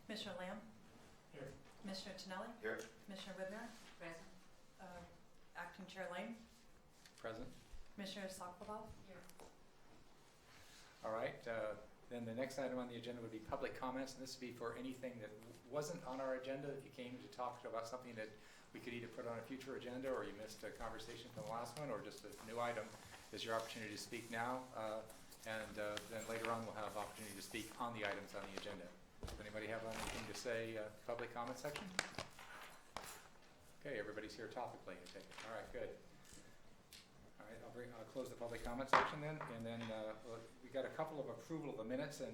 Commissioner Lamb? Here. Commissioner Tonelli? Here. Commissioner Whitmer? Present. Acting Chair Lane? Present. Commissioner Sokolov? Here. All right, then the next item on the agenda would be public comments, and this would be for anything that wasn't on our agenda. If you came to talk about something that we could either put on a future agenda, or you missed a conversation from the last one, or just a new item, is your opportunity to speak now. And then later on, we'll have opportunity to speak on the items on the agenda. Does anybody have anything to say, public comment section? Okay, everybody's here topically, I take it. All right, good. All right, I'll close the public comment section then, and then we got a couple of approval of the minutes, and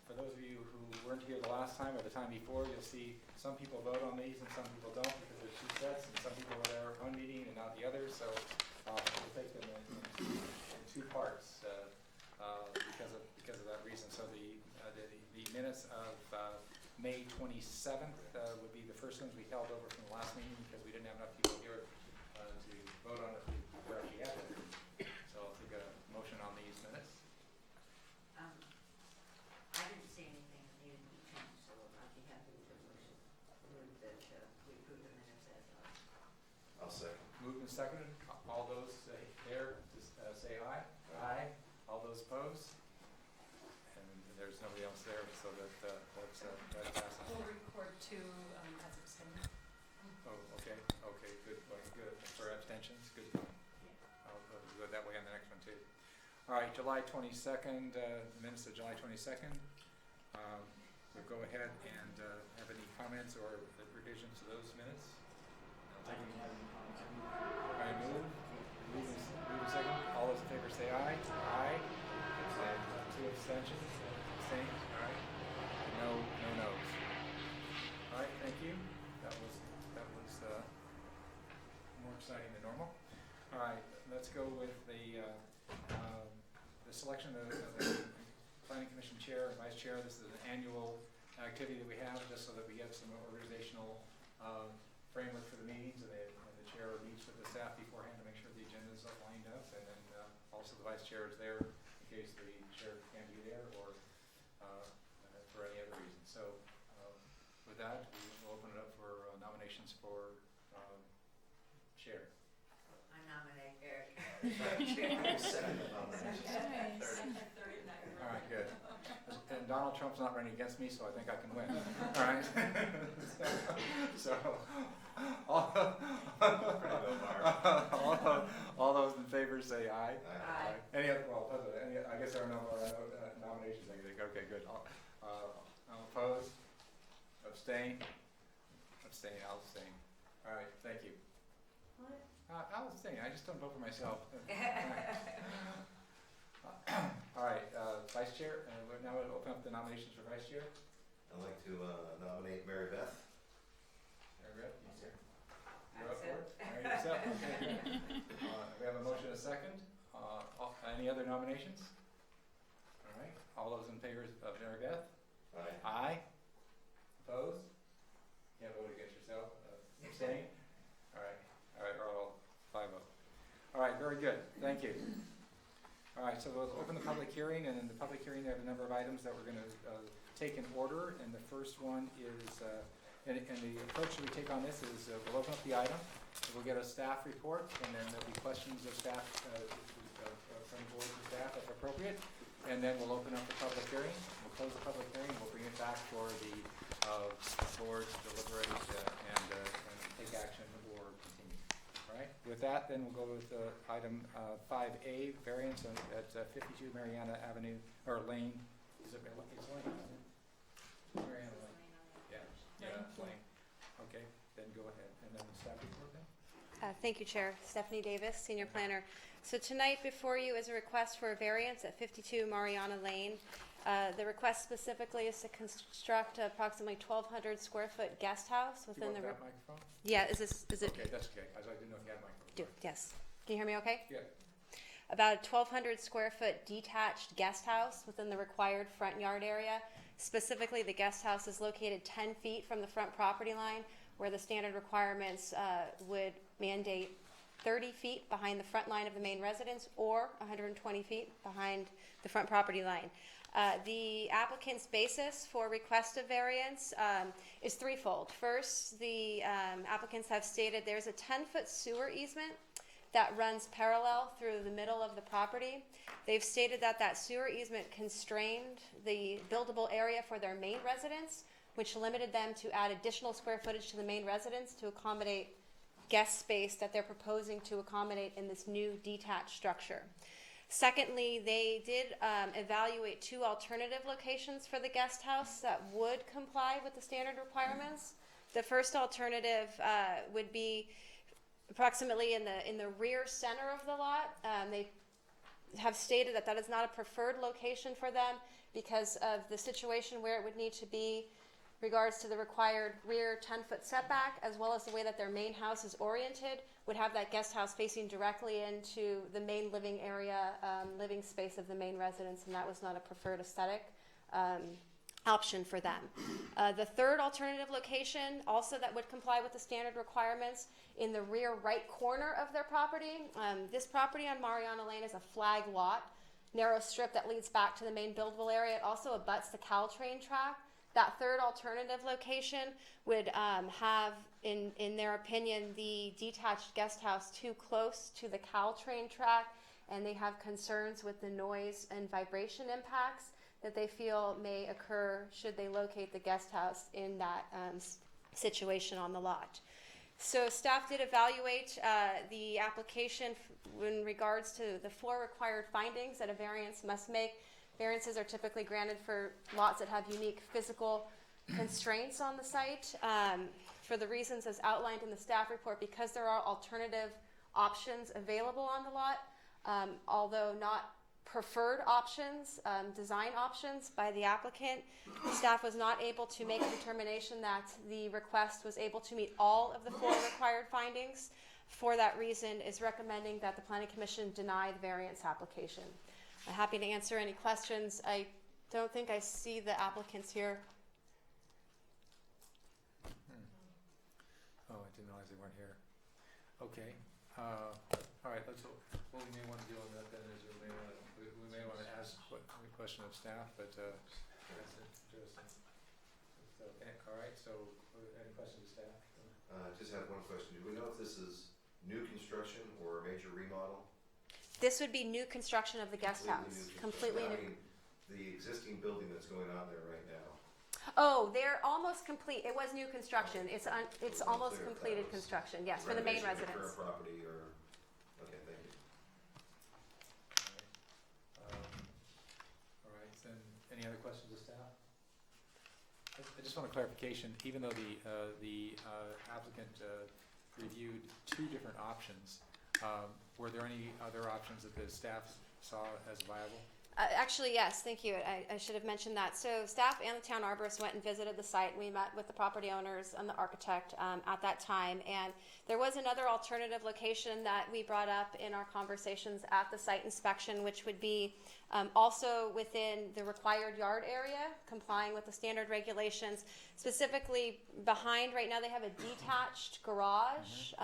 for those of you who weren't here the last time or the time before, you'll see some people vote on these and some people don't, because there's two sets, and some people were there one meeting and not the other, so we'll take them in two parts because of that reason. So the minutes of May 27th would be the first ones we held over from the last meeting because we didn't have enough people here to vote on it where we had it. So I'll take a motion on these minutes. I didn't see anything that needed to be changed, so I'd be happy with the motion. Move that we approve the minutes as are. I'll second. Moved and seconded. All those there say aye. Aye. All those opposed? And there's nobody else there, so that passes. We'll record two as abstaining. Oh, okay, good, good. For abstentions, good. I'll go that way on the next one too. All right, July 22nd, minutes of July 22nd. We'll go ahead and have any comments or revisions to those minutes. I'll take them. All right, move and second. All those in favor say aye. Aye. Two abstentions. Abstain. All right. No no's. All right, thank you. That was more exciting than normal. All right, let's go with the selection of the Planning Commission Chair and Vice Chair. This is an annual activity that we have just so that we get some organizational framework for the meetings, and the Chair meets with the staff beforehand to make sure the agenda is lined up, and then also the Vice Chair is there in case the Chair can't be there or for any other reason. So with that, we will open it up for nominations for Chair. I nominate Eric. Second the nomination. All right, good. And Donald Trump's not running against me, so I think I can win. All right. So, all those in favor say aye. Aye. Any other? Well, I guess there are no nominations. I think. Okay, good. I'll oppose. Abstain. Abstain. I'll abstain. All right. Thank you. What? I'll abstain. I just don't vote for myself. All right, Vice Chair, and now we'll open up the nominations for Vice Chair. I'd like to nominate Mary Beth. Mary Beth, you here? You're up for it? Accept. All right, accept. Okay. We have a motion and a second. Any other nominations? All right, all those in favor of Mary Beth? Aye. Aye. Opposed? Can't vote against yourself. Abstain? All right, or all 5-0. All right, very good. Thank you. All right, so we'll open the public hearing, and in the public hearing, there are a number of items that we're going to take in order. And the first one is, and the approach that we take on this is we'll open up the item, we'll get a staff report, and then there'll be questions of staff, from board to staff if appropriate. And then we'll open up the public hearing, we'll close the public hearing, we'll bring it back for the board to deliberate and take action or continue. All right, with that, then we'll go with item 5A, variance at 52 Mariana Avenue, or Lane. Is it Lane? Mariana Lane. Yeah, Lane. Okay, then go ahead. And then the staff report then? Thank you, Chair. Stephanie Davis, Senior Planner. So tonight before you is a request for a variance at 52 Mariana Lane. The request specifically is to construct approximately 1,200 square foot guest house Do you within want the. that microphone? Yeah, is it? Okay, that's okay. I didn't know if you had a microphone. Yes. Can you hear me okay? Yeah. About a 1,200 square foot detached guest house within the required front yard area. Specifically, the guest house is located 10 feet from the front property line, where the standard requirements would mandate 30 feet behind the front line of the main residence or 120 feet behind the front property line. The applicant's basis for request of variance is threefold. First, the applicants have stated there's a 10-foot sewer easement that runs parallel through the middle of the property. They've stated that that sewer easement constrained the buildable area for their main residence, which limited them to add additional square footage to the main residence to accommodate guest space that they're proposing to accommodate in this new detached structure. Secondly, they did evaluate 2 alternative locations for the guest house that would comply with the standard requirements. The first alternative would be approximately in the rear center of the lot. They have stated that that is not a preferred location for them because of the situation where it would need to be regards to the required rear 10-foot setback, as well as the way that their main house is oriented, would have that guest house facing directly into the main living area, living space of the main residence, and that was not a preferred aesthetic option for them. The third alternative location, also that would comply with the standard requirements, in the rear right corner of their property. This property on Mariana Lane is a flag lot, narrow strip that leads back to the main buildable area. It also abuts the Caltrain track. That third alternative location would have, in their opinion, the detached guest house too close to the Caltrain track, and they have concerns with the noise and vibration impacts that they feel may occur should they locate the guest house in that situation on the lot. So staff did evaluate the application in regards to the 4 required findings that a variance must make. Variances are typically granted for lots that have unique physical constraints on the site. For the reasons as outlined in the staff report, because there are alternative options available on the lot, although not preferred options, design options by the applicant, staff was not able to make a determination that the request was able to meet all of the 4 required findings. For that reason, is recommending that the Planning Commission deny the variance application. I'm happy to answer any questions. I don't think I see the applicants here. Oh, I didn't realize they weren't here. Okay. All right. What we may want to do on that then is we may want to ask a question of staff, but that's interesting. So, all right. So, any questions of staff? Just have one question. Do we know if this is new construction or a major remodel? This would be new construction of the guest house. Completely I new. mean, the existing building that's going on there right now. Oh, they're almost complete. It was new construction. It's almost Clear, completed that was construction. Yes, for the main renovation of residence. Current property or, okay, thank you. All right. Then, any other questions of staff? I just want a clarification. Even though the applicant reviewed 2 different options, were there any other options that the staff saw as viable? Actually, yes, thank you. I should have mentioned that. So staff and the town arborist went and visited the site. We met with the property owners and the architect at that time. And there was another alternative location that we brought up in our conversations at the site inspection, which would be also within the required yard area, complying with the standard regulations. Specifically behind, right now they have a detached garage.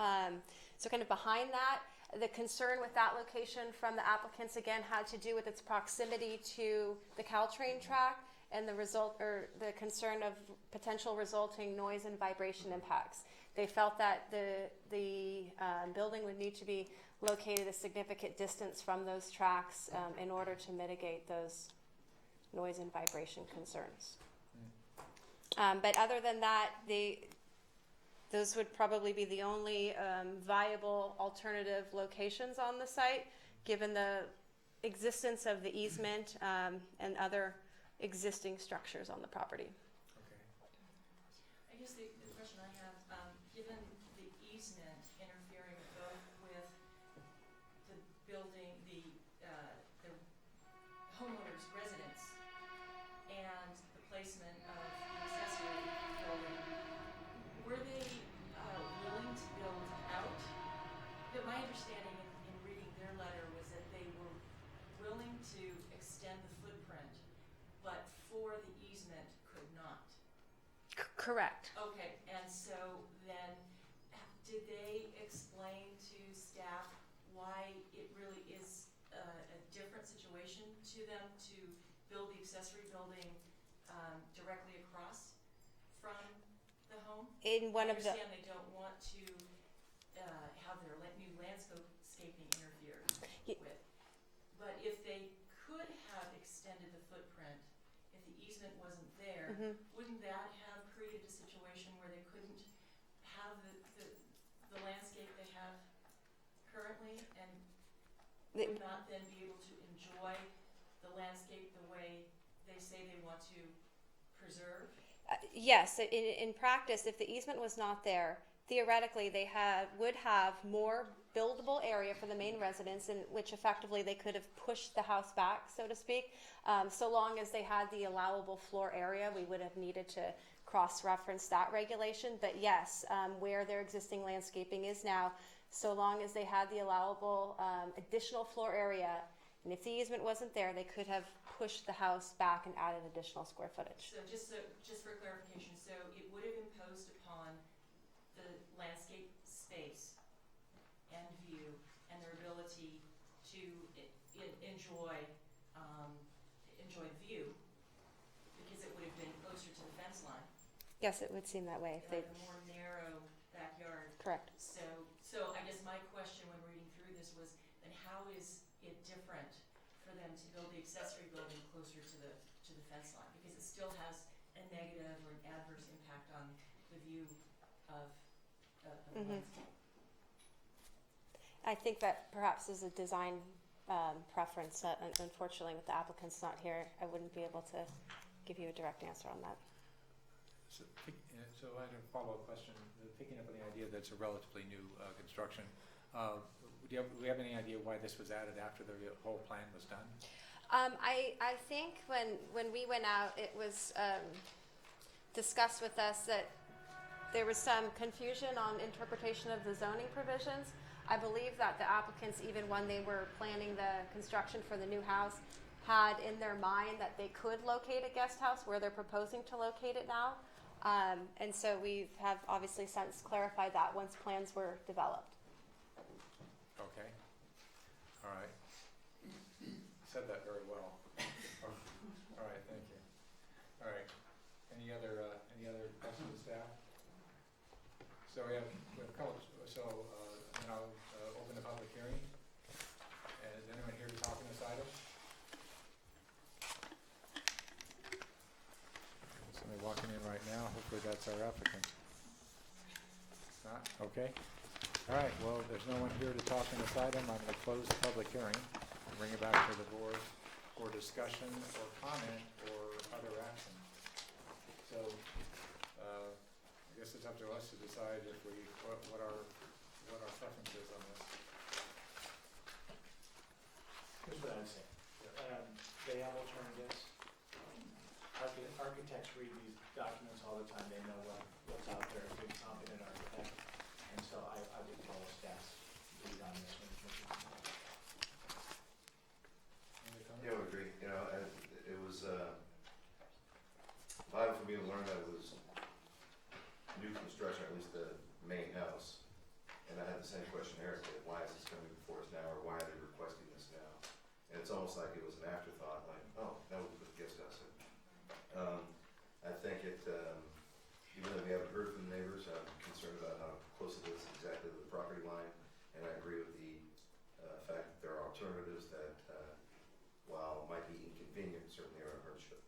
So kind of behind that. The concern with that location from the applicants again had to do with its proximity to the Caltrain track and the concern of potential resulting noise and vibration impacts. They felt that the building would need to be located a significant distance from those tracks in order to mitigate those noise and vibration concerns. But other than that, those would probably be the only viable alternative locations on the site, given the existence of the easement and other existing structures on the property. Okay. I guess the question I have, given the easement interfering both with the building, the homeowner's residence and the placement of the accessory building, were they willing to build out? But my understanding in reading their letter was that they were willing to extend the footprint, but for the easement could not. Correct. Okay, and so then, did they explain to staff why it really is a different situation to them to build the accessory accessory building, directly across from the home? In one of the, I understand they don't want to, have their new landscaping interfered Ye- with. But if they could have extended the footprint, if the easement wasn't there, Mhm. wouldn't that have created a situation where they couldn't have the landscape they have currently and The- would not then be able to enjoy the landscape the way they say they want to preserve? yes, in practice, if the easement was not there, theoretically they would have more buildable area for the main residence, in which effectively they could have pushed the house back, so to speak. So long as they had the allowable floor area, we would have needed to cross-reference that regulation. But yes, where their existing landscaping is now, so long as they had the allowable additional floor area, and if the easement wasn't there, they could have pushed the house back and added additional square footage. So just for clarification, so it would have imposed upon the landscape space and view and their ability to enjoy the view, because it would have been closer to the fence line, Yes, it would seem that way if they, like a more narrow backyard. correct. So I guess my question when reading through this was, then how is it different for them to build the accessory building closer to the fence line? Because it still has a negative or an adverse impact on the view of the Mhm. landscape. I think that perhaps is a design preference. Unfortunately, with the applicants not here, I wouldn't be able to give you a direct answer on that. So I had a follow-up question, picking up on the idea that it's a relatively new construction. Do we have any idea why this was added after the whole plan was done? I think when we went out, it was discussed with us that there was some confusion on interpretation of the zoning provisions. I believe that the applicants, even when they were planning the construction for the new house, had in their mind that they could locate a guest house where they're proposing to locate it now. And so we have obviously since clarified that once plans were developed. Okay, all right. You said that very well. All right, thank you. All right, any other questions of staff? So we have a couple, then I'll open the public hearing. Is anyone here to talk on this item? Somebody walking in right now, hopefully that's our applicant. Not, okay. All right, well, there's no one here to talk on this item. I'm going to close the public hearing and bring it back to the board for discussion or comment or other action. So, I guess it's up to us to decide if what our preference is on this. Here's what I'd say. They have alternatives. Architects read these documents all the time. They know what's out there. They're a competent architect. And so I would follow staff's lead on this one. Any comment? Yeah, I would agree. You know, it was vital for me to learn that it was new construction, or at least the main house. And I had the same question Eric did, why is this coming before us now, or why are they requesting this now? And it's almost like it was an afterthought, like, oh, now we put the guest house in. I think even though we haven't heard from the neighbors, I'm concerned about how close it is exactly to the property line. And I agree with the fact that there are alternatives that, while might be inconvenient, certainly are a hardship.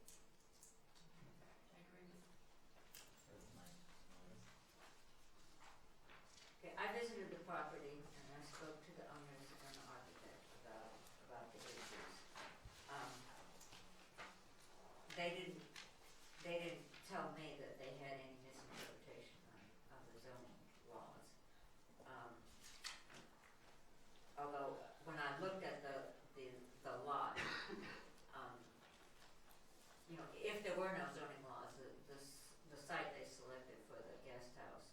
I agree with Mike. Okay, I visited the property and I spoke to the owners and the architect about the issues. They didn't tell me that they had any misinterpretation of the zoning laws. Although, when I looked at the lot, you know, if there were no zoning laws, the site they selected for the guest house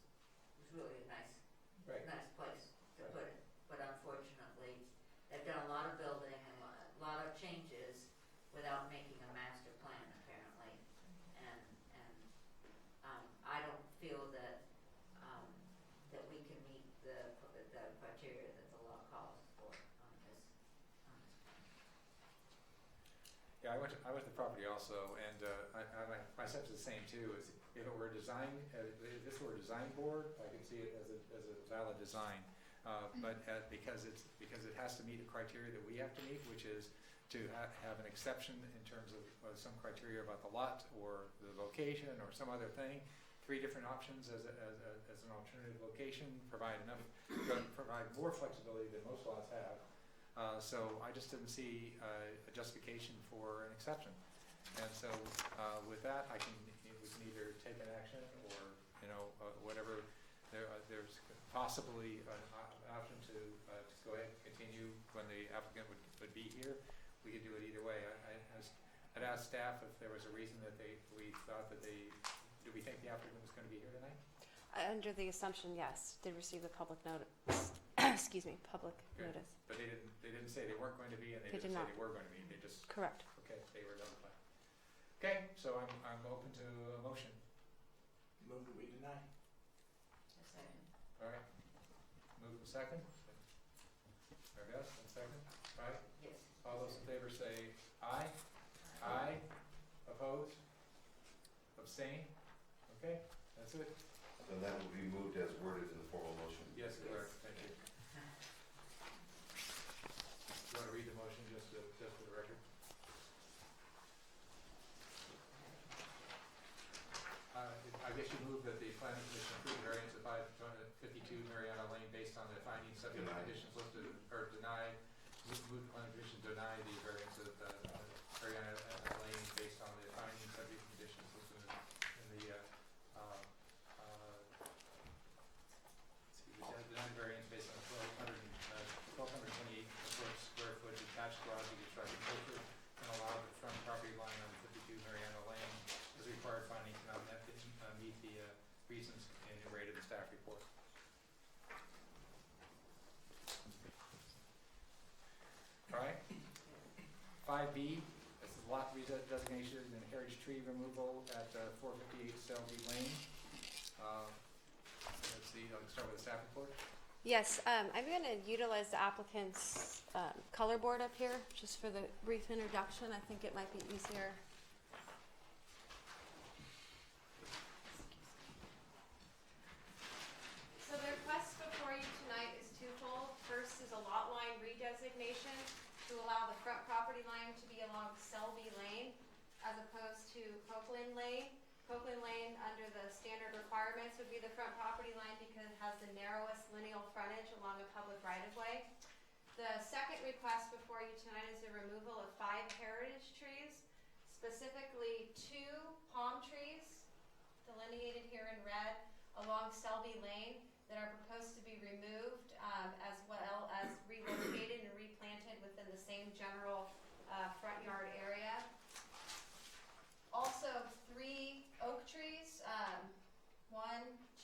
was really a nice Right. place. I went to the property also, and my sense is the same too. Is if it were design, if this were a design board, I could see it as a valid design. But because it has to meet the criteria that we have to meet, which is to have an exception in terms of some criteria about the lot or the location or some other thing. 3 different options as an alternative location provide more flexibility than most lots have. So I just didn't see a justification for an exception. And so with that, we can either take an action or, whatever. There's possibly an option to go ahead and continue when the applicant would be here. We could do it either way. I'd asked staff if there was a reason that we thought that do we think the applicant was going to be here tonight? Under the assumption, yes, they received the public notice. Excuse me, public Good. notice. But they didn't say they weren't going to be, and they They didn't did say not. they were going to be. They just, Correct. okay, they were notified. Okay, so I'm open to a motion. Move that we deny. A second. All right. Move to second. There we go. Second. All right. Yes. All those in favor say aye. Aye. Opposed? Abstain? Okay, that's it. And that will be moved as worded in the formal motion. Yes, clerk, thank you. You want to read the motion just for the record? I guess you move that the planning commission approve the variance of 552 Mariana Lane based on the findings subject to Deny. conditions listed, or deny, move the planning commission deny the variance of Mariana Lane based on the findings subject to conditions listed in the deny variance based on 1,228 square foot detached garage and construction culture and allow the front property line on 52 Mariana Lane as required finding cannot meet the reasons enumerated in the staff report. All right. 5B, this is lot redesignation and heritage tree removal at 458 Selby Lane. Let's see, I'll start with the staff report. Yes, I'm going to utilize the applicant's color board up here just for the brief introduction. I think it might be easier. So the request before you tonight is twofold. First is a lot line redesignation to allow the front property line to be along Selby Lane as opposed to Copeland Lane. Copeland Lane, under the standard requirements, would be the front property line because it has the narrowest lineal frontage along a public right-of-way. The second request before you tonight is the removal of 5 heritage trees, specifically 2 palm trees, delineated here in red, along Selby Lane that are proposed to be removed as well as relocated and replanted within the same general front yard area. Also 3 oak trees, 1,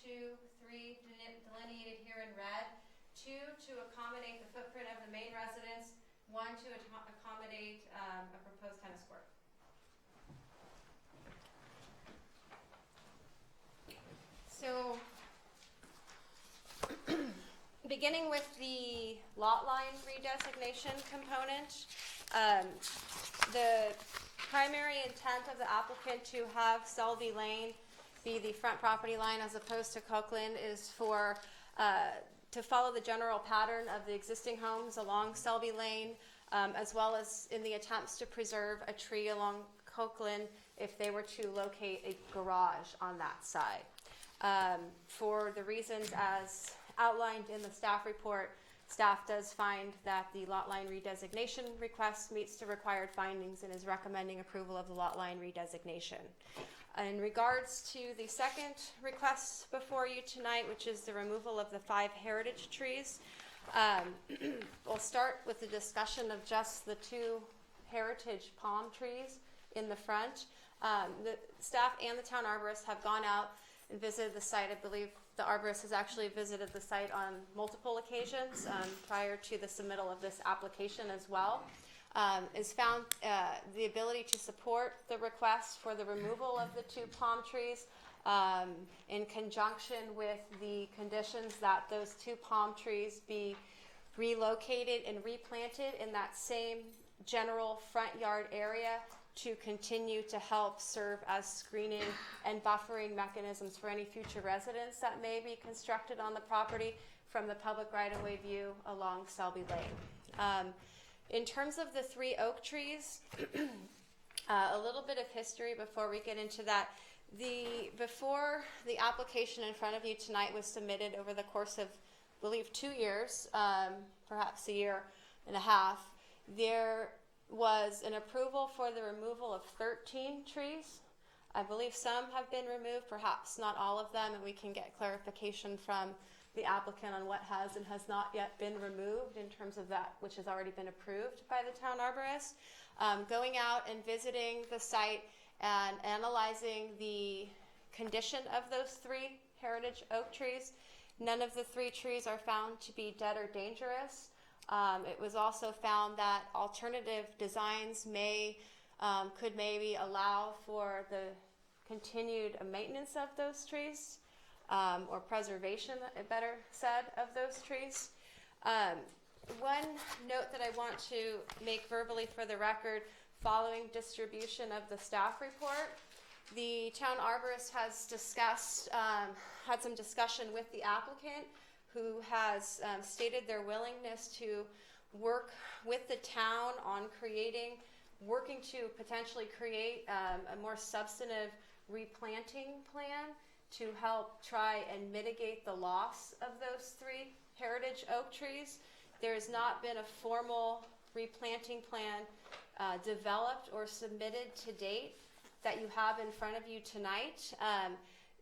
2, 3 delineated here in red, 2 to accommodate the footprint of the main residence, 1 to accommodate a proposed tennis court. So, beginning with the lot line redesignation component, the primary intent of the applicant to have Selby Lane be the front property line as opposed to Copeland is for to follow the general pattern of the existing homes along Selby Lane, as well as in the attempts to preserve a tree along Copeland if they were to locate a garage on that side. For the reasons as outlined in the staff report, staff does find that the lot line redesignation request meets the required findings and is recommending approval of the lot line redesignation. In regards to the second request before you tonight, which is the removal of the 5 heritage trees, we'll start with the discussion of just the 2 heritage palm trees in the front. The staff and the town arborist have gone out and visited the site. I believe the arborist has actually visited the site on multiple occasions prior to the submittal of this application as well. Is found the ability to support the request for the removal of the 2 palm trees in conjunction with the conditions that those 2 palm trees be relocated and replanted in that same general front yard area to continue to help serve as screening and buffering mechanisms for any future residents that may be constructed on the property from the public right-of-way view along Selby Lane. In terms of the 3 oak trees, a little bit of history before we get into that. Before the application in front of you tonight was submitted over the course of, I believe, 2 years, perhaps a year and a half, there was an approval for the removal of 13 trees. I believe some have been removed, perhaps not all of them, and we can get clarification from the applicant on what has and has not yet been removed in terms of that which has already been approved by the town arborist. Going out and visiting the site and analyzing the condition of those 3 heritage oak trees, none of the 3 trees are found to be dead or dangerous. It was also found that alternative designs could maybe allow for the continued maintenance of those trees, or preservation, better said, of those trees. One note that I want to make verbally for the record, following distribution of the staff report, the town arborist has had some discussion with the applicant, who has stated their willingness to work with the town on working to potentially create a more substantive replanting plan to help try and mitigate the loss of those 3 heritage oak trees. There has not been a formal replanting plan developed or submitted to date that you have in front of you tonight.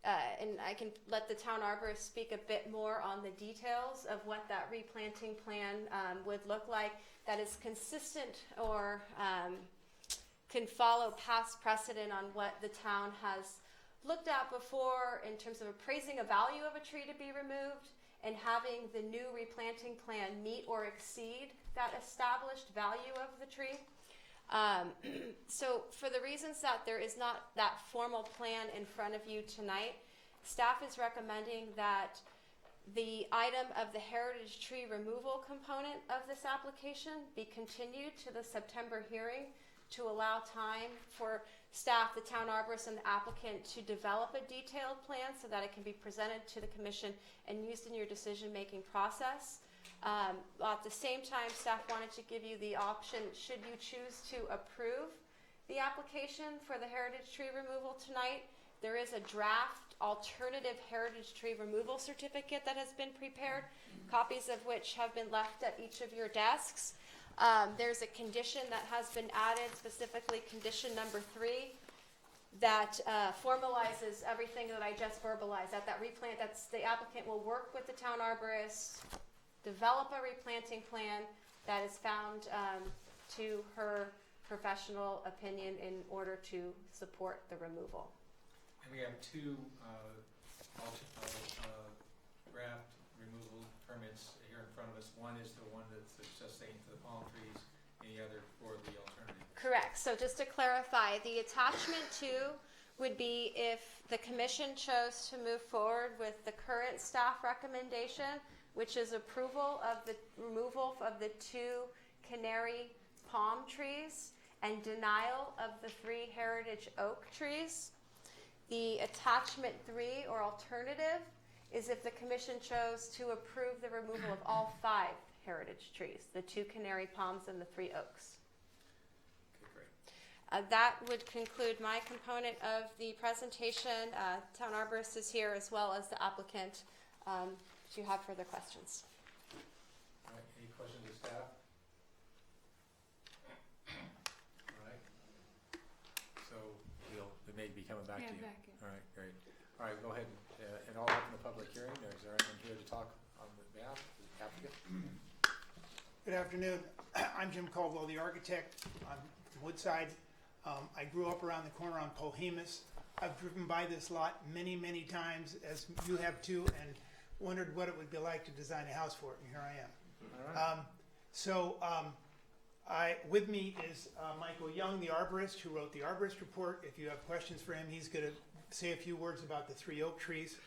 And I can let the town arborist speak a bit more on the details of what that replanting plan would look like that is consistent or can follow past precedent on what the town has looked at before in terms of appraising a value of a tree to be removed and having the new replanting plan meet or exceed that established value of the tree. So for the reasons that there is not that formal plan in front of you tonight, staff is recommending that the item of the heritage tree removal component of this application be continued to the September hearing to allow time for staff, the town arborist, and the applicant to develop a detailed plan so that it can be presented to the commission and used in your decision-making process. At the same time, staff wanted to give you the option, should you choose to approve the application for the heritage tree removal tonight, there is a draft alternative heritage tree removal certificate that has been prepared, copies of which have been left at each of your desks. There's a condition that has been added, specifically condition number 3, that formalizes everything that I just verbalized. At that replant, the applicant will work with the town arborist, develop a replanting plan that is found to her professional opinion in order to support the removal. And we have 2 draft removal permits here in front of us. One is the one that's sustained to the palm trees, and the other for the alternative. Correct. So just to clarify, the attachment 2 would be if the commission chose to move forward with the current staff recommendation, which is approval of the removal of the 2 canary palm trees and denial of the 3 heritage oak trees. The attachment 3, or alternative, is if the commission chose to approve the removal of all 5 heritage trees, the 2 canary palms and the 3 oaks. Okay, great. That would conclude my component of the presentation. Town arborist is here as well as the applicant. Do you have further questions? All right, any questions of staff? All right. So they may be coming back to you. All right, great. All right, go ahead and I'll open the public hearing. Is there anyone here to talk on behalf of the applicant? Good afternoon. I'm Jim Caldwell, the architect. I'm from Woodside. I grew up around the corner on Polhemus. I've driven by this lot many, many times, as you have too, and wondered what it would be like to design a house for it, and here I am. All right. With me is Michael Young, the arborist, who wrote the arborist report. If you have questions for him, he's going to say a few words about the 3 oak trees.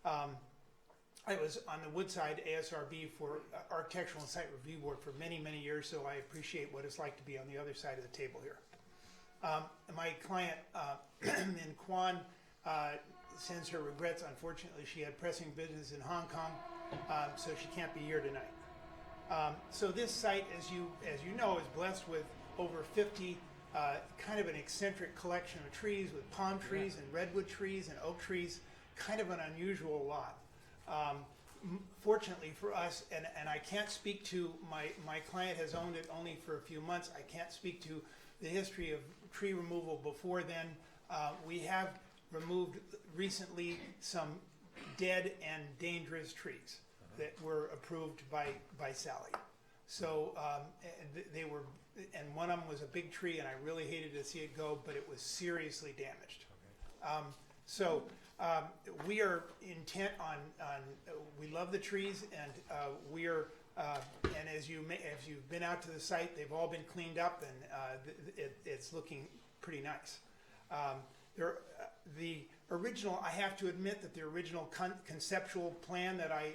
I was on the Woodside ASRB for Architectural and Site Review Board for many, many years, so I appreciate what it's like to be on the other side of the table here. My client, Min Kwan, sends her regrets. Unfortunately, she had pressing business in Hong Kong, so she can't be here tonight. So this site, as you know, is blessed with over 50 kind of an eccentric collection of trees, with palm trees and redwood trees and oak trees, kind of an unusual lot. Fortunately for us, and I can't speak to, my client has owned it only for a few months, I can't speak to the history of tree removal before then. We have removed recently some dead and dangerous trees that were approved by Sally. So they were, and one of them was a big tree, and I really hated to see it go, but it was seriously damaged. We are intent on we love the trees, and we are, and as you've been out to the site, they've all been cleaned up, and it's looking pretty nice. The original, I have to admit that the original conceptual plan that I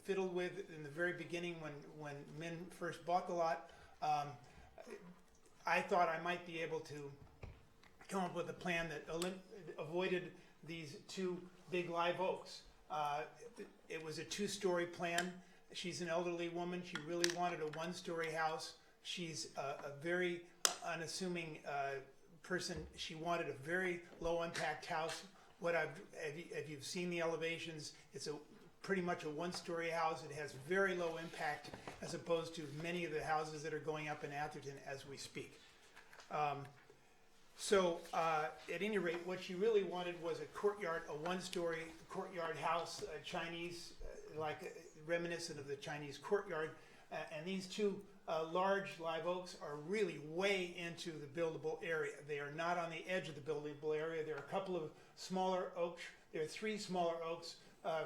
fiddled with in the very beginning when Min first bought the lot, I thought I might be able to come up with a plan that avoided these two big live oaks. It was a 2-story plan. She's an elderly woman. She really wanted a 1-story house. She's a very unassuming person. She wanted a very low impact house. If you've seen the elevations, it's pretty much a 1-story house. It has very low impact as opposed to many of the houses that are going up in Atherton as we speak. At any rate, what she really wanted was a courtyard, a 1-story courtyard house, Chinese, reminiscent of the Chinese courtyard. And these two large live oaks are really way into the buildable area. They are not on the edge of the buildable area. There are a couple of smaller oaks. There are 3 smaller oaks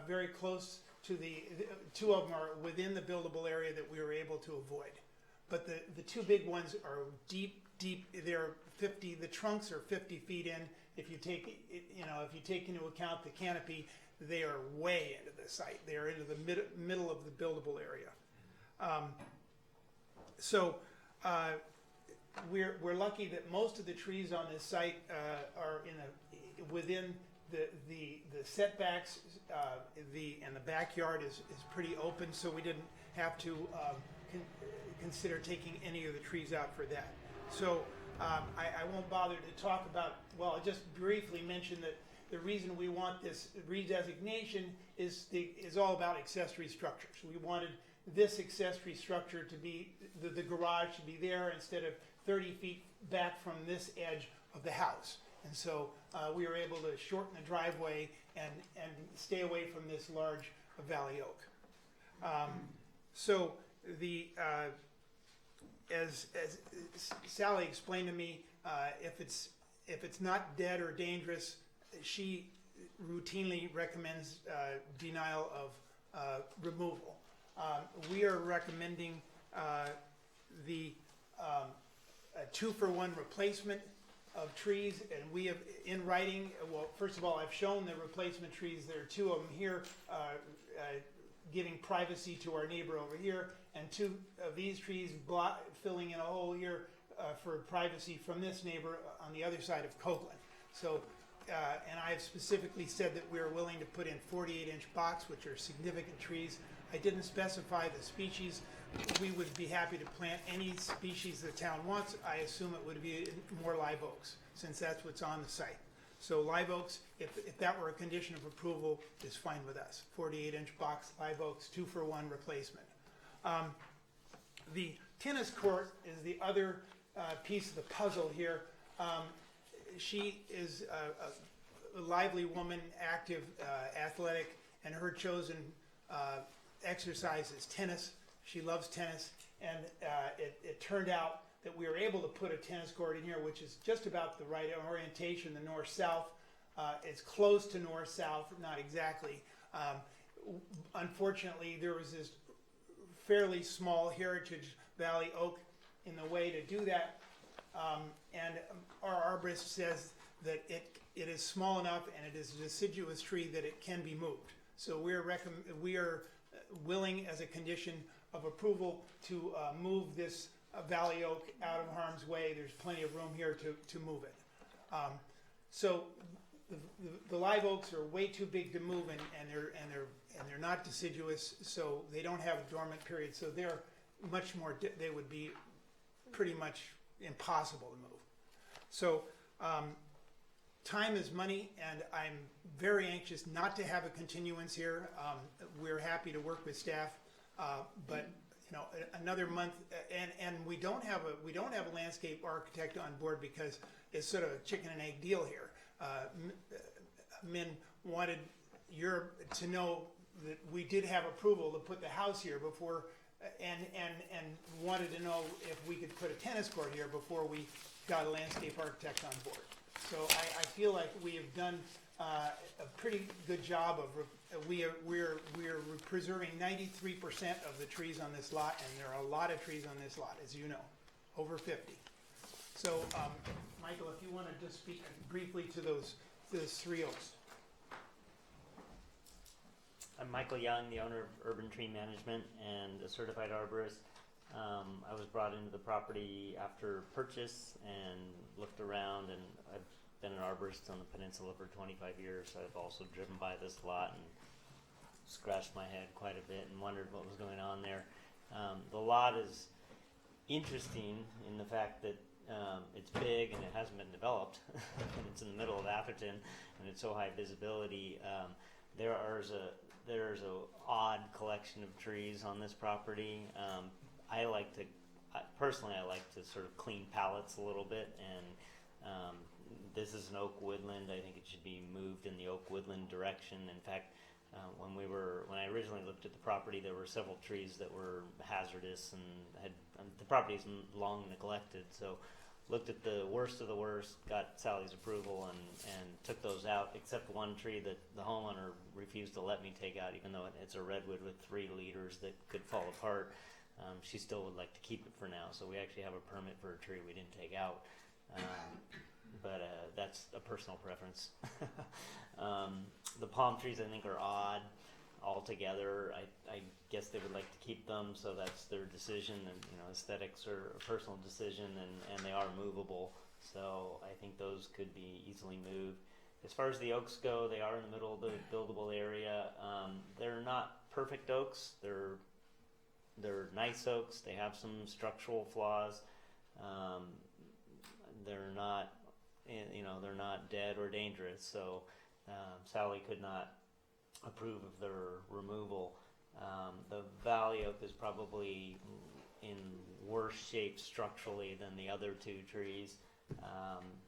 very close to the 2 of them are within the buildable area that we were able to avoid. But the 2 big ones are deep. They're 50. The trunks are 50 feet in. If you take into account the canopy, they are way into the site. They are into the middle of the buildable area. We're lucky that most of the trees on this site are within the setbacks. And the backyard is pretty open, so we didn't have to consider taking any of the trees out for that. So I won't bother to talk about, well, I'll just briefly mention that the reason we want this redesignation is all about accessory structures. We wanted this accessory structure to be, the garage to be there instead of 30 feet back from this edge of the house. And so we were able to shorten the driveway and stay away from this large valley oak. As Sally explained to me, if it's not dead or dangerous, she routinely recommends denial of removal. We are recommending a 2-for-1 replacement of trees, and we have in writing. Well, first of all, I've shown the replacement trees. There are 2 of them here, giving privacy to our neighbor over here, and 2 of these trees filling in a hole here for privacy from this neighbor on the other side of Copeland. So, and I've specifically said that we're willing to put in 48-inch box, which are significant trees. I didn't specify the species. We would be happy to plant any species the town wants. I assume it would be more live oaks, since that's what's on the site. So live oaks, if that were a condition of approval, is fine with us. 48-inch box live oaks, 2-for-1 replacement. The tennis court is the other piece of the puzzle here. She is a lively woman, active, athletic, and her chosen exercise is tennis. She loves tennis, and it turned out that we were able to put a tennis court in here, which is just about the right orientation, the north-south. It's close to north-south, not exactly. Unfortunately, there was this fairly small Heritage Valley oak in the way to do that, and our arborist says that it is small enough and it is a deciduous tree that it can be moved. So we are willing, as a condition of approval, to move this a valley oak out of harm's way. There's plenty of room here to move it. So the live oaks are way too big to move, and they're not deciduous, so they don't have a dormant period. So they're much more. They would be pretty much impossible to move. So time is money, and I'm very anxious not to have a continuance here. We're happy to work with staff, but you know, another month, and we don't have a landscape architect on board because it's sort of a chicken and egg deal here. Min wanted to know that we did have approval to put the house here before, and wanted to know if we could put a tennis court here before we got a landscape architect on board. So I feel like we have done a pretty good job of we're preserving 93% of the trees on this lot, and there are a lot of trees on this lot, as you know, over 50. So, Michael, if you want to just speak briefly to those 3 oaks. I'm Michael Young, the owner of Urban Tree Management and a certified arborist. I was brought into the property after purchase and looked around, and I've been an arborist on the peninsula for 25 years. So I've also driven by this lot and scratched my head quite a bit and wondered what was going on there. The lot is interesting in the fact that it's big and it hasn't been developed, and it's in the middle of Atherton, and it's so high visibility. There's a odd collection of trees on this property. Personally, I like to sort of clean palettes a little bit, and this is an oak woodland. I think it should be moved in the oak woodland direction. In fact, when I originally looked at the property, there were several trees that were hazardous, and the property is long neglected. So, looked at the worst of the worst, got Sally's approval, and took those out, except one tree that the homeowner refused to let me take out, even though it's a redwood with 3 leaders that could fall apart. She still would like to keep it for now, so we actually have a permit for a tree we didn't take out. But that's a personal preference. The palm trees, I think, are odd altogether. I guess they would like to keep them, so that's their decision. And aesthetics are a personal decision, and they are movable. So I think those could be easily moved. As far as the oaks go, they are in the middle of the buildable area. They're not perfect oaks. They're nice oaks. They have some structural flaws. They're not, they're not dead or dangerous. So Sally could not approve of their removal. The valley oak is probably in worse shape structurally than the other 2 trees,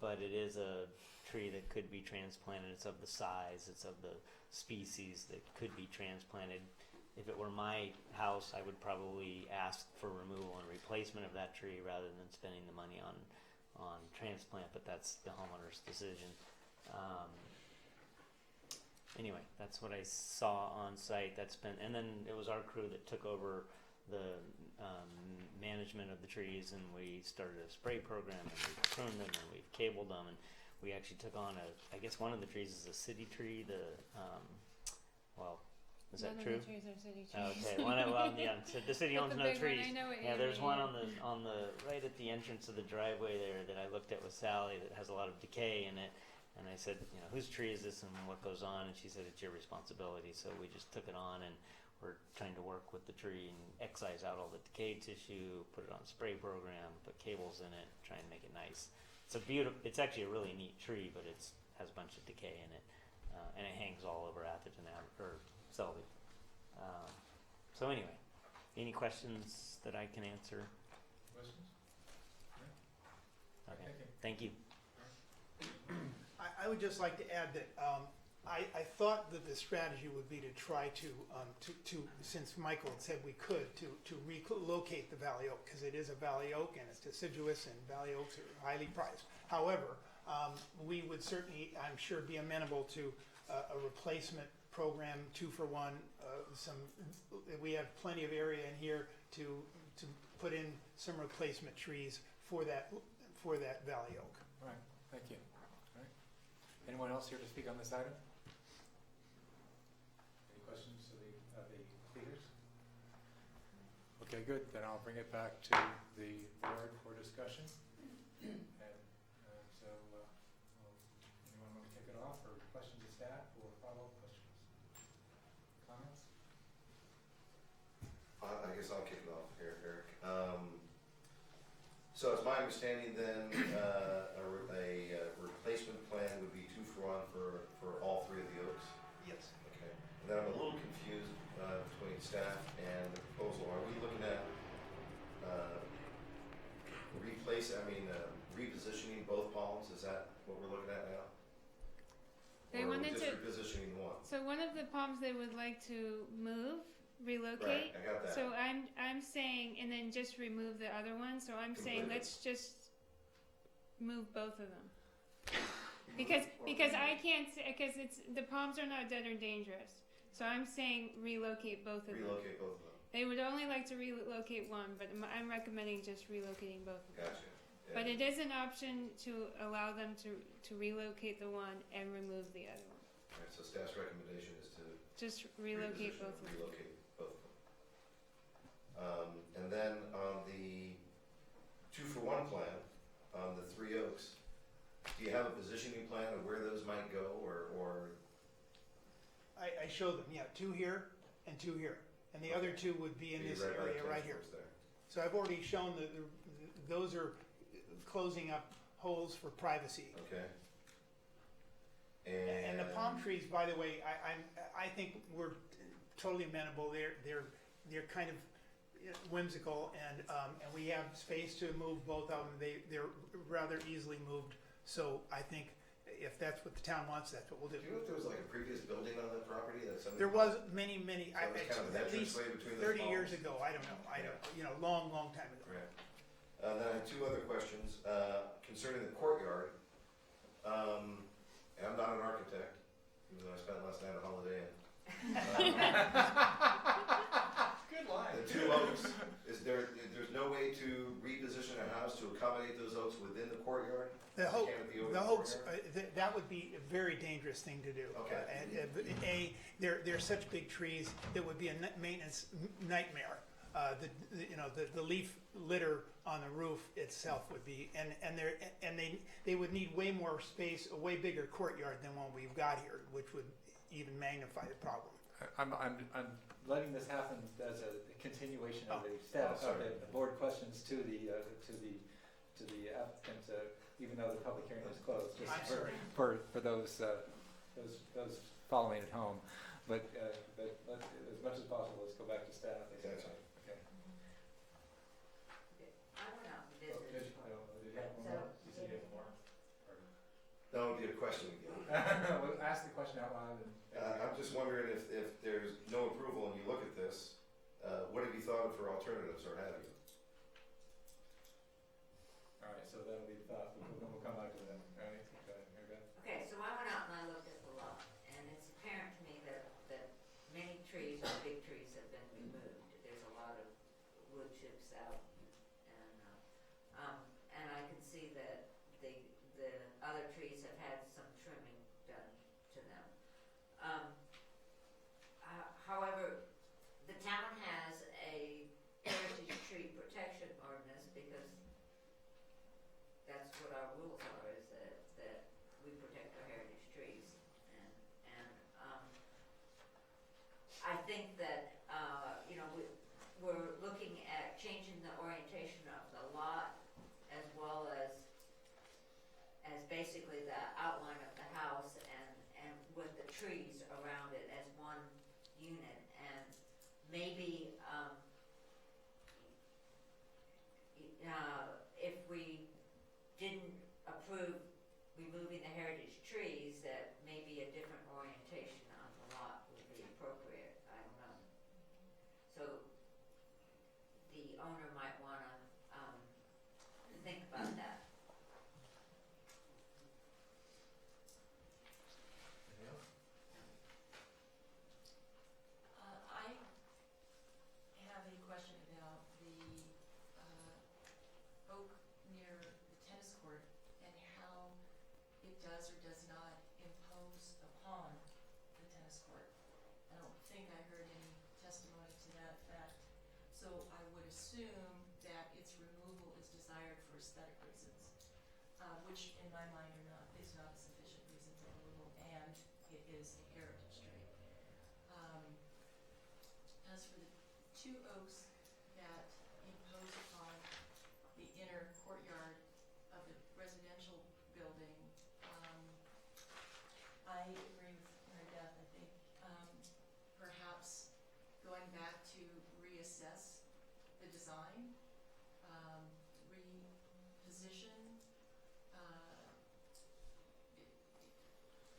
but it is a tree that could be transplanted. It's of the size, it's of the species that could be transplanted. If it were my house, I would probably ask for removal and replacement of that tree rather than spending the money on transplant, but that's the homeowner's decision. Anyway, that's what I saw on site. And then it was our crew that took over the management of the trees, and we started a spray program, and we pruned them, and we've cabled them, and we actually took on I guess one of the trees is a city tree. Is that true? None of the trees are city trees. Okay, so the city owns the no big one, trees. I know what Yeah, you there's mean. one on the right at the entrance of the driveway there that I looked at with Sally that has a lot of decay in it. And I said, whose tree is this and what goes on? And she said, it's your responsibility. So we just took it on, and we're trying to work with the tree and excise out all the decayed tissue, put it on a spray program, put cables in it, try and make it nice. It's actually a really neat tree, but it has a bunch of decay in it. And it hangs all over Atherton or Selby. So anyway, any questions that I can answer? Questions? Okay, thank you. I would just like to add that I thought that the strategy would be to try to since Michael had said we could, to relocate the valley oak, because it is a valley oak and it's deciduous, and valley oaks are highly prized. However, we would certainly, I'm sure, be amenable to a replacement program, 2-for-1. We have plenty of area in here to put in some replacement trees for that valley oak. All right, thank you. All right. Anyone else here to speak on this item? Any questions of the speakers? Okay, good. Then I'll bring it back to the board for discussion. And anyone want to kick it off, or questions to staff, or follow-up questions? Comments? I guess I'll kick it off here, Eric. So it's my understanding then, a replacement plan would be 2-for-1 for all 3 of the oaks? Yes. Okay. And then I'm a little confused between staff and the proposal. Are we looking at repositioning both palms? Is that what we're looking at now? They Or are we wanted just to- repositioning one? So one of the palms they would like to relocate. Right, I got that. So I'm saying, and then just remove the other one. So I'm saying Completely. let's just move both of them. Because I can't because it's the palms are not dead or dangerous. So I'm saying relocate both of them. Relocate both of them. They would only like to relocate one, but I'm recommending just relocating both of them. Gotcha. Yeah. But it is an option to allow them to relocate the one and remove the other one. All right, so staff's recommendation is to Just relocate reposition, both of them. relocate both of them. And then on the 2-for-1 plan, on the 3 oaks, do you have a positioning plan of where those might go, or I showed them, yeah, 2 here and 2 here. And the other 2 would be in be this right by the area right tennis here. courts there? So I've already shown that those are closing up holes for privacy. Okay. And the palm trees, by the way, I think we're totally amenable. They're kind of whimsical, and we have space to move both of them. They're rather easily moved. So I think if that's what the town wants, that's what we'll do. Do you know if there was like a previous building on that property that somebody? There was many, So it was kind of an at least entranceway between those 30 years palms? ago. I don't know. Long time ago. Right. Then I have 2 other questions concerning the courtyard. And I'm not an architect, even though I spent last night at Holiday Inn. Good line. The 2 oaks, there's no way to reposition a house to accommodate those oaks within the courtyard? The hoax, Canopy over the the hoax, courtyard? that would be a very dangerous thing to do. Okay. They're such big trees, it would be a maintenance nightmare. The leaf litter on the roof itself would be, and they would need way more space, a way bigger courtyard than what we've got here, which would even magnify the problem. I'm letting this happen as a continuation of the status Oh, sorry. update. The board questions to the applicant, even though the public hearing is closed. Just I'm sorry. for those following at home. But let's, as much as possible, let's go back to staff. Gotcha. Okay. I went out and Oh, visited. did you have one more? You said you had one more. That would be a question again. Well, ask the question out loud. I'm just wondering if there's no approval and you look at this, what have you thought of for alternatives, or have you? All right, so that'll be the thought. We'll come back to that. All right, go ahead, Mary Beth. Okay, so I went out and I looked at the lot, and it's apparent to me that many trees, or big trees, have been removed. There's a lot of wood chips out, and I can see that the other trees have had some trimming done to them. However, the town has a heritage tree protection ordinance, because that's what our rules are, is that we protect our heritage trees. And I think that, we're looking at changing the orientation of the lot, as well as basically the outline of the house, and with the trees around it as one unit. And maybe, if we didn't approve removing the heritage trees, that maybe a different orientation on the lot would be appropriate. I don't know. So the owner might want to think about that. Anything else? I have a question about the oak near the tennis court, and how it does or does not impose upon the tennis court. I don't think I heard any testimony to that effect, so I would assume that it's removed desired for aesthetic reasons, which in my mind is not a sufficient reason for removal, and it is a heritage trait. As for the two oaks that impose upon the inner courtyard of the residential building, I agree with Mary Beth. I think perhaps going back to reassess the design, reposition.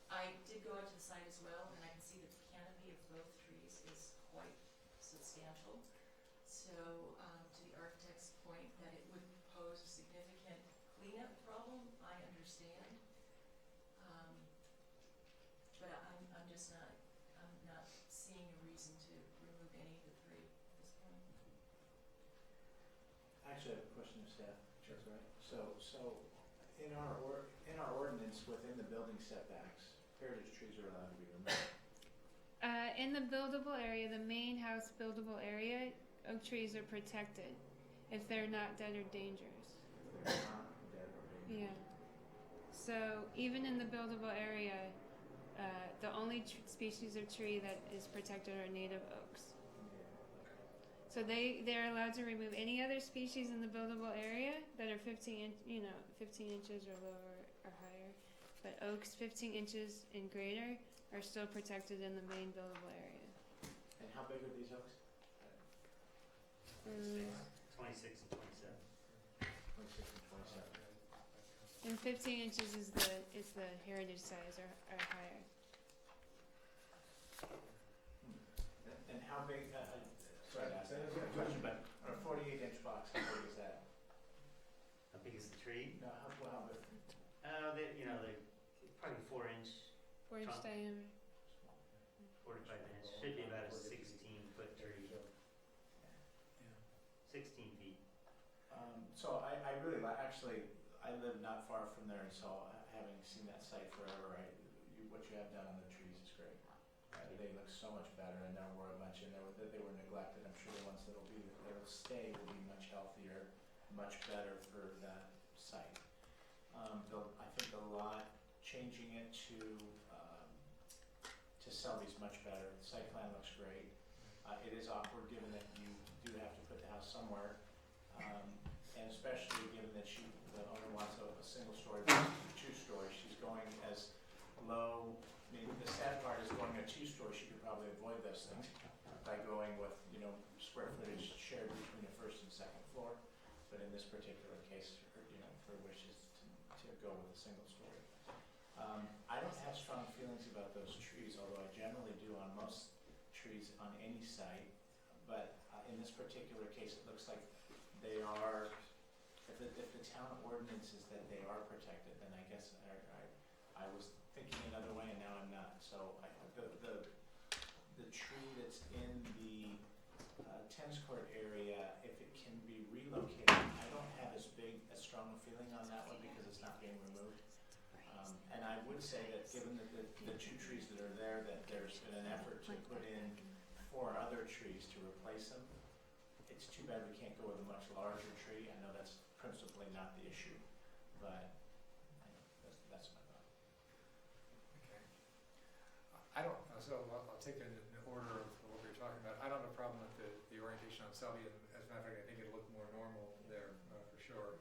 I did go out to the site as well, and I can see that the canopy of both trees is quite substantial. So, to the architect's point that it would pose a significant cleanup problem, I understand. But I'm just not, I'm not seeing a reason to remove any of the three at this point. Actually, I have a question of staff. That's right. So in our ordinance, within the building setbacks, heritage trees are allowed to be removed. In the buildable area, the main house buildable area, oak trees are protected if they're not dead or dangerous. They're not dead or dangerous. Yeah. So even in the buildable area, the only species of tree that is protected are native oaks. So they're allowed to remove any other species in the buildable area that are 15 inches or lower or higher, but oaks 15 inches and greater are still protected in the main buildable area. And how big are these oaks? 26 and 27. 26 and 27. And 15 inches is the heritage size or higher. And how big, sorry to ask that question, but on a 48-inch box, how big is that? How big is the tree? No, how big? They're probably 4-inch, 4-inch Trunk. diameter. 45 inch. Should be about a 16-foot tree. 16 feet. So I really actually, I live not far from there, and so having seen that site forever, what you have done on the trees is great. They look so much better, and there were a bunch in there that they were neglected. I'm sure the ones that'll stay will be much healthier, much better for that site. I think the lot, changing it to sell these much better. The site plan looks great. It is awkward given that you do have to put the house somewhere, and especially given that the owner wants a single story versus a 2-story. She's going as low. I mean, the sad part is going a 2-story. She could probably avoid those things by going with square footage shared between the first and second floor. But in this particular case, her wish is to go with a single story. I don't have strong feelings about those trees, although I generally do on most trees on any site. But in this particular case, it looks like they are. If the town ordinance is that they are protected, then I guess I was thinking another way, and now I'm not. So the tree that's in the tennis court area, if it can be relocated, I don't have as strong a feeling on that one because it's not being removed. And I would say that given that the 2 trees that are there, that there's been an effort to put in 4 other trees to replace them. It's too bad we can't go with a much larger tree. I know that's principally not the issue, but that's my thought. Okay. I'll take an order of what we were talking about. I don't have a problem with the orientation on Selby, and as a matter of fact, I think it'll look more normal there for sure.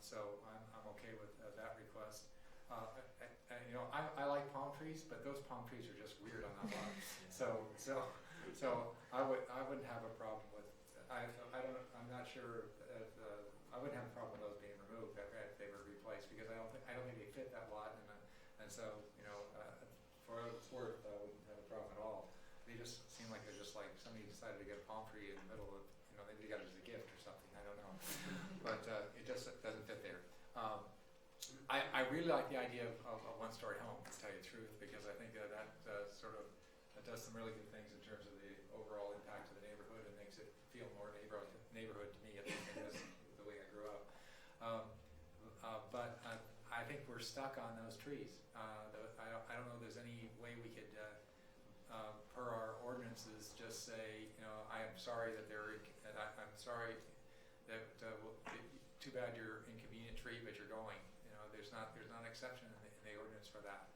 So I'm okay with that request. I like palm trees, but those palm trees are just weird on that lot. So I wouldn't have a problem with. I'm not sure if I wouldn't have a problem with those being removed if they were replaced, because I don't think they fit that lot, and so for what it's worth, I wouldn't have a problem at all. They just seem like they're just like somebody decided to get a palm tree in the middle of maybe they got it as a gift or something. I don't know, but it just doesn't fit there. I really like the idea of a 1-story home, to tell you the truth, because I think that does some really good things in terms of the overall impact to the neighborhood and makes it feel more neighborhood to me, at least because the way I grew up. But I think we're stuck on those trees. I don't know if there's any way we could, per our ordinances, just say, I am sorry that I'm sorry that to too bad you're inconvenient tree, but you're going. You know, there's not an exception in the ordinance for that.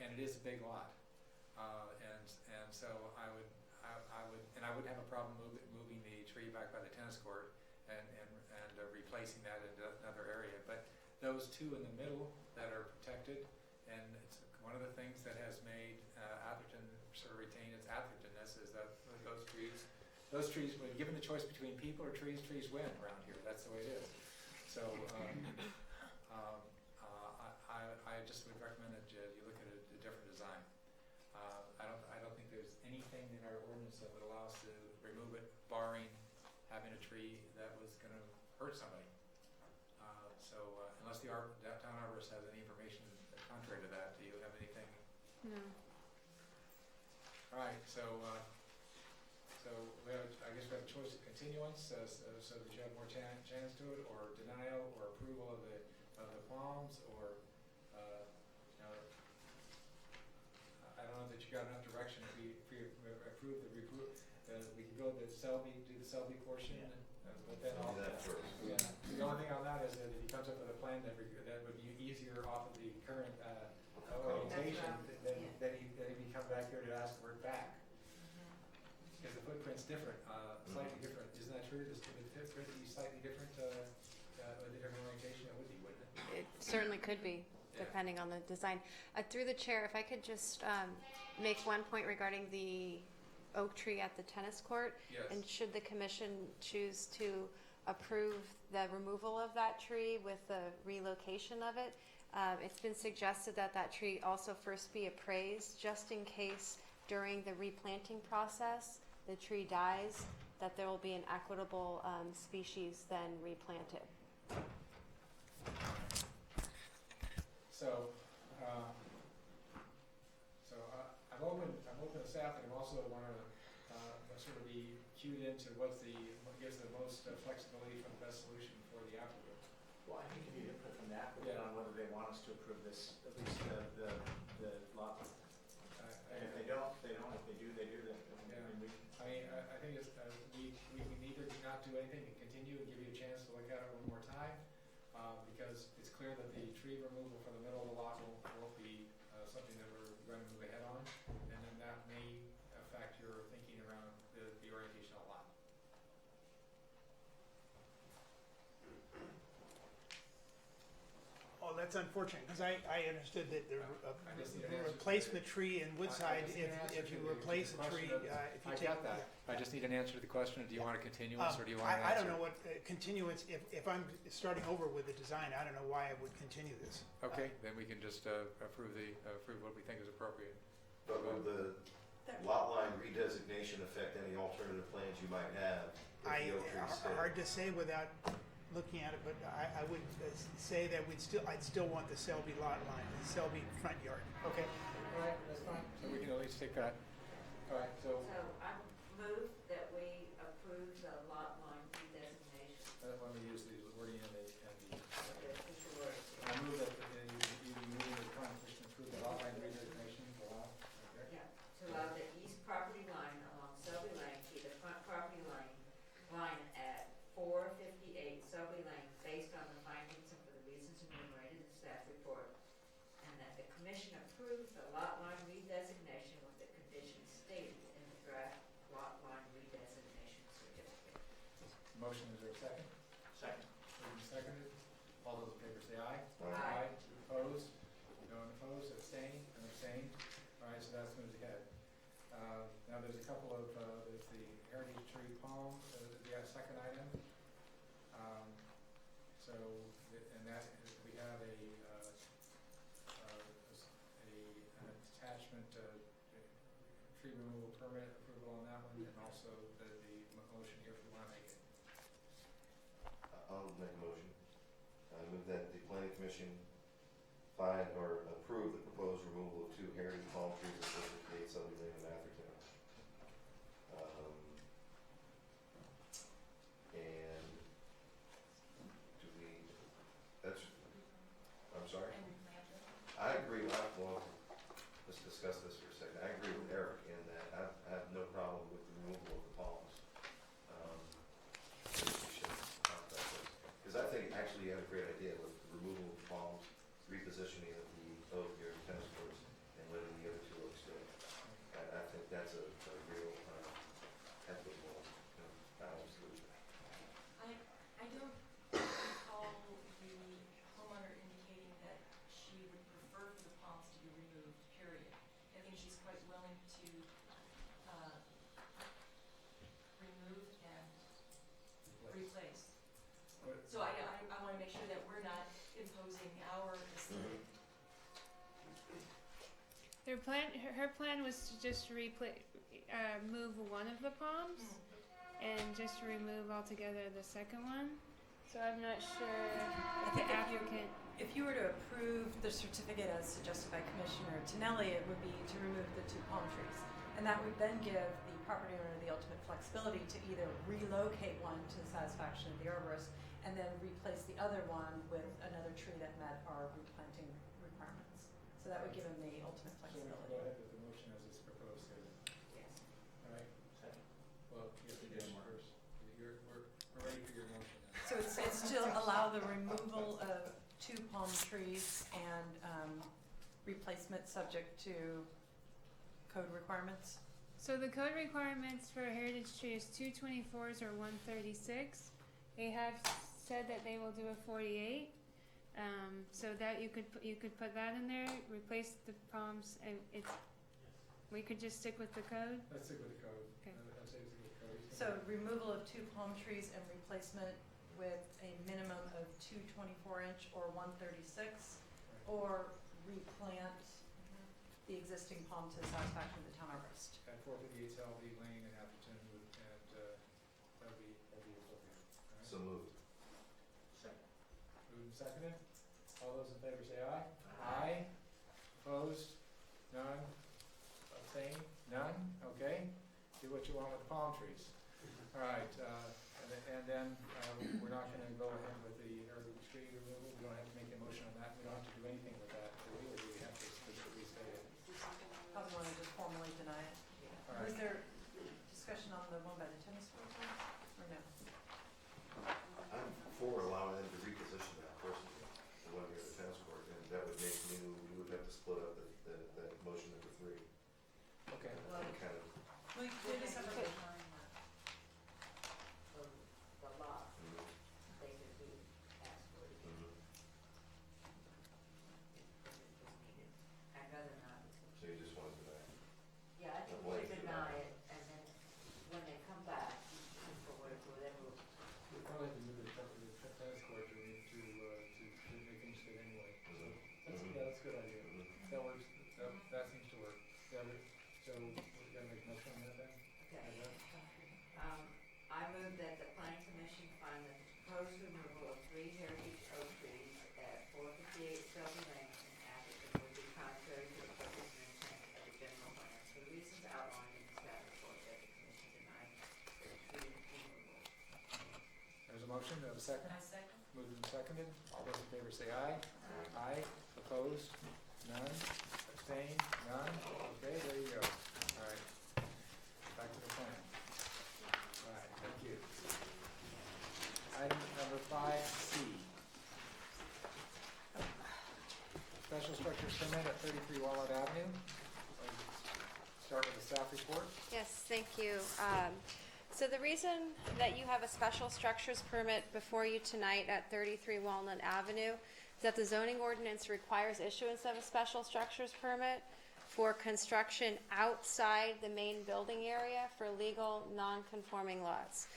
And it is a big lot. And so I wouldn't have a problem moving the tree back by the tennis court and replacing that in another area. But those two in the middle that are protected, and it's one of the things that has made Atherton sort of retain its Athertonness is that those trees, when given the choice between people or trees win around here. That's the way it is. So I just would recommend that you look at a different design. I don't think there's anything in our ordinance that would allow us to remove it, barring having a tree that was going to hurt somebody. Unless the town arborist has any information contrary to that, do you have anything? No. All right, so I guess we have a choice of continuance, so that you have more chance to it, or denial, or approval of the palms, or I don't know that you got enough direction. If we approve we can go to do the Selby portion, but then Do that first. yeah. The only thing on that is that if he comes up with a plan that would be easier off of the current orientation, then he come back here to ask for it back. Because the footprint's different, slightly different. Isn't that true? Does the footprint be slightly different with a different orientation? It would be, wouldn't it? It certainly could be, depending on the design. Through the chair, if I could just make one point regarding the oak tree at the tennis court. Yes. And should the commission choose to approve the removal of that tree with the relocation of it, it's been suggested that that tree also first be appraised, just in case during the replanting process the tree dies, that there will be an equitable species then replanted. So, I'm open to staff, and I also want to sort of be cued into what gives the most flexibility for the best solution for the applicant. Well, I think if you input from the applicant on whether they want us to approve this, at least the lot. And if they don't, they don't. If they do, they do. Yeah. I think it's, we can either not do anything and continue and give you a chance to look at it one more time, because it's clear that the tree removal from the middle of the lot won't be something that we're going to move ahead on, and then that may affect your thinking around the orientation of the lot. Oh, that's unfortunate, because I understood that the I just need an answer to replacement tree in Woodside, I just need an answer if you to the replace a question tree, of- if you I take. got that. I just need an answer to the question. Do you want a continuance, or do you want an answer? I don't know what continuance, if I'm starting over with the design, I don't know why I would continue this. Okay, then we can just approve what we think is appropriate. But would the lot line redesignation affect any alternative plans you might have if the oak tree stayed? Hard to say without looking at it, but I would say that I'd still want the Selby lot line, the Selby front yard. Okay, all right, that's fine. So we can at least take that. All right, so So I move that we approve the lot line redesignation let me use the wording and the of the official words. I move that you move the current commission approve the lot line redesignation to allow. Okay. Yeah, to allow the east property line along Selby Lane to be the front property line at 458 Selby Lane, based on the findings and for the reasons enumerated in the staff report, and that the commission approve the lot line redesignation with the conditions stated in the draft lot line redesignation certificate. Motion, is there a second? Second. Moved and seconded. All those in favor say aye. Aye. Opposed? No one opposed, abstained, and abstained. All right, so that's moved ahead. Now there's a couple of, there's the heritage tree palm, the second item. And that, we have an attachment, tree removal permit approval on that one, and also the motion here if we want to make it. I'll make a motion. I move that the planning commission find or approve the proposed removal of 2 heritage palm trees at 458 Selby Lane in Atherton. And do we, I'm sorry? I agree, well, let's discuss this for a second. I agree with Eric in that I have no problem with the removal of the palms. We should talk about this. Because I great idea with removal of the palms, repositioning of the oak here at tennis courts, and letting the other two oaks stay. I think that's a real equitable, balanced solution. I don't recall the homeowner indicating that she would prefer for the palms to be removed, period. I think she's quite willing to, remove and replace. So I wanna make sure that we're not imposing our aesthetic. Her plan was to just move one of the palms and just remove altogether the second one. So I'm not sure if the applicant. If you were to approve the certificate as suggested by Commissioner Tinelli, it would be to remove the 2 palm trees. And that would then give the property owner the ultimate flexibility to either relocate one to the satisfaction of the arborist and then replace the other one with another tree that met our replanting requirements. So that would give him the ultimate So we flexibility. go ahead with the motion as it's proposed, Susan. Yes. All right? Well, you have to do it first. We're ready for your motion now. So it's to allow the removal of 2 palm trees and replacement subject to code requirements? So the code requirements for a heritage tree is 224s or 136. They have said that they will do a 48. So that you could put that in there, replace the palms, and we could just stick with the code. Let's stick with the code. Okay. I'd say stick with the code. So removal of 2 palm trees and replacement with a minimum of 2 24-inch or 136, or replant the existing palm to the satisfaction of the town arborist. At 458 Salvey Lane in Atherton, and that'd be appropriate. All right? So moved. Moved and seconded. All those in favor say aye. Aye. Opposed? None. Abstained? None? Okay. Do what you want with the palm trees. All right, and then we're not gonna go ahead with the herbage tree removal. We don't have to make a motion on that. We don't have to do anything with that. Do we? Or do we have to specifically say it? Probably want to just formally deny it. All right. Was there discussion on the one by the tennis court, or no? I'm for allowing them to reposition that personally, the one here at the tennis court, and that would make you would have to split up that motion into 3. Okay. And kind of, Well, you could just have a The lot, they could do as for it. I'd rather not. so you just wanted to deny. Yeah, I think Well, we if you deny deny it, and then when they come back, for whatever. We probably have to move the tennis court to make things fit anyway. That's a good idea. That works. That seems to work. So we're gonna make a motion on that then? Okay. I move that the planning commission find that the proposed removal of 3 heritage oak trees at 458 Shelby Lane in Atherton would be contrary to the purpose and intent of the general plan. For the reasons outlined in the staff report, that the commission denied the tree removal. There's a motion. Do I have a second? I second. Moved and seconded. All those in favor say aye. Aye. Opposed? None. Abstained? None. Okay, there you go. All right. Back to the plan. All right, thank you. Item number 5C. Special structures permit at 33 Walnut Avenue. Start with the staff report. Yes, thank you. So the reason that you have a special structures permit before you tonight at 33 Walnut Avenue is that the zoning ordinance requires issuance of a special structures permit for construction outside the main building area for legal non-conforming lots.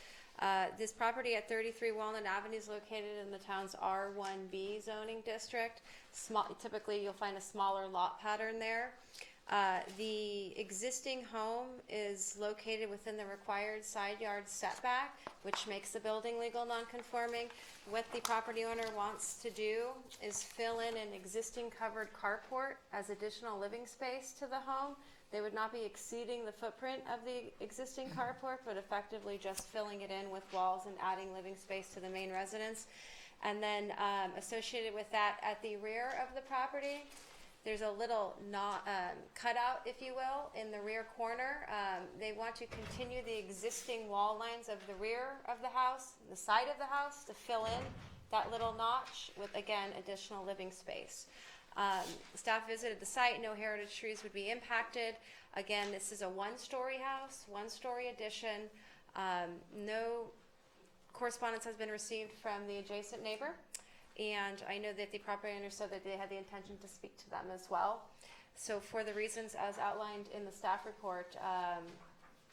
This property at 33 Walnut Avenue is located in the town's R1B zoning district. Typically, you'll find a smaller lot pattern there. The existing home is located within the required side yard setback, which makes the building legal non-conforming. What the property owner wants to do is fill in an existing covered carport as additional living space to the home. They would not be exceeding the footprint of the existing carport, but effectively just filling it in with walls and adding living space to the main residence. And then associated with that, at the rear of the property, there's a little cutout, if you will, in the rear corner. They want to continue the existing wall lines of the rear of the house, the side of the house, to fill in that little notch with, again, additional living space. Staff visited the site, no heritage trees would be impacted. Again, this is a one-story house, one-story addition. No correspondence has been received from the adjacent neighbor, and I know that the property owner said that they had the intention to speak to them as well. So for the reasons as outlined in the staff report,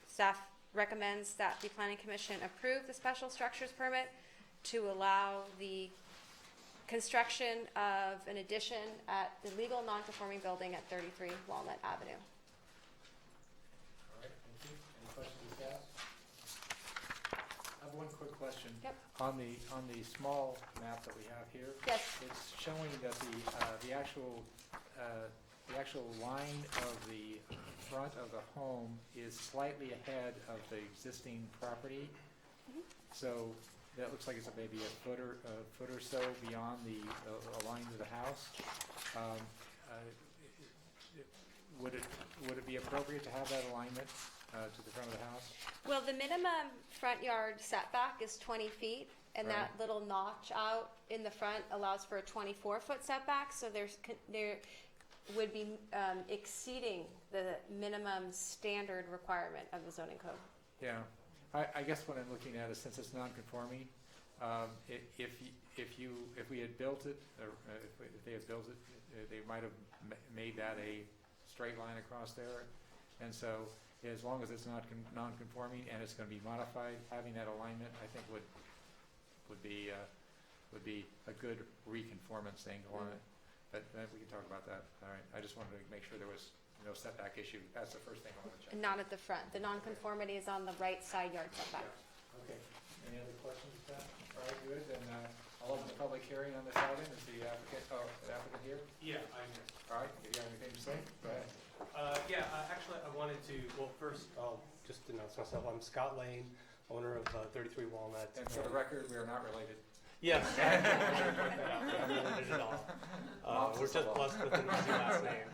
staff recommends that the Planning Commission approve the special structures permit to allow the construction of an addition at the legal non-conforming building at 33 Walnut Avenue. All right, thank you. Any questions, staff? I have one quick question. Yep. On the small map that we have here, Yes. it's showing that the actual line of the front of the home is slightly ahead of the existing property. Mhm. So that looks like it's maybe a foot or so beyond the line of the house. Would it be appropriate to have that alignment to the front of the house? Well, the minimum front yard setback is 20 feet, and that little notch out in the front allows for a 24-foot setback, so there would be exceeding the minimum standard requirement of the zoning code. Yeah, I guess what I'm looking at is, since it's non-conforming, if we had built it, or if they had built it, they might have made that a straight line across there. And so, as long as it's not non-conforming and it's going to be modified, having that alignment, I think would be a good reconformance thing on it. But we can talk about that. All right. I just wanted to make sure there was no setback issue. That's the first thing I want to check. Not at the front. The nonconformity is on the right side yard setback. Okay. Any other questions, Pat? All right, good. Then I'll open the public hearing on this item. Is the applicant here? Yeah, I'm here. All right. Do you have anything to say? Go ahead. Actually, I wanted to, well, first, I'll just announce myself. I'm Scott Lane, owner of 33 Walnut. And for the record, we are not related. Yes. I'm not related at all. We're just blessed with an easy last name.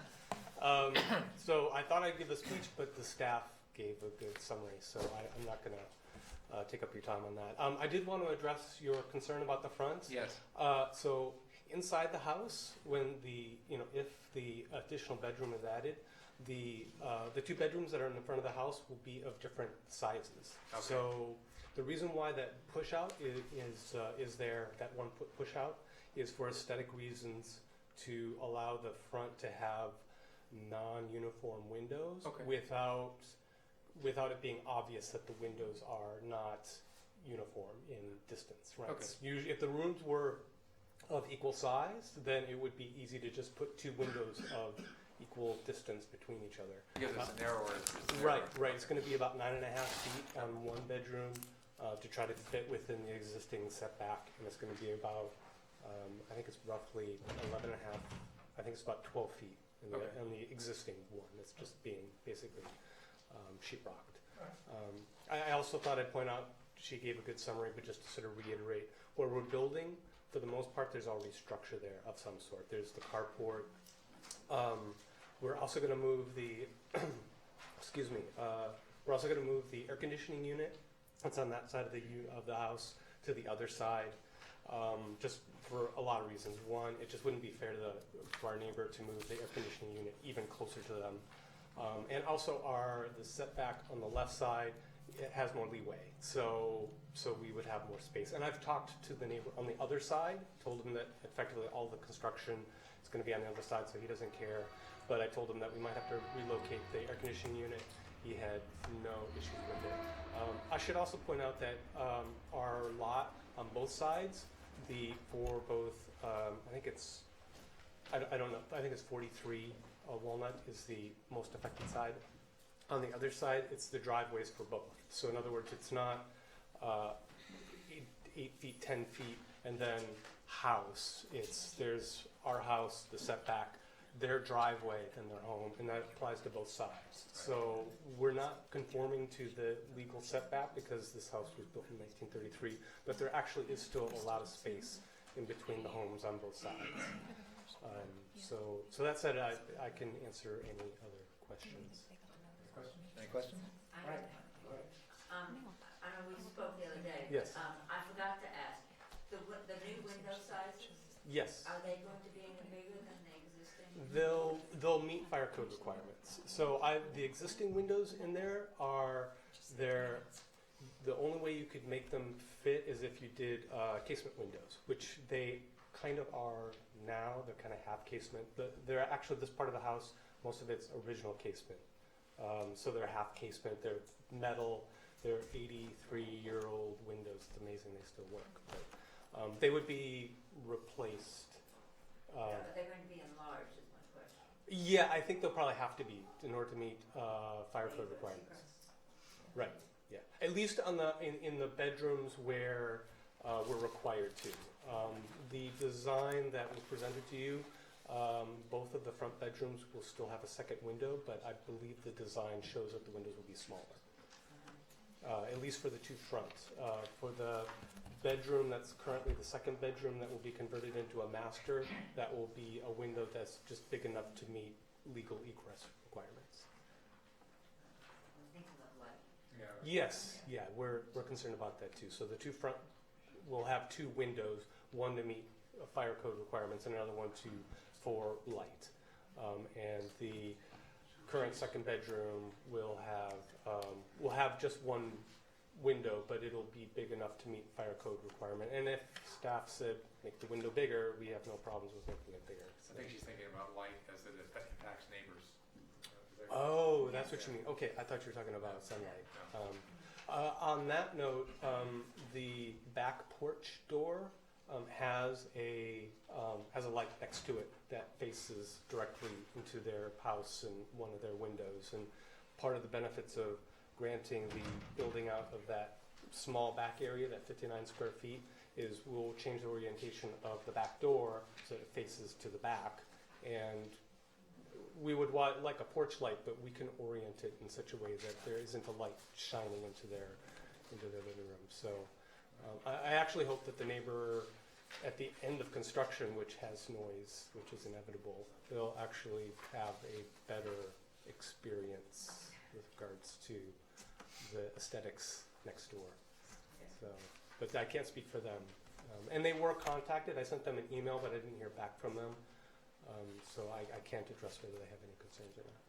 So I thought I'd give a speech, but the staff gave a good summary, so I'm not going to take up your time on that. I did want to address your concern about the front. Yes. So inside the house, when if the additional bedroom is added, the two bedrooms that are in the front of the house will be of different sizes. Okay. So the reason why that push out is there, that one push out, is for aesthetic reasons, to allow the front to have non-uniform windows. Okay. without it being obvious that the windows are not uniform in distance, right? Okay. Usually, if the rooms were of equal size, then it would be easy to just put two windows of equal distance between each other. Because it's narrower. Right. It's going to be about 9.5 feet on one bedroom to try to fit within the existing setback, and it's going to be about, I think it's roughly 11.5. I think it's about 12 feet on the existing one. It's just being basically sheetrocked. I also thought I'd point out, she gave a good summary, but just to sort of reiterate, where we're building, for the most part, there's already structure there of some sort. There's the carport. We're also going to move the, excuse me, we're also going to move the air conditioning unit that's on that side of the house to the other side, just for a lot of reasons. One, it just wouldn't be fair to our neighbor to move the air conditioning unit even closer to them. And also the setback on the left side, it has more leeway, so we would have more space. And I've talked to the neighbor on the other side, told him that effectively all the construction is going to be on the other side, so he doesn't care. But I told him that we might have to relocate the air conditioning unit. He had no issues with it. I should also point out that our lot on both sides, for both, I think it's, I don't know, I think it's 43 Walnut is the most affected side. On the other side, it's the driveways for both. So in other words, it's not 8 feet, 10 feet, and then house. There's our house, the setback, their driveway, and their home, and that applies to both sides. So we're not conforming to the legal setback because this house was built in 1933, but there actually is still a lot of space in between the homes on both sides. So that said, I can answer any other questions. Any questions? I know we spoke the other day. Yes. I forgot to ask, The new window sizes, Yes. are they going to be any bigger than the existing? They'll meet fire code requirements. So the existing windows in there are the only way you could make them fit is if you did casement windows, which they kind of are now. They're kind of half casement. They're actually this part of the house. Most of it's original casement. So they're half casement. They're metal. They're 83-year-old windows. It's amazing they still work. But they would be replaced. Are they going to be enlarged is my question. Yeah, I think they'll probably have to be in order to meet fire code requirements. Right. Yeah. At least on in the bedrooms where we're required to. The design that was presented to you, both of the front bedrooms will still have a second window, but I believe the design shows that the windows will be smaller. At least for the two fronts. For the bedroom that's currently the second bedroom that will be converted into a master, that will be a window that's just big enough to meet legal egress requirements. I'm thinking of light. Yeah. Yes, yeah, we're concerned about that too. So the two front will have two windows, one to meet fire code requirements and another one for light. And the current second bedroom will have just one window, but it'll be big enough to meet fire code requirement. And if staff said make the window bigger, we have no problems with making it bigger. I think she's thinking about light as it impacts neighbors. Oh, that's what you mean. Okay, I thought you were talking about sunlight. On that note, the back porch door has a light next to it that faces directly into their house and one of their windows. And part of the benefits of granting the building out of that small back area, that 59 square feet, is we'll change the orientation of the back door so it faces to the back. And we would want like a porch light, but we can orient it in such a way that there isn't a light shining into their living room. So I actually hope that the neighbor at the end of construction, which has noise, which is inevitable, they'll actually have a better experience with regards to the aesthetics next door. So, but I can't speak for them. And they were contacted. I sent them an email, but I didn't hear back from them. So I can't address whether they have any concerns or not.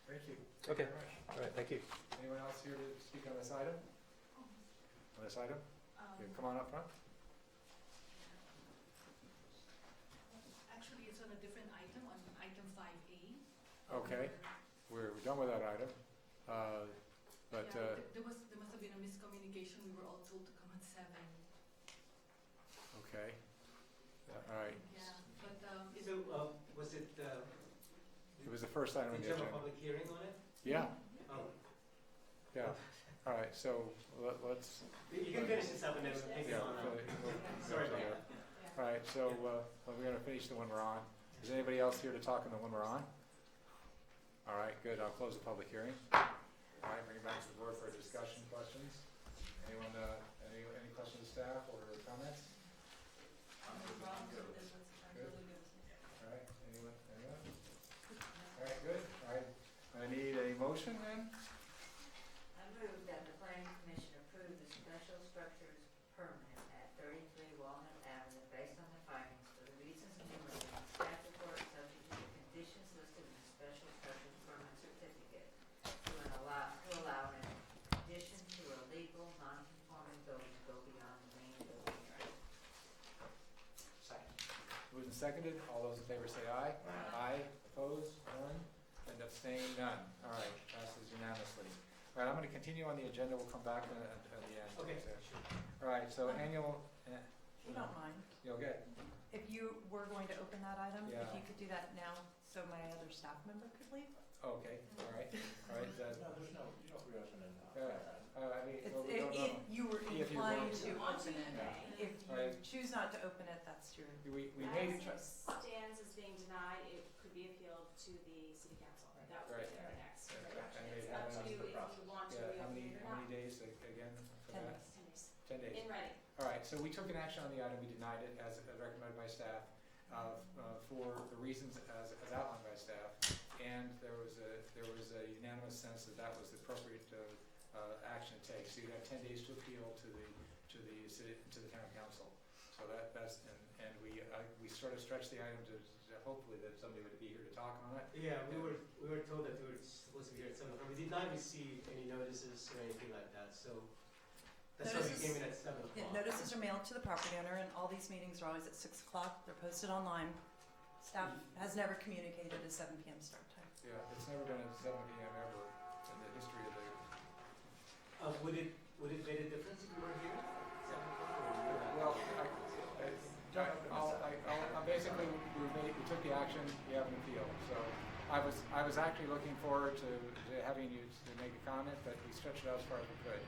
Thank you. Okay. Very much. All right, thank you. Anyone else here to speak on this item? On this item? Yeah, come on up front. Actually, it's on a different item, on item 5A. Okay, we're done with that item. But Yeah, there must have been a miscommunication. We were all told to come at 7. okay, all right. Yeah, but is So, was it, It was the first item on did the you have a agenda. public hearing on it? Yeah, Oh, yeah. All right, so let's. you can finish this up and then we'll take it Yeah. on out. we'll- Sorry about yeah. that. All right, so we're gonna finish the one we're on. Is anybody else here to talk on the one we're on? All right, good. I'll close the public hearing. All right, bring it back to the board for a discussion, questions. Anyone, any questions of staff or comments? No problems with this, I'm Good. really good. All right, anyone? All right, good. All right, I need a motion then? I move that the planning commission approve the special structures permit at 33 Walnut Avenue based on the findings for the reasons enumerated in staff report subject to the conditions listed in the special structures permit certificate to allow an addition to a legal non-conforming building to go beyond the main building area. Second. Moved and seconded. All those in favor say aye. Aye. Opposed? None. And abstained? None. All right, passes unanimously. All right, I'm going to continue on the agenda. We'll come back at the end. Okay. All right, so annual, If you don't mind, you'll get, if you were going to open that item, if Yeah. you could do that now so my other staff member could leave? okay, all right, all right. No, there's no, you don't reopen it now. I mean, It's, well, we don't if know. you were If you inclined want to to. open it, Yeah. if you Right. choose not to open it, that's your We As made, it stands as being denied, it could be appealed to the city council. That would Right. be the next. And they It's up haven't- to you if you want to yeah, how reopen many, it or how not. many days again for 10 that? days. 10 days. 10 days. In writing. All right, so we took an action on the item, we denied it as recommended by staff, for the reasons as outlined by staff, and there was a unanimous sense that that was the appropriate action to take. So you have 10 days to appeal to the to the town council. So that's, and we sort of stretched the item to hopefully that somebody would be here to talk on it. Yeah, we were told that we were supposed to be here at 7 o'clock. We did not receive any notices or anything like that, so that's why we Notices- came in at 7 Yeah, o'clock. notices are mailed to the property owner, and all these meetings are always at 6 o'clock. They're posted online. Staff has never communicated a 7 p.m. start time. Yeah, it's never been at 7 p.m. ever in the history of the. Would it make a difference if we were here at 7 o'clock? Or we were Well, I'll basically, we took the action, we have an appeal. So I was actually looking forward to having you to make a comment, but we stretched it out as far as we could.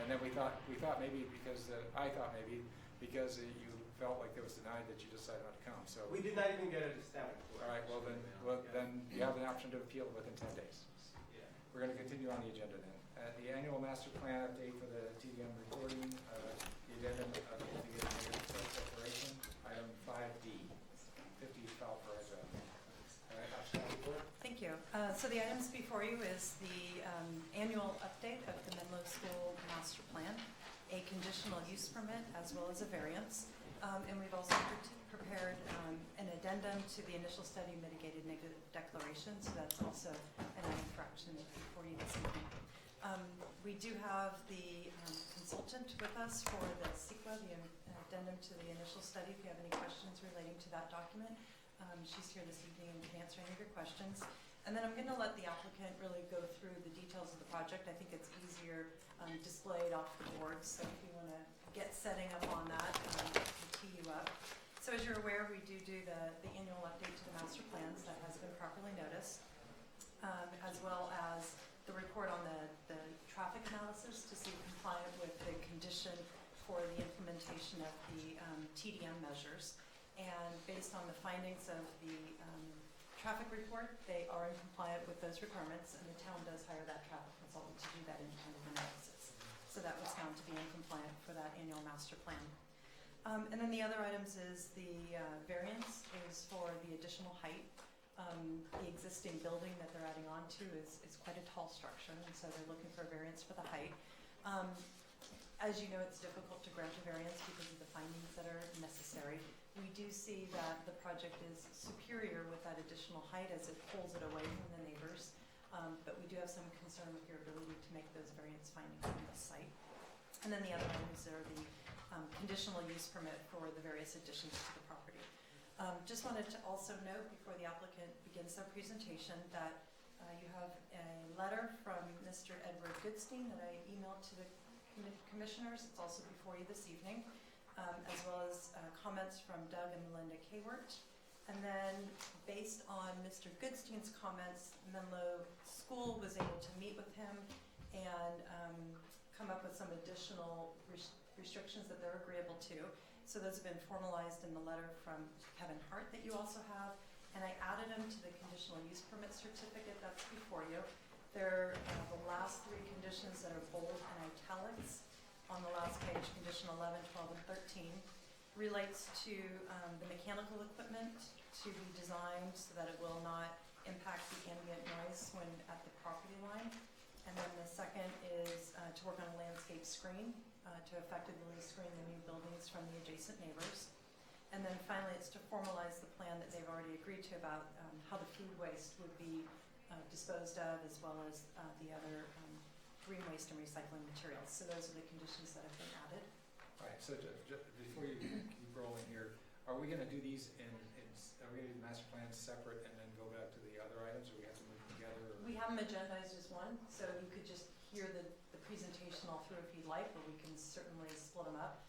And then we thought maybe because, I thought maybe because you felt like it was denied that you decided not to come, so. We did not even get a staff report. All right, well then you have an option to appeal within 10 days. Yeah. We're gonna continue on the agenda then. The annual master plan update for the TDM reporting, the addendum of the Mitigation Declaration, item 5D, 50 Valparaiso. All right, staff report. Thank you. So the items before you is the annual update of the Menlo School Master Plan, a conditional use permit, as well as a variance. And we've also prepared an addendum to the initial study mitigated negative declaration, so that's also an item for action before you this evening. We do have the consultant with us for the CEQA, the addendum to the initial study. If you have any questions relating to that document, she's here this evening and can answer any of your questions. And then I'm going to let the applicant really go through the details of the project. I think it's easier displayed off the board, so if you want to get setting up on that, to tee you up. So as you're aware, we do the annual update to the master plans that has been properly noticed, as well as the report on the traffic analysis to see compliant with the condition for the implementation of the TDM measures. And based on the findings of the traffic report, they are in compliant with those requirements, and the town does hire that traffic consultant to do that independent analysis. So that was found to be in compliant for that annual master plan. And then the other items is the variance is for the additional height. The existing building that they're adding on to is quite a tall structure, and so they're looking for a variance for the height. As you know, it's difficult to grant a variance because of the findings that are necessary. We do see that the project is superior with that additional height as it pulls it away from the neighbors, but we do have some concern with your ability to make those variance findings on this site. And then the other items are the conditional use permit for the various additions to the property. Just wanted to also note before the applicant begins their presentation that you have a letter from Mr. Edward Goodstein that I emailed to the commissioners. It's also before you this evening, as well as comments from Doug and Melinda Kaywert. And then based on Mr. Goodstein's comments, Menlo School was able to meet with him and come up with some additional restrictions that they're agreeable to. So those have been formalized in the letter from Kevin Hart that you also have, and I added them to the conditional use permit certificate that's before you. They're the last three conditions that are bold and italics on the last page, condition 11, 12, and 13, relates to the mechanical equipment to be designed so that it will not impact the ambient noise when at the property line. And then the second is to work on a landscape screen to effectively screen the new buildings from the adjacent neighbors. And then finally, it's to formalize the plan that they've already agreed to about how the food waste would be disposed of, as well as the other green waste and recycling materials. So those are the conditions that have been added. All right, so before you keep rolling here, are we gonna do these are we gonna do the master plans separate and then go back to the other items, or we have to move them together? Or? We have them agendized as one, so you could just hear the presentation all through if you'd like, or we can certainly split them up.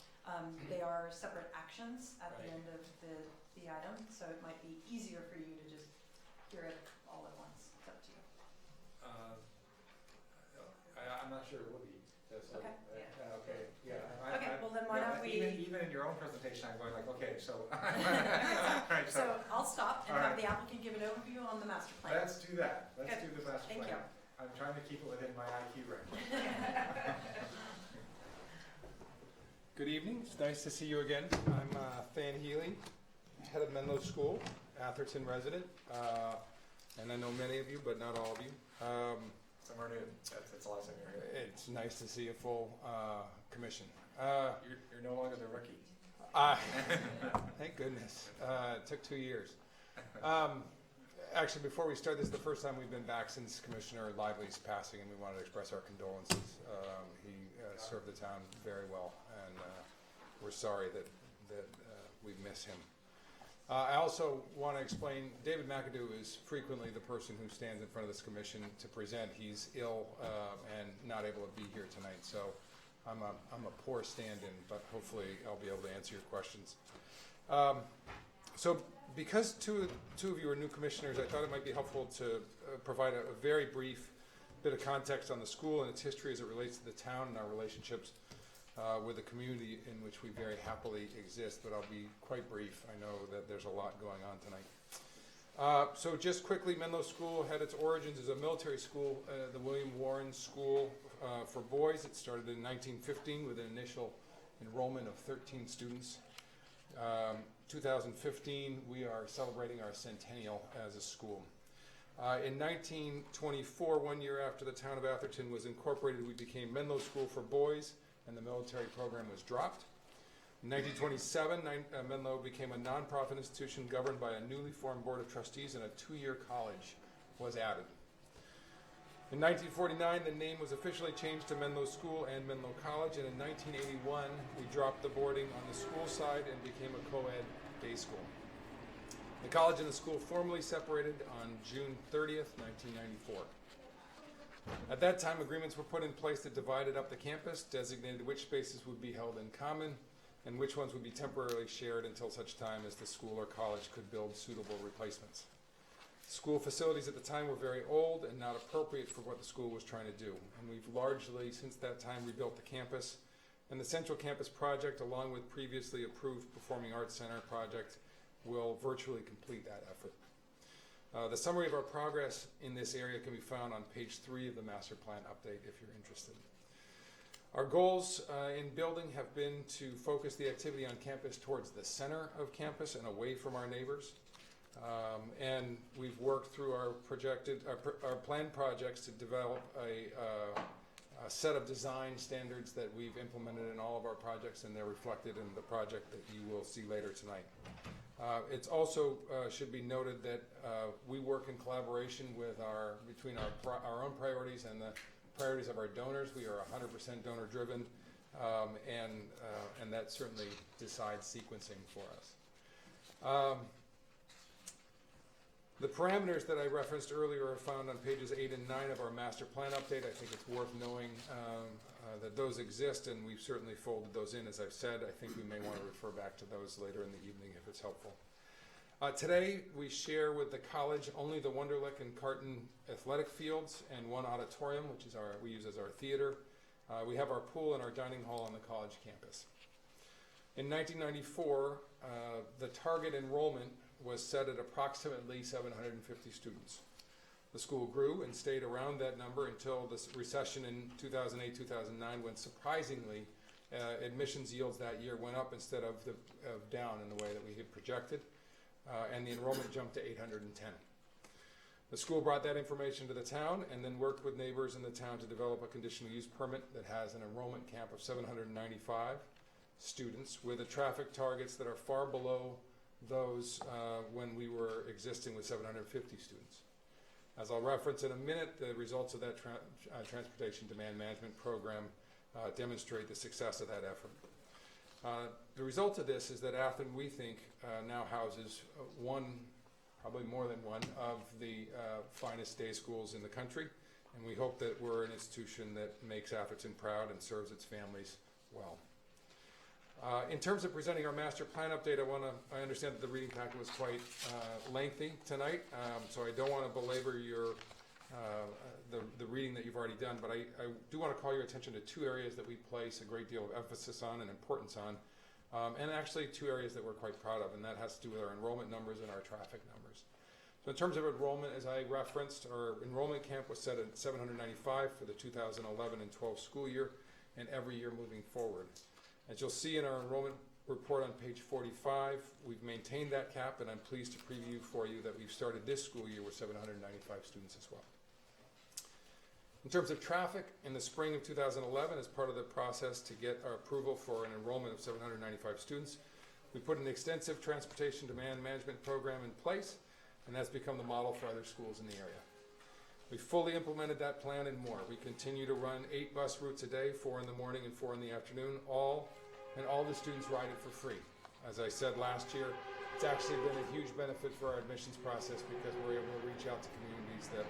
They are separate actions at the end of the item, so it might be easier for you to just hear it all at once. It's up to you. I'm not sure it will be. So, Okay. okay. Yeah. Okay, well then why don't we... Even in your own presentation, I'm going like, okay, so. Right, so I'll stop and all have right. the applicant give an overview on the master plan. Let's do that. Let's Good. do the master plan. Thank you. I'm trying to keep it within my IQ range. Good evening. It's nice to see you again. I'm Than Healy, head of Menlo School, Atherton resident, and I know many of you, but not all of you. Some are new. That's the last time you're here. It's nice to see a full commission. You're no longer the rookie. Thank goodness. It took 2 years. Actually, before we start, this is the first time we've been back since Commissioner Lively's passing, and we wanted to express our condolences. He served the town very well, and we're sorry that we miss him. I also want to explain, David McAdoo is frequently the person who stands in front of this commission to present. He's ill and not able to be here tonight, so I'm a poor stand-in, but hopefully I'll be able to answer your questions. So because two of you are new commissioners, I thought it might be helpful to provide a very brief bit of context on the school and its history as it relates to the town and our relationships with the community in which we very happily exist, but I'll be quite brief. I know that there's a lot going on tonight. So just quickly, Menlo School had its origins as a military school, the William Warren School for Boys. It started in 1915 with an initial enrollment of 13 students. 2015, we are celebrating our centennial as a school. In 1924, 1 year after the town of Atherton was incorporated, we became Menlo School for Boys, and the military program was dropped. In 1927, Menlo became a nonprofit institution governed by a newly formed board of trustees, and a 2-year college was added. In 1949, the name was officially changed to Menlo School and Menlo College, and in 1981, we dropped the boarding on the school side and became a co-ed day school. The college and the school formally separated on June 30th, 1994. At that time, agreements were put in place that divided up the campus, designated which spaces would be held in common, and which ones would be temporarily shared until such time as the school or college could build suitable replacements. School facilities at the time were very old and not appropriate for what the school was trying to do, and we've largely, since that time, rebuilt the campus. And the Central Campus project, along with previously approved Performing Arts Center project, will virtually complete that effort. The summary of our progress in this area can be found on page 3 of the master plan update if you're interested. Our goals in building have been to focus the activity on campus towards the center of campus and away from our neighbors. And we've worked through our planned projects to develop a set of design standards that we've implemented in all of our projects, and they're reflected in the project that you will see later tonight. It's also should be noted that we work in collaboration with between our own priorities and the priorities of our donors. We are 100% donor driven, and that certainly decides sequencing for us. The parameters that I referenced earlier are found on pages 8 and 9 of our master plan update. I think it's worth knowing that those exist, and we've certainly folded those in. As I've said, I think we may want to refer back to those later in the evening if it's helpful. Today, we share with the college only the Wunderlich and Carton athletic fields and one auditorium, which is we use as our theater. We have our pool and our dining hall on the college campus. In 1994, the target enrollment was set at approximately 750 students. The school grew and stayed around that number until the recession in 2008-2009, when surprisingly admissions yields that year went up instead of down in the way that we had projected, and the enrollment jumped to 810. The school brought that information to the town and then worked with neighbors in the town to develop a conditional use permit that has an enrollment cap of 795 students with the traffic targets that are far below those when we were existing with 750 students. As I'll reference in a minute, the results of that transportation demand management program demonstrate the success of that effort. The result of this is that Atherton, we think, now houses probably more than one, of the finest day schools in the country, and we hope that we're an institution that makes Atherton proud and serves its families well. In terms of presenting our master plan update, I understand that the reading packet was quite lengthy tonight, so I don't want to belabor the reading that you've already done, but I do want to call your attention to 2 areas that we place a great deal of emphasis on and importance on, and actually 2 areas that we're quite proud of, and that has to do with our enrollment numbers and our traffic numbers. So in terms of enrollment, as I referenced, our enrollment camp was set at 795 for the 2011 and 12 school year, and every year moving forward. As you'll see in our enrollment report on page 45, we've maintained that cap, and I'm pleased to preview for you that we've started this school year with 795 students as well. In terms of traffic, in the spring of 2011, as part of the process to get our approval for an enrollment of 795 students, we put an extensive transportation demand management program in place, and that's become the model for other schools in the area. We fully implemented that plan and more. We continue to run 8 bus routes a day, 4 in the morning and 4 in the afternoon, all the students ride it for free. As I said last year, it's actually been a huge benefit for our admissions process because we're able to reach out to communities that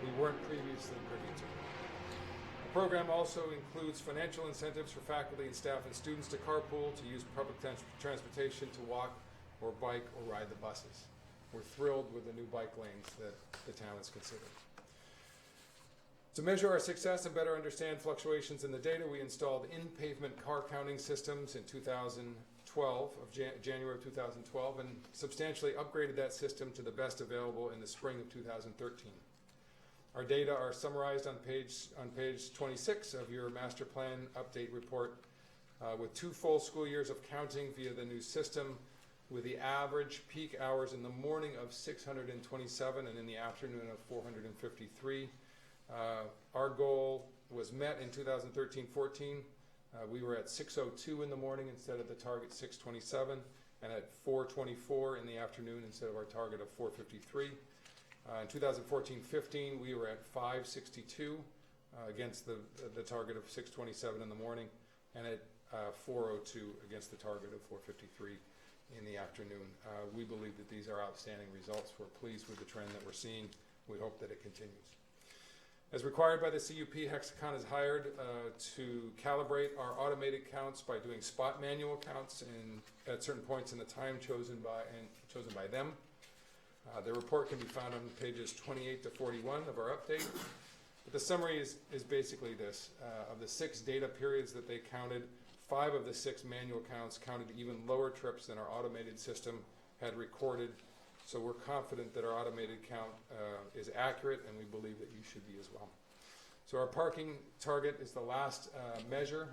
we weren't previously privy to. The program also includes financial incentives for faculty and staff and students to carpool, to use public transportation, to walk or bike or ride the buses. We're thrilled with the new bike lanes that the town has considered. To measure our success and better understand fluctuations in the data, we installed in-pavement car counting systems in 2012, January of 2012, and substantially upgraded that system to the best available in the spring of 2013. Our data are summarized on page 26 of your master plan update report, with 2 full school years of counting via the new system, with the average peak hours in the morning of 627 and in the afternoon of 453. Our goal was met in 2013-14. We were at 6:02 in the morning instead of the target 6:27, and at 4:24 in the afternoon instead of our target of 4:53. In 2014-15, we were at 5:62 against the target of 6:27 in the morning, and at 4:02 against the target of 4:53 in the afternoon. We believe that these are outstanding results. We're pleased with the trend that we're seeing. We hope that it continues. As required by the CUP, Hexacon is hired to calibrate our automated counts by doing spot manual counts at certain points in the time chosen by them. The report can be found on pages 28 to 41 of our update. But the summary is basically this. Of the 6 data periods that they counted, 5 of the 6 manual counts counted even lower trips than our automated system had recorded. So we're confident that our automated count is accurate, and we believe that you should be as well. So our parking target is the last measure.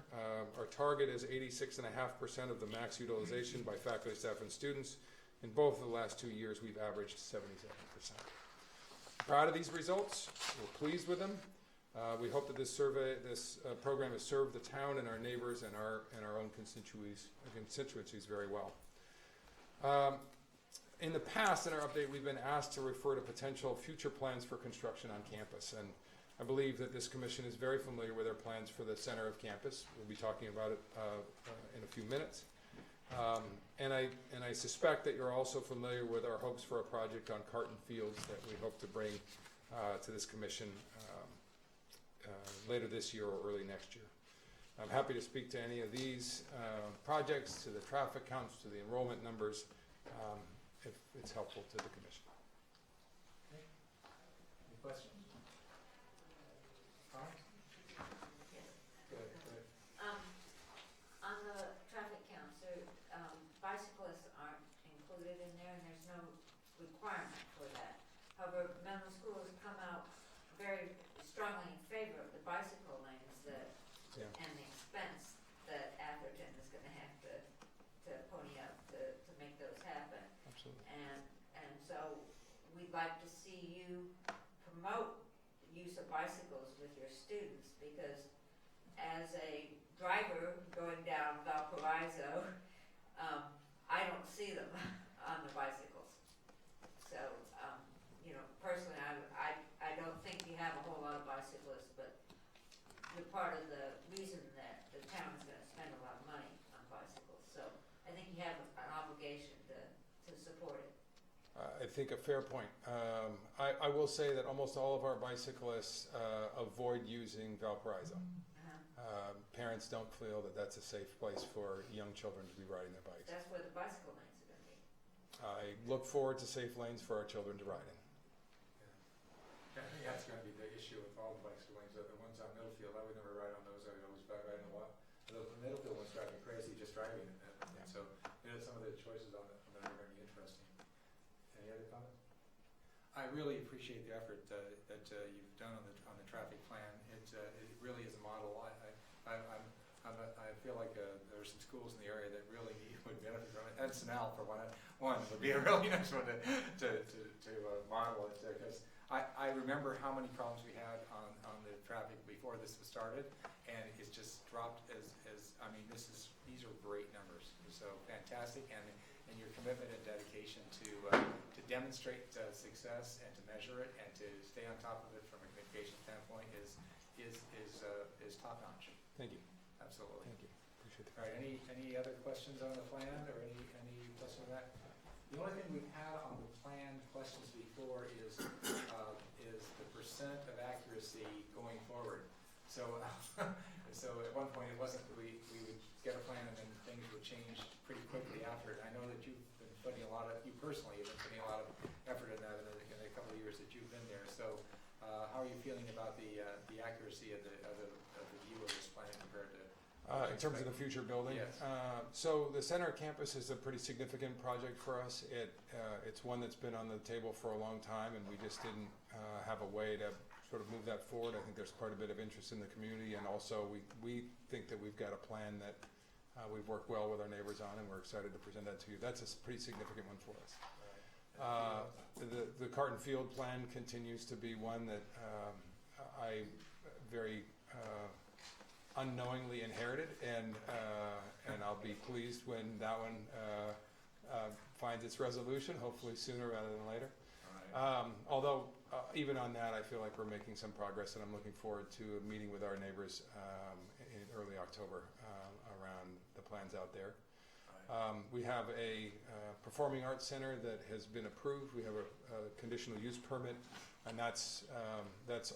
Our target is 86.5% of the max utilization by faculty, staff, and students. In both of the last 2 years, we've averaged 77%. Proud of these results. We're pleased with them. We hope that this program has served the town and our neighbors and our own constituencies very well. In the past, in our update, we've been asked to refer to potential future plans for construction on campus, and I believe that this commission is very familiar with our plans for the center of campus. We'll be talking about it in a few minutes. And I suspect that you're also familiar with our hopes for a project on Carton Fields that we hope to bring to this commission later this year or early next year. I'm happy to speak to any of these projects, to the traffic counts, to the enrollment numbers, if it's helpful to the commission. Okay. Any questions? Fine? Yes. Go ahead. On the traffic counts, bicyclists aren't included in there, and there's no requirement for that. However, Menlo School has come out very strongly in favor of the bicycle lanes and the expense that Atherton is going to have to pony up to make those happen. Absolutely. And so we'd like to see you promote the use of bicycles with your students, because as a driver going down Valparaiso, I don't see them on the bicycles. So, personally, I don't think you have a whole lot of bicyclists, but you're part of the reason that the town is going to spend a lot of money on bicycles. So I think you have an obligation to support it. I think a fair point. I will say that almost all of our bicyclists avoid using Valparaiso. Parents don't feel that that's a safe place for young children to be riding their bikes. That's where the bicycle lanes are going to be. I look forward to safe lanes for our children to ride in. I think that's going to be the issue with all the bicycle lanes. The ones on Middlefield, I would never ride on those. I would always ride in a lot. The Middlefield ones drive me crazy just driving it. And so, some of the choices on them are going to be interesting. Any other comments? I really appreciate the effort that you've done on the traffic plan. It really is a model. I feel like there are some schools in the area that really would benefit from it. Encinal, for one, would be a really nice one to model it, because I remember how many problems we had on the traffic before this was started, and it's just dropped I mean, these are great numbers, so fantastic, and your commitment and dedication to demonstrate success and to measure it and to stay on top of it from a communication standpoint is top notch. Thank you. Absolutely. Thank you. Appreciate the All right, any other questions on the plan or any questions on that? The only thing we've had on the plan questions before is the percent of accuracy going forward. So, so at one point it wasn't, we would get a plan and then things would change pretty quickly after it. I know that you've been putting you personally have been putting a lot of effort in that in the couple of years that you've been there. So, how are you feeling about the accuracy of the view of this plan compared to? In terms of the future building? Yes. So the center campus is a pretty significant project for us. It's one that's been on the table for a long time, and we just didn't have a way to sort of move that forward. I think there's quite a bit of interest in the community, and also we think that we've got a plan that we've worked well with our neighbors on, and we're excited to present that to you. That's a pretty significant one for us. The Carton Field plan continues to be one that I very unknowingly inherited, and I'll be pleased when that one finds its resolution, hopefully sooner rather than later. Although even on that, I feel like we're making some progress, and I'm looking forward to a meeting with our neighbors in early October around the plans out there. We have a performing arts center that has been approved. We have a conditional use permit, and that's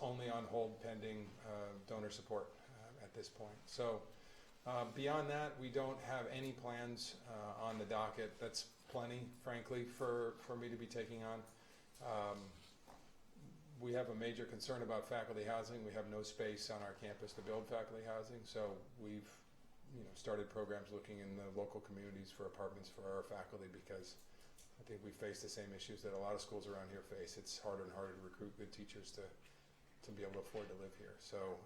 only on hold pending donor support at this point. So beyond that, we don't have any plans on the docket. That's plenty, frankly, for me to be taking on. We have a major concern about faculty housing. We have no space on our campus to build faculty housing, so we've started programs looking in the local communities for apartments for our faculty, because I think we face the same issues that a lot of schools around here face. It's harder and harder to recruit good teachers to be able to afford to live here. So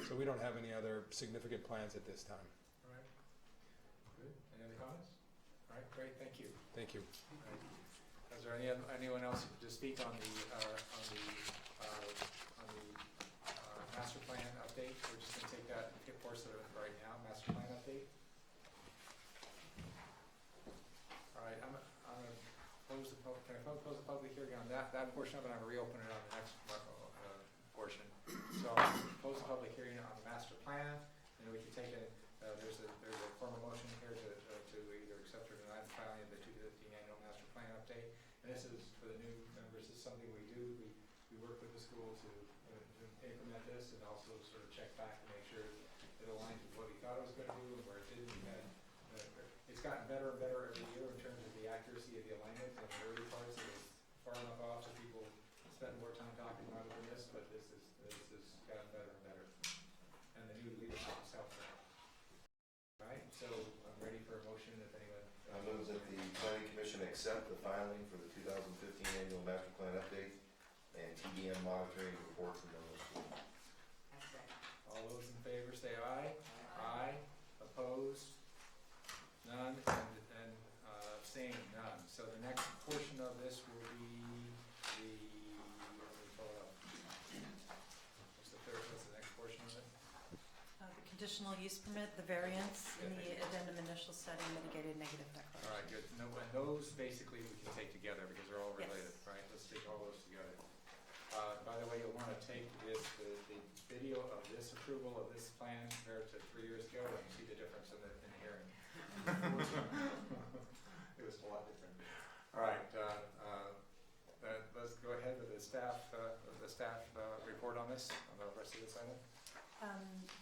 so we don't have any other significant plans at this time. All right. Good. Any other comments? All right, great, thank you. Thank you. All right. Is there anyone else to speak on the master plan update? We're just going to take that portion of it right now. Master plan update. All right, I'm going to close the public. Can I close the public hearing on that portion of it? I'm going to reopen it on the next portion. So close the public hearing on the master plan, and we can take it. There's a formal motion here to either accept or deny the filing of the 2015 annual master plan update. And this is for the new members. This is something we do. We work with the school to implement this, and also sort of check back to make sure it aligns with what we thought it was going to do and where it didn't. And it's gotten better and better every year in terms of the accuracy of the alignment. In the early parts, it was far enough off so people spend more time talking about it than this, but this has gotten better and better. And the new leadership has helped that. All right, so I'm ready for a motion if anyone. I move that the planning commission accept the filing for the 2015 annual master plan update and TDM monitoring report from Menlo School. All those in favor say aye. Aye. Opposed? None. And abstained? None. So the next portion of this will be let me pull it up. What's the next portion of it? The conditional use permit, the variance, and the addendum initial study mitigated negative declaration. All right, good. No, and those basically we can take together because they're all related, Yes. right? Let's take all those together. By the way, you'll want to take the video of this approval of this plan compared to 3 years ago, and see the difference in the hearing. It was a lot different. All right, let's go ahead with the staff report on this, on the rest of this item.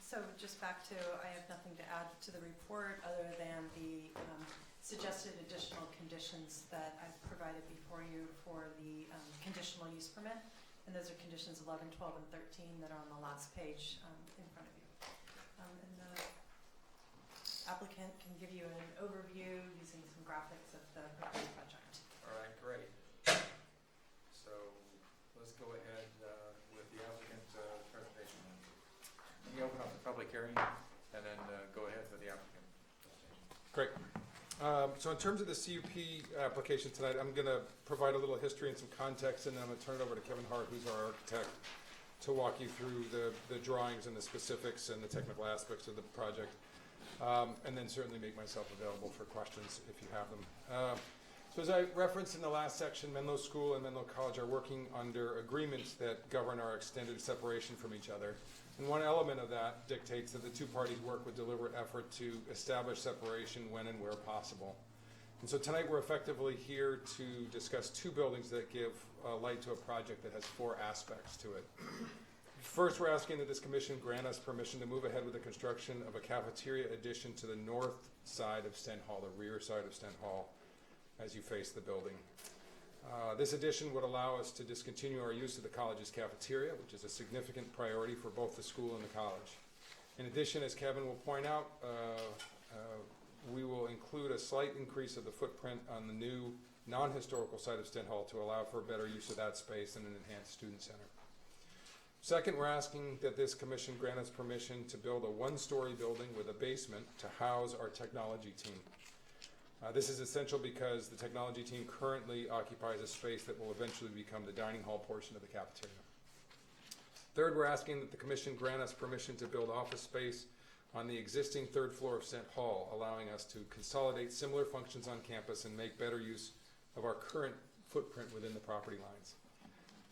So just back to, I have nothing to add to the report other than the suggested additional conditions that I've provided before you for the conditional use permit. And those are conditions 11, 12, and 13 that are on the last page in front of you. And the applicant can give you an overview using some graphics of the proposed project. All right, great. So let's go ahead with the applicant presentation. Let me open up the public hearing and then go ahead with the applicant presentation. Great. So in terms of the CUP application tonight, I'm going to provide a little history and some context, and then I'm going to turn it over to Kevin Hart, who's our architect, to walk you through the drawings and the specifics and the technical aspects of the project, and then certainly make myself available for questions if you have them. So as I referenced in the last section, Menlo School and Menlo College are working under agreements that govern our extended separation from each other. And one element of that dictates that the two parties work with deliberate effort to establish separation when and where possible. And so tonight we're effectively here to discuss two buildings that give light to a project that has four aspects to it. First, we're asking that this commission grant us permission to move ahead with the construction of a cafeteria addition to the north side of Stent Hall, the rear side of Stent Hall, as you face the building. This addition would allow us to discontinue our use of the college's cafeteria, which is a significant priority for both the school and the college. In addition, as Kevin will point out, we will include a slight increase of the footprint on the new non-historical site of Stent Hall to allow for better use of that space and an enhanced student center. Second, we're asking that this commission grant us permission to build a one-story building with a basement to house our technology team. This is essential because the technology team currently occupies a space that will eventually become the dining hall portion of the cafeteria. Third, we're asking that the commission grant us permission to build office space on the existing third floor of Stent Hall, allowing us to consolidate similar functions on campus and make better use of our current footprint within the property lines.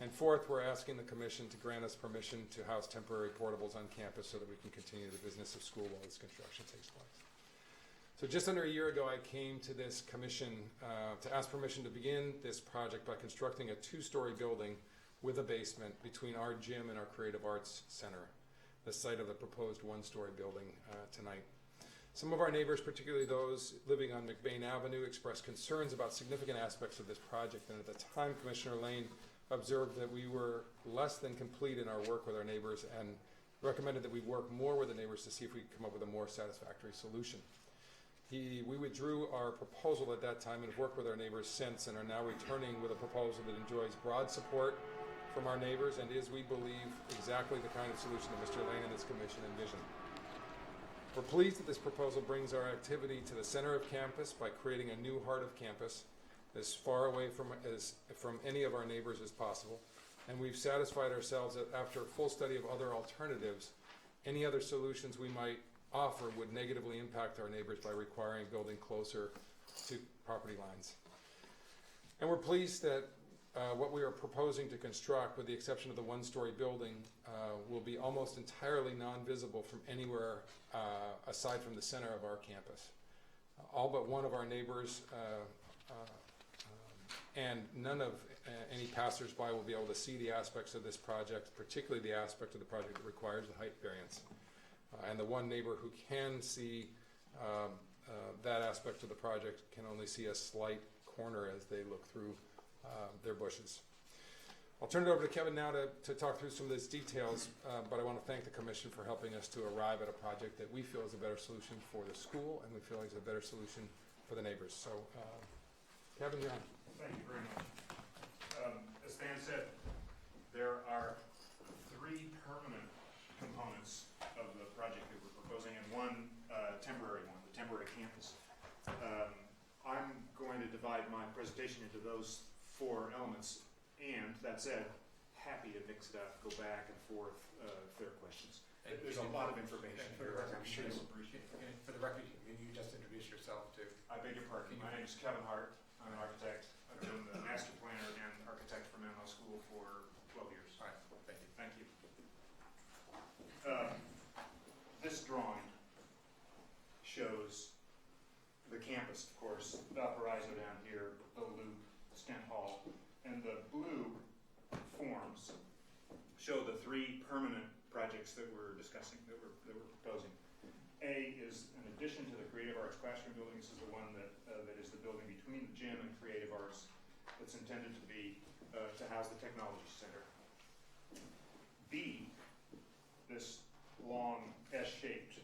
And fourth, we're asking the commission to grant us permission to house temporary portables on campus so that we can continue the business of school while this construction takes place. So just under a year ago, I came to this commission to ask permission to begin this project by constructing a two-story building with a basement between our gym and our Creative Arts Center, the site of the proposed one-story building tonight. Some of our neighbors, particularly those living on McBain Avenue, expressed concerns about significant aspects of this project, and at the time, Commissioner Lane observed that we were less than complete in our work with our neighbors and recommended that we work more with the neighbors to see if we could come up with a more satisfactory solution. We withdrew our proposal at that time and have worked with our neighbors since and are now returning with a proposal that enjoys broad support from our neighbors and is, we believe, exactly the kind of solution that Mr. Lane and his commission envisioned. We're pleased that this proposal brings our activity to the center of campus by creating a new heart of campus as far away from any of our neighbors as possible. And we've satisfied ourselves that after a full study of other alternatives, any other solutions we might offer would negatively impact our neighbors by requiring building closer to property lines. And we're pleased that what we are proposing to construct, with the exception of the one-story building, will be almost entirely non-visible from anywhere aside from the center of our campus. All but one of our neighbors and none of any passersby will be able to see the aspects of this project, particularly the aspect of the project that requires the height variance. And the one neighbor who can see that aspect of the project can only see a slight corner as they look through their bushes. I'll turn it over to Kevin now to talk through some of these details, but I want to thank the Commission for helping us to arrive at a project that we feel is a better solution for the school and we feel is a better solution for the neighbors. So, Kevin, you're on. Thank you very much. As Stan said, there are three permanent components of the project that we're proposing and one temporary one, the temporary campus. I'm going to divide my presentation into those four elements, and that said, happy to mix it up, go back and forth if there are questions. There's a lot of information here. I'm sure you'll appreciate it. For the record, can you just introduce yourself too? I beg your pardon. My name is Kevin Hart. I'm an architect. I've been the master planner and architect for Menlo School for 12 years. All right, thank you. Thank you. This drawing shows the campus, of course, Valparaiso down here, the loop, Stent Hall, and the blue forms show the three permanent projects that we're discussing, that we're proposing. A is an addition to the Creative Arts classroom building. This is the one that is the building between the gym and Creative Arts that's intended to be to house the technology center. B, this long S-shaped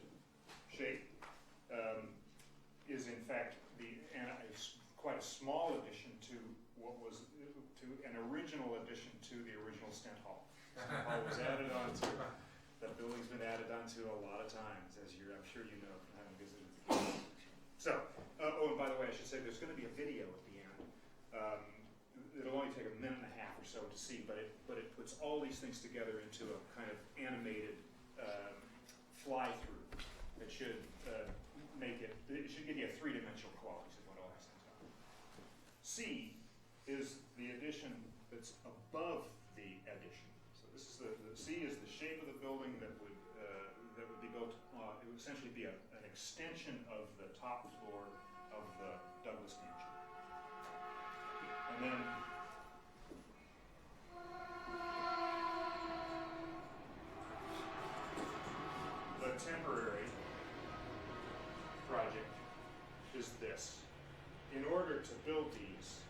shape, is in fact quite a small addition to an original addition to the original Stent Hall. Stent Hall was added onto. That building's been added onto a lot of times, as I'm sure you know from having visited the campus. So Oh, and by the way, I should say there's going to be a video at the end. It'll only take a minute and a half or so to see, but it puts all these things together into a kind of animated fly-through that should make it should give you a three-dimensional qualities of what all these things are. C is the addition that's above the addition. So this is the C is the shape of the building that would be built. It would essentially be an extension of the top floor of the Douglas Mansion. And then the temporary project is this. In order to build these,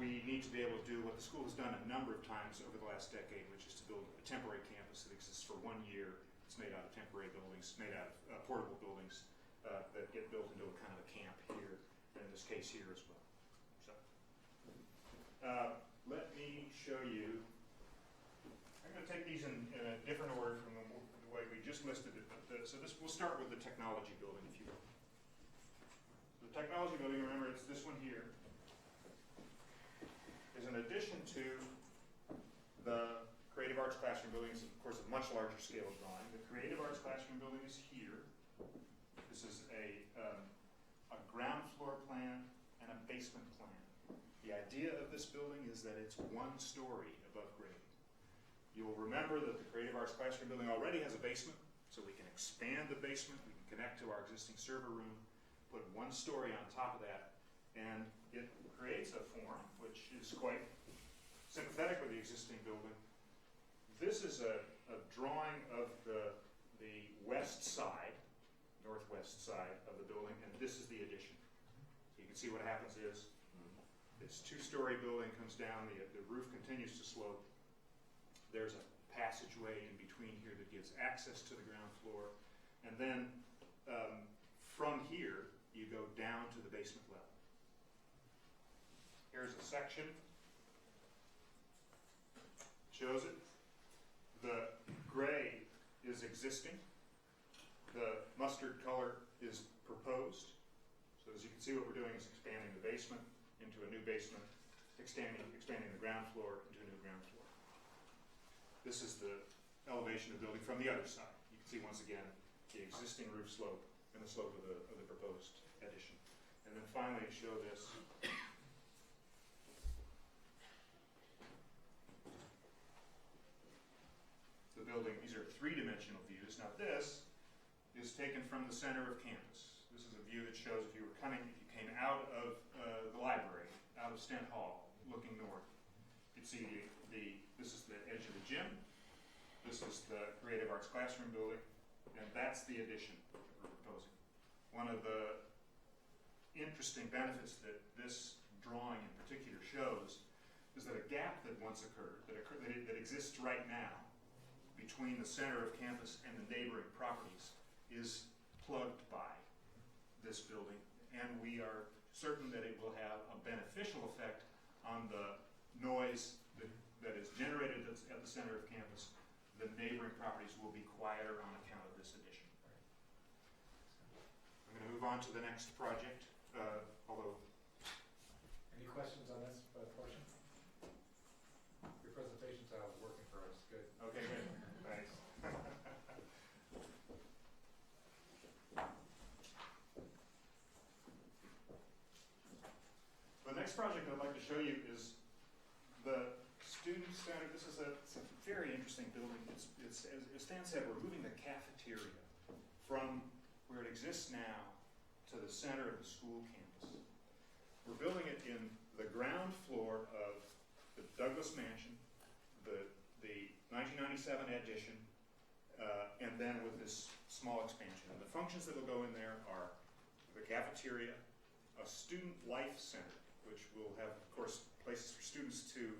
we need to be able to do what the school has done a number of times over the last decade, which is to build a temporary campus that exists for 1 year. It's made out of temporary buildings, made out of portable buildings that get built into a kind of a camp here, and in this case here as well. So, let me show you. I'm going to take these in a different order from the way we just listed it. So we'll start with the technology building, if you will. The technology building, remember, it's this one here, is an addition to the Creative Arts Classroom building. It's, of course, a much larger scale drawing. The Creative Arts Classroom building is here. This is a ground floor plan and a basement plan. The idea of this building is that it's 1 story above grade. You'll remember that the Creative Arts Classroom building already has a basement, so we can expand the basement, we can connect to our existing server room, put 1 story on top of that, and it creates a form which is quite sympathetic with the existing building. This is a drawing of the west side, northwest side of the building, and this is the addition. So you can see what happens is this 2-story building comes down, the roof continues to slope. There's a passageway in between here that gives access to the ground floor, and then from here you go down to the basement level. Here's a section, shows it. The gray is existing. The mustard color is proposed. So as you can see, what we're doing is expanding the basement into a new basement, expanding the ground floor into a new ground floor. This is the elevation of the building from the other side. You can see once again the existing roof slope and the slope of the proposed addition. And then finally show this. The building, these are 3-dimensional views. Now this is taken from the center of campus. This is a view that shows if you came out of the library, out of Stent Hall, looking north, you'd see this is the edge of the gym, this is the Creative Arts Classroom building, and that's the addition that we're proposing. One of the interesting benefits that this drawing in particular shows is that a gap that once occurred, that exists right now, between the center of campus and the neighboring properties is plugged by this building, and we are certain that it will have a beneficial effect on the noise that is generated at the center of campus. The neighboring properties will be quieter on account of this addition. I'm going to move on to the next project, although... Any questions on this portion? Your presentation style is working for us. Good. Okay, good. Thanks. The next project I'd like to show you is the Student Center. This is it's a very interesting building. It's as Stan said, we're moving the cafeteria from where it exists now to the center of the school campus. We're building it in the ground floor of the Douglas Mansion, the 1997 addition, and then with this small expansion. And the functions that will go in there are the cafeteria, a student life center, which will have, of course, places for students to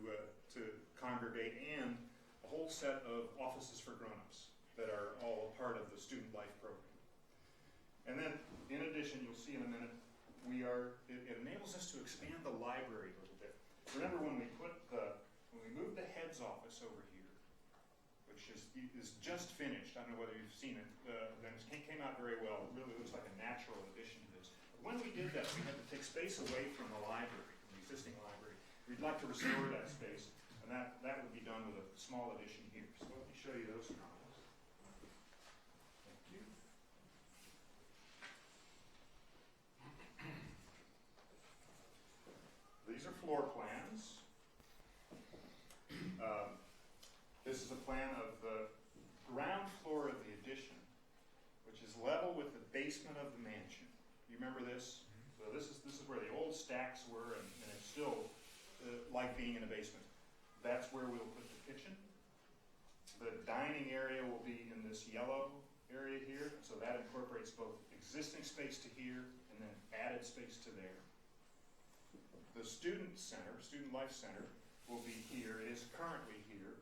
congregate, and a whole set of offices for grown-ups that are all part of the student life program. And then, in addition, you'll see in a minute, it enables us to expand the library a little bit. Remember when we moved the head's office over here, which is just finished. I don't know whether you've seen it. It came out very well. It really looks like a natural addition to this. when we did that, we had to take space away from the library, from the existing library. We'd like to restore that space, and that would be done with a small addition here. So let me show you those drawings. Thank you. These are floor plans. This is a plan of the ground floor of the addition, which is level with the basement of the mansion. You remember this? So this is where the old stacks were, and it's still like being in a basement. That's where we'll put the kitchen. The dining area will be in this yellow area here, so that incorporates both existing space to here and then added space to there. The student center, student life center, will be here. It is currently here,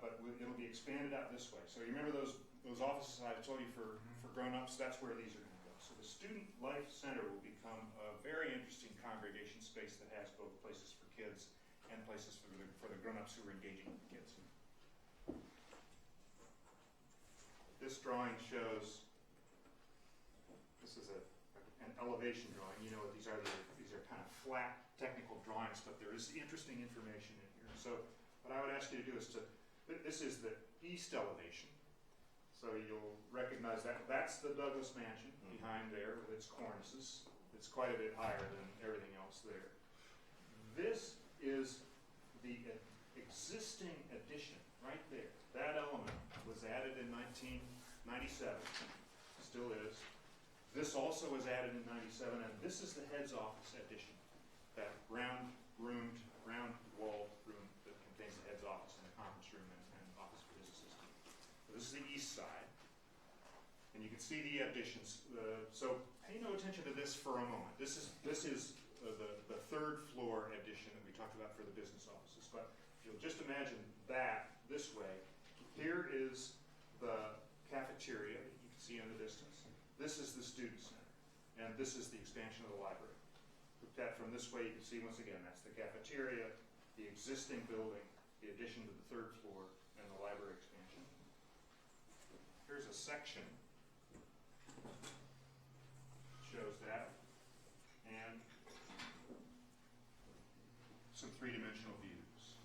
but it'll be expanded out this way. So you remember those offices I told you for grown-ups? That's where these are going to go. So the student life center will become a very interesting congregation space that has both places for kids and places for the grown-ups who are engaging with the kids. This drawing shows, this is an elevation drawing. You know, these are kind of flat technical drawings, but there is interesting information in here. So what I would ask you to do is this is the east elevation. So you'll recognize that. That's the Douglas Mansion behind there with its cornices. It's quite a bit higher than everything else there. This is the existing addition right there. That element was added in 1997, still is. This also was added in 97, and this is the head's office addition. That round-roomed, round-walled room that contains the head's office and the conference room and office for his assistant. So this is the east side. And you can see the additions. So pay no attention to this for a moment. This is the third floor addition that we talked about for the business offices. But if you'll just imagine that this way, here is the cafeteria that you can see in the distance. This is the student center, and this is the expansion of the library. Looked at from this way, you can see once again, that's the cafeteria, the existing building, the addition to the third floor, and the library expansion. Here's a section shows that, and some three-dimensional views.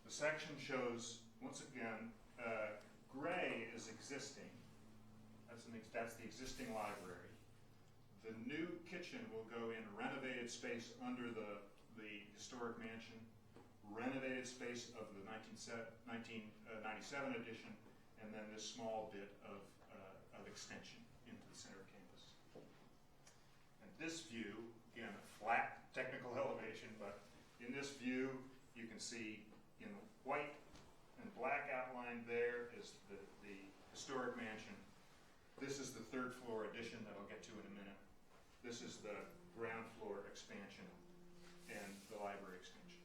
The section shows, once again, gray is existing. That's the existing library. The new kitchen will go in renovated space under the historic mansion, renovated space of the 1997 edition, and then this small bit of extension into the center of campus. And this view, again, a flat technical elevation, but in this view, you can see in white and black outlined there is the historic mansion. This is the third floor addition that I'll get to in a minute. This is the ground floor expansion and the library expansion.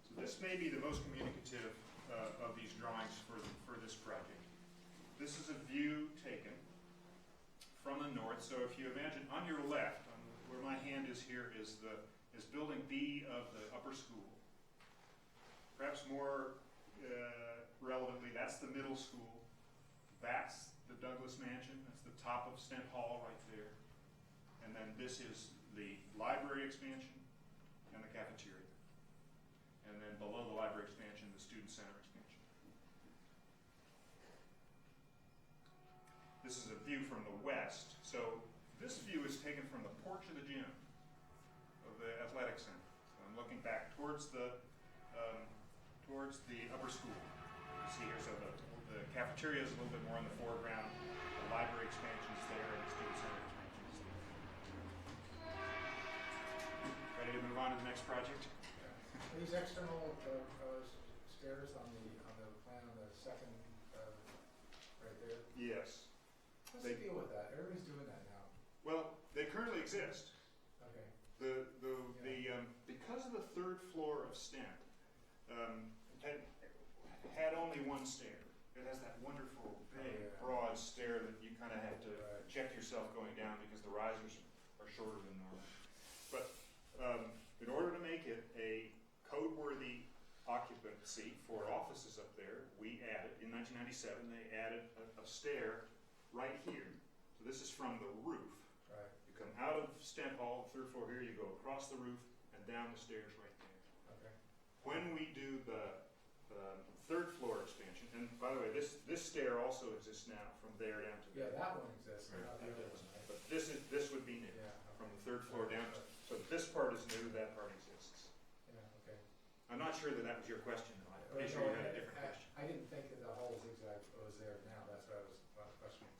So this may be the most communicative of these drawings for this project. This is a view taken from the north. So if you imagine on your left, where my hand is here, is building B of the upper school. Perhaps more relevantly, that's the middle school. That's the Douglas Mansion. That's the top of Stent Hall right there. And then this is the library expansion and the cafeteria. And then below the library expansion, the student center expansion. This is a view from the west. So this view is taken from the porch of the gym of the athletic center. So I'm looking back towards the upper school. You see here, so the cafeteria is a little bit more in the foreground. The library expansion is there, and the student center expansion is there. Ready to move on to the next project? Are these external stairs on the plan on the second right there? Yes. What's the deal with that? Everybody's doing that now. Well, they currently exist. Okay. Because of the third floor of Stent, had only one stair. It has that wonderful, big, broad stair that you kind of have to check yourself going down because the risers are shorter than normal. But in order to make it a code-worthy occupancy for offices up there, we added, in 1997, they added a stair right here So this is from the roof. Right, You come out of Stent Hall, third floor here, you go across the roof and down the stairs right there. okay. When we do the third floor expansion, and by the way, this stair also exists now from there down to Yeah, there. that one exists, not the That other does. one, right? But this would be new, Yeah, from okay. the third floor down. So this part is new, that part exists. Yeah, okay. I'm not sure that that was your question, though. I'm pretty sure you had a different question. I didn't think that the whole zigzag was there now, that's why I was questioning.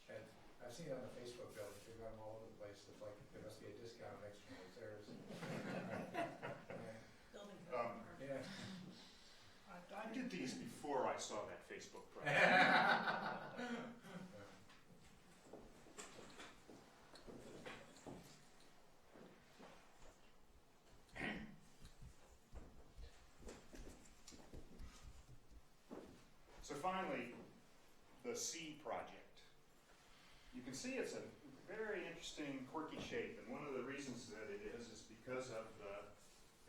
And I've seen it on the Facebook building, they've got them all over the place, it's like, there must be a discount on extra stairs. Building Um, code. Yeah. I did these before I saw that Facebook project. So finally, the C project. You can see it's a very interesting, quirky shape, and one of the reasons that it is because of the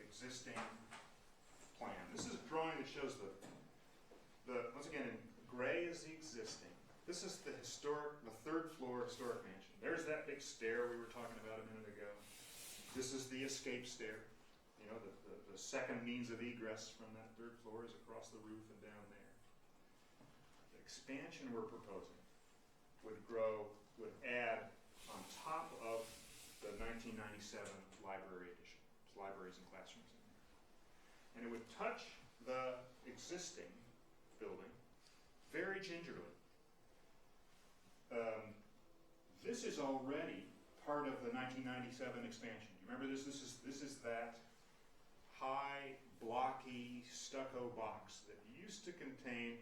existing plan. This is a drawing that shows once again, in gray is the existing. This is the third floor historic mansion. There's that big stair we were talking about a minute ago. This is the escape stair. You know, the second means of egress from that third floor is across the roof and down there. The expansion we're proposing would add on top of the 1997 library edition. There's libraries and classrooms in there. And it would touch the existing building very gingerly. This is already part of the 1997 expansion. You remember this? This is that high, blocky, stucco box that used to contain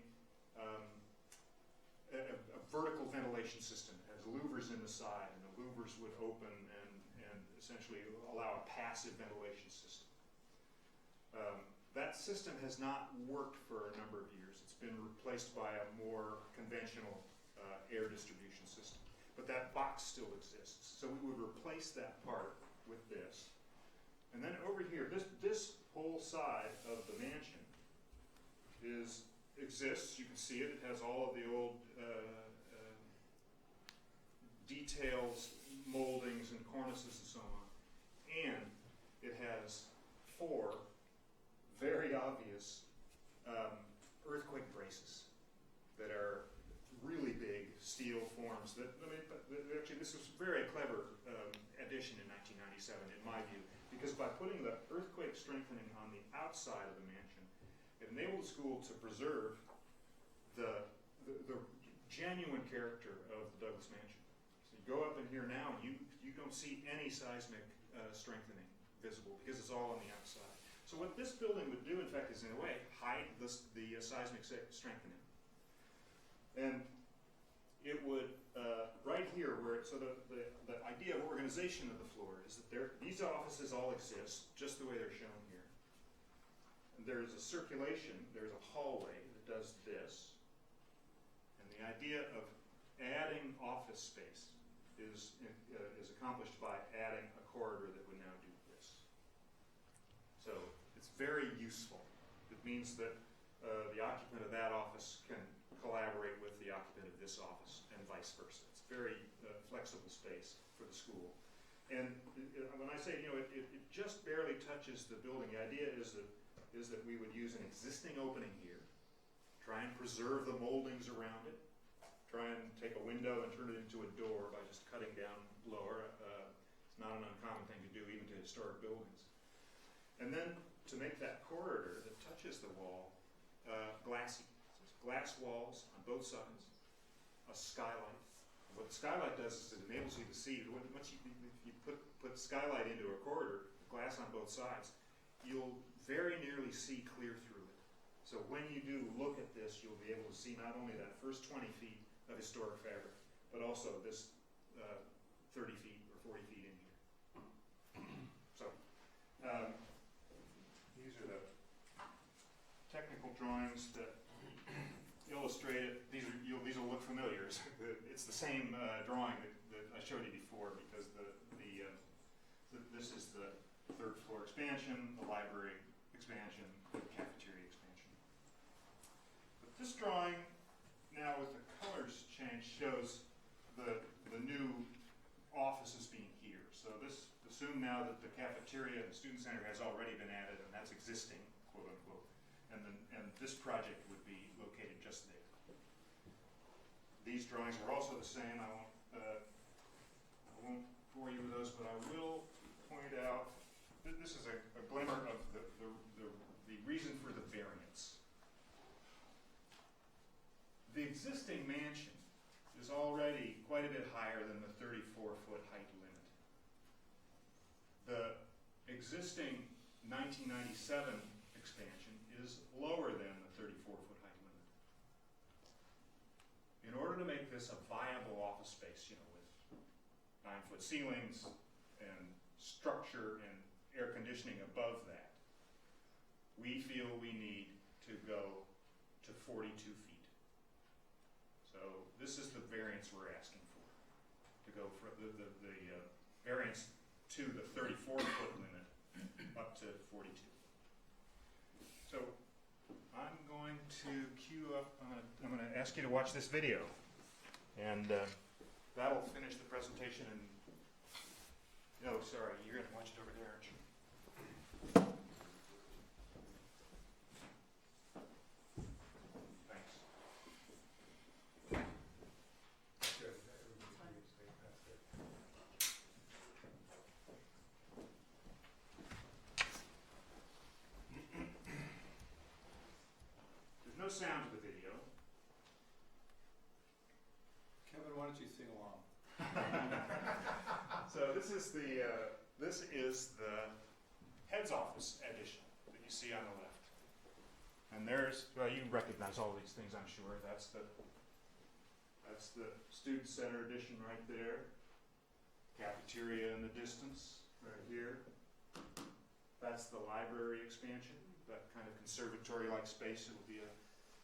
a vertical ventilation system. It has louvers in the side, and the louvers would open and essentially allow a passive ventilation system. That system has not worked for a number of years. It's been replaced by a more conventional air distribution system. But that box still exists. So we would replace that part with this. And then over here, this whole side of the mansion exists. You can see it. It has all of the old details, moldings, and cornices and so on. And it has 4 very obvious earthquake braces that are really big steel forms. Actually, this was a very clever addition in 1997, in my view, because by putting the earthquake strengthening on the outside of the mansion, it enabled the school to preserve the genuine character of the Douglas Mansion. So you go up in here now, and you don't see any seismic strengthening visible because it's all on the outside. So what this building would do, in fact, is in a way hide the seismic strengthening. And it would, right here, so the idea of organization of the floor is that these offices all exist just the way they're shown here. And there's a circulation, there's a hallway that does this. And the idea of adding office space is accomplished by adding a corridor that would now do this. So it's very useful. It means that the occupant of that office can collaborate with the occupant of this office and vice versa. It's very flexible space for the school. And when I say, it just barely touches the building, the idea is that we would use an existing opening here, try and preserve the moldings around it, try and take a window and turn it into a door by just cutting down lower. It's not an uncommon thing to do even to historic buildings. And then to make that corridor that touches the wall glassy. So it's glass walls on both sides, a skylight. And what the skylight does is it enables you to see, once you put skylight into a corridor, glass on both sides, you'll very nearly see clear through it. So when you do look at this, you'll be able to see not only that first 20 feet of historic fabric, but also this 30 feet or 40 feet in here. So these are the technical drawings that illustrate it. These will look familiar. It's the same drawing that I showed you before, because this is the third floor expansion, the library expansion, the cafeteria expansion. But this drawing, now with the colors changed, shows the the new offices being here. So this, assume now that the cafeteria and student center has already been added, and that's existing, quote unquote, and this project would be located just there. These drawings are also the same. I won't bore you with those, but I will point out that this is a glimmer of the reason for the variance. The existing mansion is already quite a bit higher than the 34-foot height limit. The existing 1997 expansion is lower than the 34-foot height limit. In order to make this a viable office space, with 9-foot ceilings and structure and air conditioning above that, we feel we need to go to 42 feet. So this is the variance we're asking for, to go from the variance to the 34-foot limit up to 42. So I'm going to queue up, I'm going to ask you to watch this video, and that'll finish the presentation. And no, sorry, you're going to watch it over there, aren't you? Thanks. Good. That's good. There's no sound to the video. Kevin, why don't you sing along? So this is the head's office addition that you see on the left. And there's, well, you recognize all these things, I'm sure. That's the student center addition right there. Cafeteria in the distance right here. That's the library expansion, that kind of conservatory-like space. It will be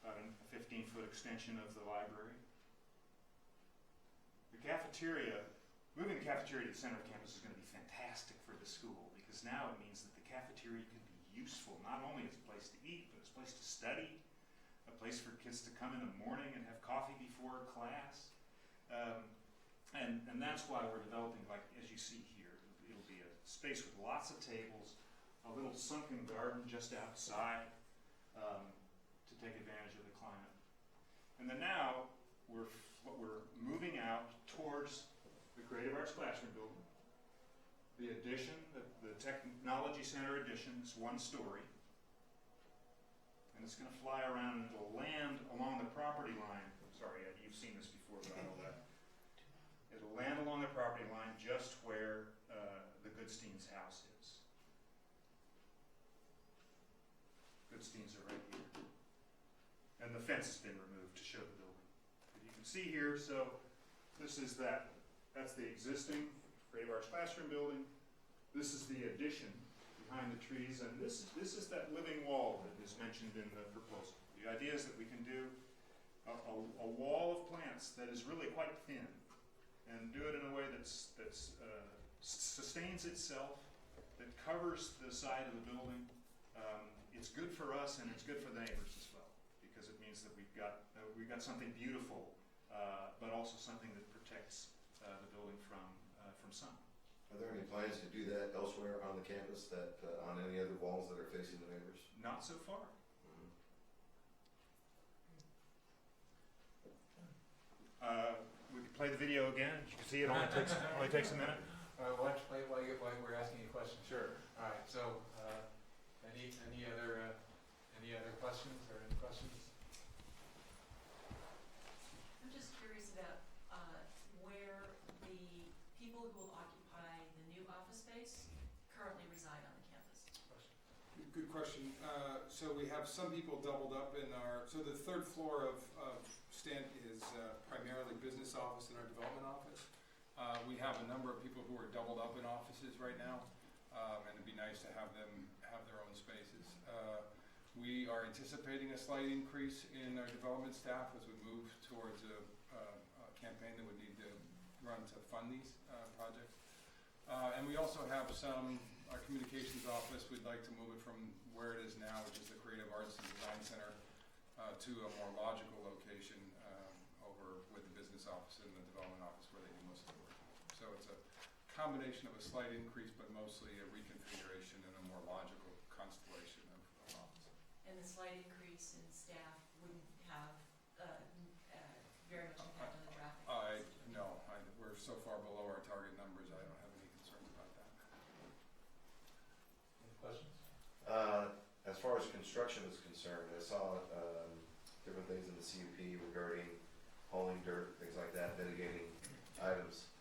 about a 15-foot extension of the library. The cafeteria, moving the cafeteria to the center of campus is going to be fantastic for the school, because now it means that the cafeteria can be useful not only as a place to eat, but as a place to study, a place for kids to come in the morning and have coffee before class. And that's why we're developing, like as you see here, it'll be a space with lots of tables, a little sunken garden just outside to take advantage of the climate. And then now we're moving out towards the Creative Arts Classroom building. The addition, the Technology Center addition is 1 story. And it's going to fly around and it'll land along the property line. Sorry, Ed, you've seen this before, but I know that. It'll land along the property line just where the Goodstein's house is. Goodstein's are right here. And the fence has been removed to show the building. But you can see here, so this is that's the existing Creative Arts Classroom building. This is the addition behind the trees, and this is that living wall that is mentioned in the proposal. The idea is that we can do a wall of plants that is really quite thin, and do it in a way that sustains itself, that covers the side of the building. It's good for us and it's good for the neighbors as well, because it means that we've got something beautiful, but also something that protects the building from sun. Are there any plans to do that elsewhere on the campus, that on any other walls that are facing the neighbors? Not so far. We could play the video again. As you can see, it only takes a minute. All right, we'll have to play it while we're asking you questions. Sure. All right. So, any other questions or any questions? I'm just curious about where the people who will occupy the new office space currently reside on the campus. Good question. So we have some people doubled up in so the 3rd floor of Stan is primarily business office and our development office. We have a number of people who are doubled up in offices right now, and it'd be nice to have them have their own spaces. We are anticipating a slight increase in our development staff as we move towards a campaign that would need to run to fund these projects. And we also have our communications office, we'd like to move it from where it is now, which is the Creative Arts and Design Center, to a more logical location over with the business office and the development office where they do most So it's a combination of a slight increase, but mostly a reconfiguration and a more logical constellation of offices. And the slight increase in staff wouldn't have very much impact on the traffic? We're so far below our target numbers, I don't have any concerns about that. Any questions? As far as construction is concerned, I saw different things in the CUP regarding hauling dirt, things like that, mitigating items.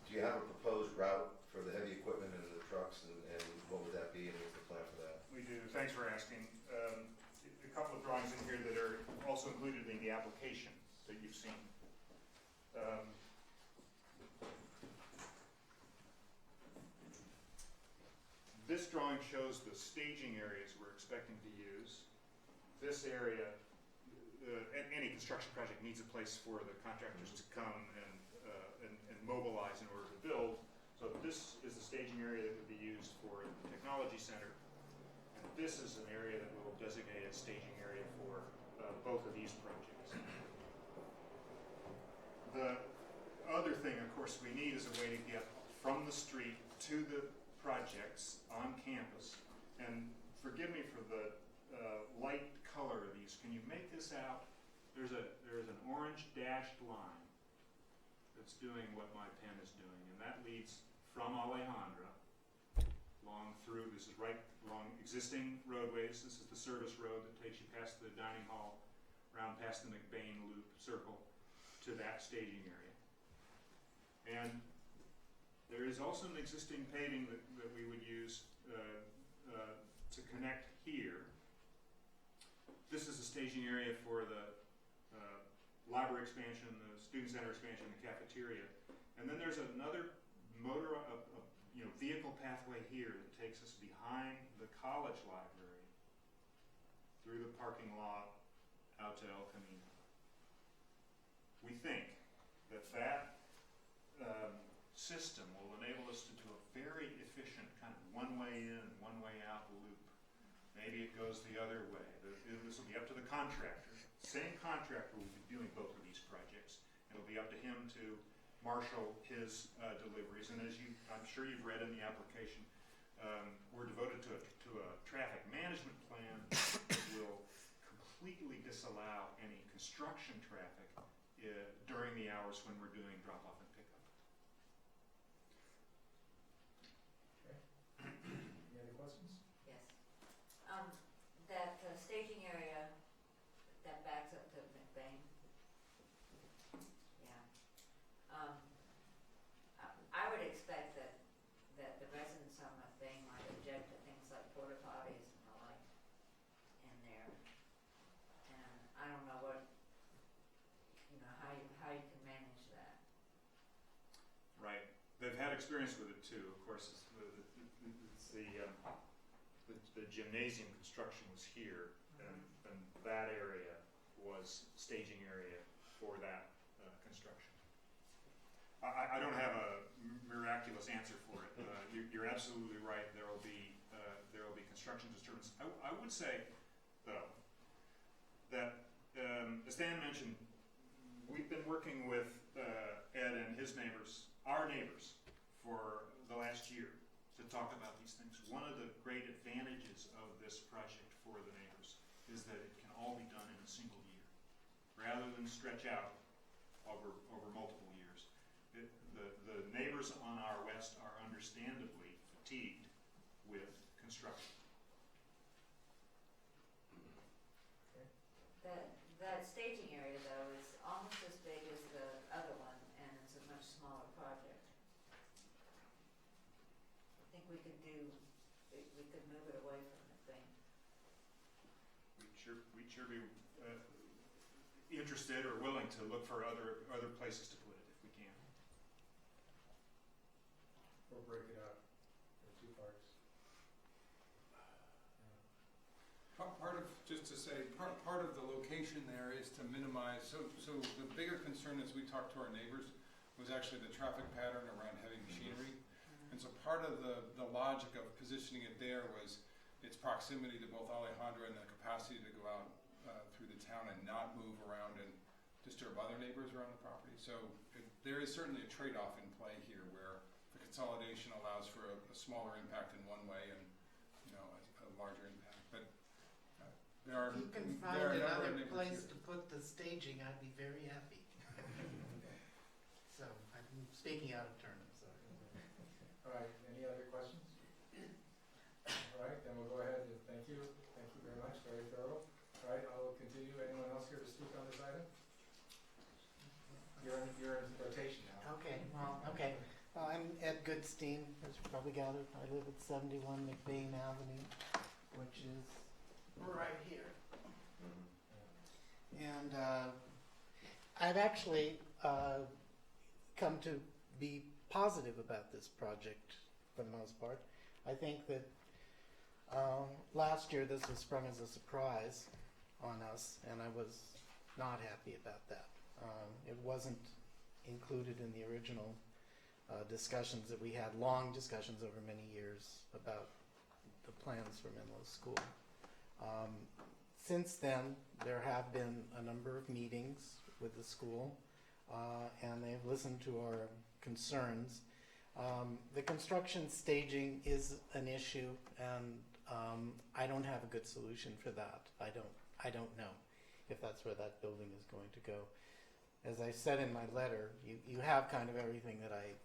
Do you have a proposed route for the heavy equipment and the trucks, and what would that be, and what's the plan for that? We do. Thanks for asking. A couple of drawings in here that are also included in the application that you've seen. This drawing shows the staging areas we're expecting to use. This area, any construction project needs a place for the contractors to come and mobilize in order to build. So this is the staging area that would be used for the technology center. And this is an area that we will designate as staging area for both of these projects. The other thing, of course, we need is a way to get from the street to the projects on campus. And forgive me for the light color of these. Can you make this out? There's an orange dashed line that's doing what my pen is doing, and that leads from Alejandra along through, this is right along existing roadways. This is the service road that takes you past the dining hall, around past the McBain Loop circle to that staging area. And there is also an existing paving that we would use to connect here. This is a staging area for the library expansion, the student center expansion, the cafeteria. And then there's another vehicle pathway here that takes us behind the college library through the parking lot out to El Camino. We think that system will enable us to do a very efficient kind of one-way in, one-way out loop. Maybe it goes the other way. This will be up to the contractor. Same contractor will be doing both of these projects. It'll be up to him to marshal his deliveries. And as I'm sure you've read in the application, we're devoted to a traffic management plan that will completely disallow any construction traffic during the hours when we're doing drop-off and pickup. Any other questions? Yes. That staging area that backs up to McBain. Yeah. I would expect that the residents on McBain might object to things like porta potties and the like in there. And I don't know how you can manage that. Right. They've had experience with it too. Of course, the gymnasium construction was here, and that area was staging area for that construction. I don't have a miraculous answer for it. You're absolutely right. There will be construction disturbance. I would say, though, that as Dan mentioned, we've been working with Ed and his neighbors, our neighbors, for the last year to talk about these things. One of the great advantages of this project for the neighbors is that it can all be done in a single year, rather than stretch out over multiple years. The neighbors on our west are understandably fatigued with construction. That staging area, though, is almost as big as the other one, and it's a much smaller project. I think we could move it away from the thing. We'd sure be interested or willing to look for other places to put it if we can. Or break it up into two parts. Part of the location there is to minimize, so the bigger concern as we talked to our neighbors was actually the traffic pattern around heavy machinery. And so part of the logic of positioning it there was its proximity to both Alejandra and the capacity to go out through the town and not move around and disturb other neighbors around the property. So there is certainly a trade-off in play here where the consolidation allows for a smaller impact in one way and, you know, a larger impact. But there are, If you can there find are a number of another neighbors place here. to put the staging, I'd be very happy. So, I'm speaking out of turn, I'm sorry. All right, any other questions? All right, then we'll go ahead and thank you very much, very thorough. All right, I'll continue. Anyone else here to speak on this item? You're in rotation now. Okay, well, okay. I'm Ed Goodstein, as you probably gathered. I live at 71 McBain Avenue, which is right here. And I've actually come to be positive about this project for the most part. I think that last year this was sprung as a surprise on us, and I was not happy about that. It wasn't included in the original discussions that we had, long discussions over many years about the plans for Menlo School. Since then, there have been a number of meetings with the school, and they've listened to our concerns. The construction staging is an issue, and I don't have a good solution for that. I don't know if that's where that building is going to go. As I said in my letter, you have kind of everything that I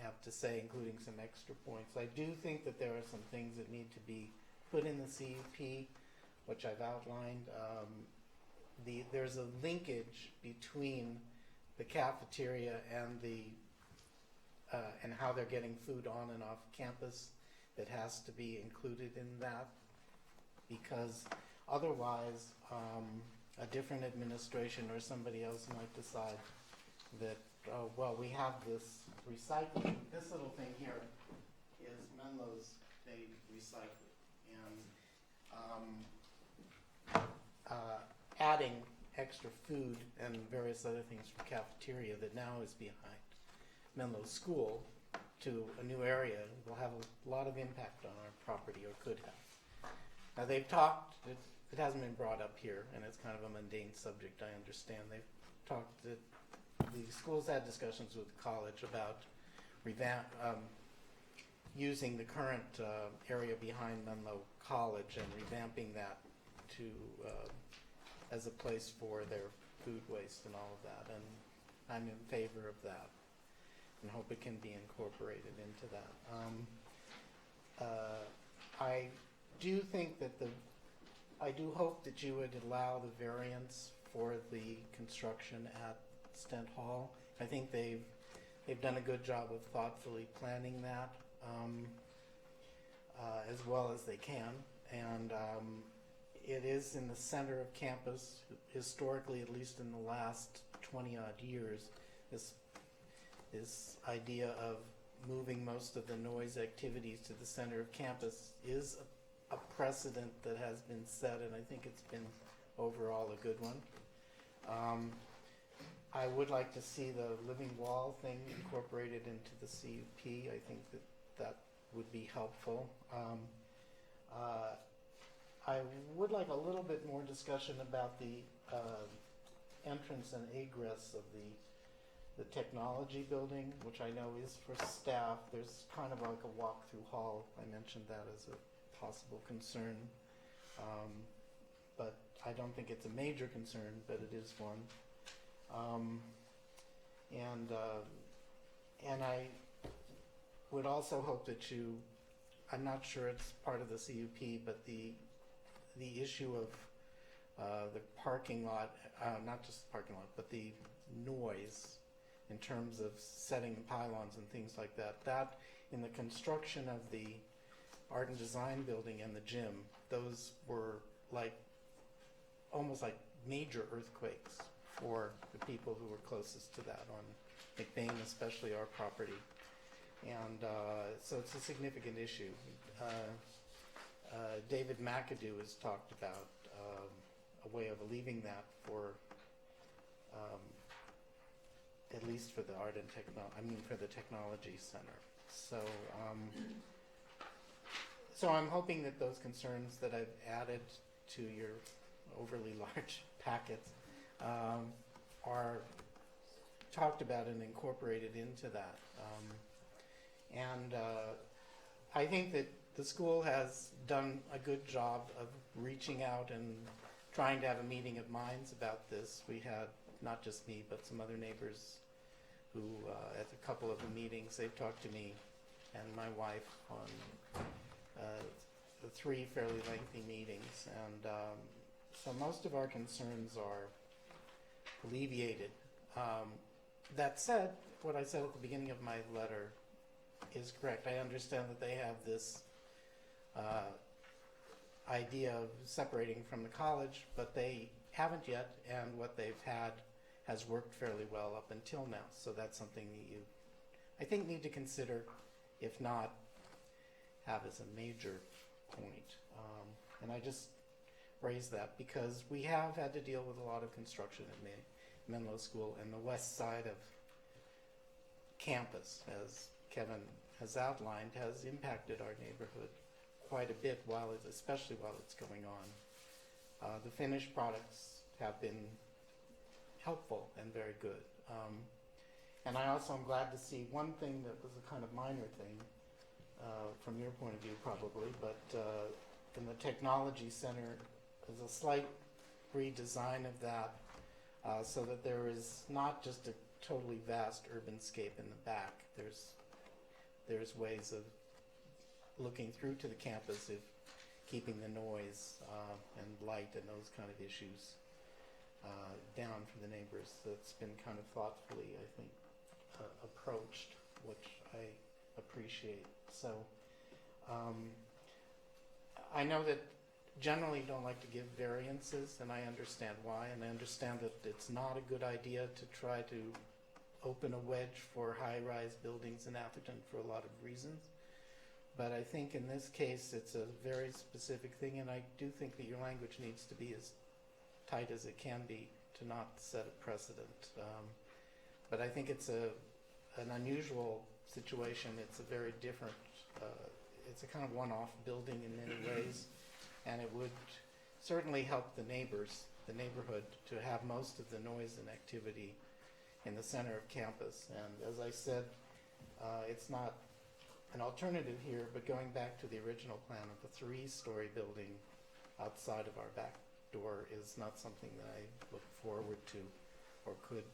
have to say, including some extra points. I do think that there are some things that need to be put in the CUP, which I've outlined. There's a linkage between the cafeteria and and how they're getting food on and off campus that has to be included in that, because otherwise a different administration or somebody else might decide that, well, we have this recycling. This little thing here is Menlo's Day Recycling, and adding extra food and various other things for cafeteria that now is behind Menlo School to a new area will have a lot of impact on our property, or could have. Now they've talked, it hasn't been brought up here, and it's kind of a mundane subject, I understand. They've talked, the school's had discussions with the college about using the current area behind Menlo College and revamping that to as a place for their food waste and all of that, and I'm in favor of that and hope it can be incorporated into that. I do think that I do hope that you would allow the variance for the construction at Stent Hall. I think they've done a good job of thoughtfully planning that as well as they can, and it is in the center of campus. Historically, at least in the last 20-odd years, this idea of moving most of the noise activities to the center of campus is a precedent that has been set, and I think it's been overall a good one. I would like to see the living wall thing incorporated into the CUP. I think that would be helpful. I would like a little bit more discussion about the entrance and egress of the technology building, which I know is for staff. There's kind of like a walk-through hall. I mentioned that as a possible concern, but I don't think it's a major concern, but it is one. And I would also hope that I'm not sure it's part of the CUP, but the issue of the parking lot, not just the parking lot, but the noise in terms of setting pylons and things like that. That, in the construction of the art and design building and the gym, those were almost like major earthquakes for the people who were closest to that on McBain, especially our property. And so it's a significant issue. David McAdoo has talked about a way of alleviating that for at least for the art and for the technology center. So I'm hoping that those concerns that I've added to your overly large packets are talked about and incorporated into that. I think that the school has done a good job of reaching out and trying to have a meeting of minds about this. We had, not just me, but some other neighbors who, at a couple of the meetings, they've talked to me and my wife on the 3 fairly lengthy meetings. And so most of our concerns are alleviated. That said, what I said at the beginning of my letter is correct. I understand that they have this idea of separating from the college, but they haven't yet, and what they've had has worked fairly well up until now. So that's something that you, I think, need to consider, if not have as a major point. And I just raised that because we have had to deal with a lot of construction at Menlo School, and the west side of campus, as Kevin has outlined, has impacted our neighborhood quite a bit, especially while it's going on. The finished products have been helpful and very good. And I also am glad to see one thing that was a kind of minor thing, from your point of view probably, but in the Technology Center, there's a slight redesign of that so that there is not just a totally vast urbanscape in the back. There's ways of looking through to the campus of keeping the noise and light and those kind of issues down for the neighbors. That's been kind of thoughtfully, I think, approached, which I appreciate. So I know that generally you don't like to give variances, and I understand why, and I understand that it's not a good idea to try to open a wedge for high-rise buildings in Atherton for a lot of reasons. But I think in this case it's a very specific thing, and I do think that your language needs to be as tight as it can be to not set a precedent. But I think it's an unusual situation. It's a very different, it's a kind of one-off building in many ways, and it would certainly help the neighborhood, to have most of the noise and activity in the center of campus. And as I said, it's not an alternative here, but going back to the original plan of the 3-story building outside of our back door is not something that I look forward to or could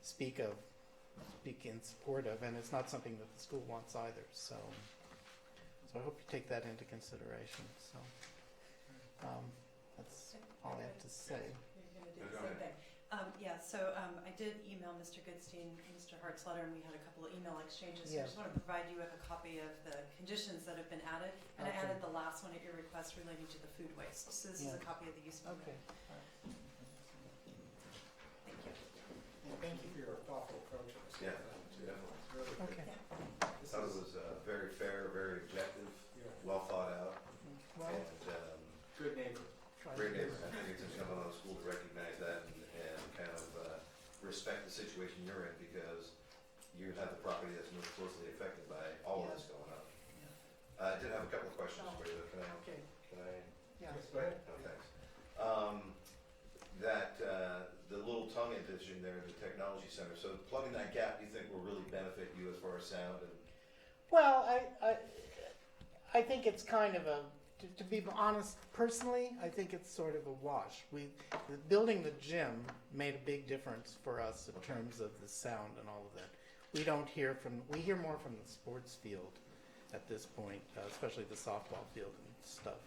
speak in support of, and it's not something that the school wants either. So I hope you take that into consideration. So that's all I have to say. You're going to do the same thing. I did email Mr. Goodstein, Mr. Hart's letter, and we had a couple of email exchanges. So I just want to provide you with a copy of the conditions that have been added, and I added the last one at your request relating to the food waste. So this is a copy of the use permit. Okay. Thank you. Well, thank you for your thoughtful approach to this. Yeah, definitely. Really good. Okay. I thought it was very fair, very objective, well thought out, Well, and Good neighbor. great neighbor. I think it's incumbent on the school to recognize that and kind of respect the situation you're in, because you have the property that's most closely affected by all of this going on. I did have a couple of questions for you. Can I? Okay. Can I? Yeah. Go ahead. Oh, thanks. The little tongue addition there, the technology center. So plugging that gap, do you think will really benefit you as far as sound and? Well, I think it's kind of to be honest, personally, I think it's sort of a wash. Building the gym made a big difference for us in terms of the sound and all of that. We hear more from the sports field at this point, especially the softball field and stuff.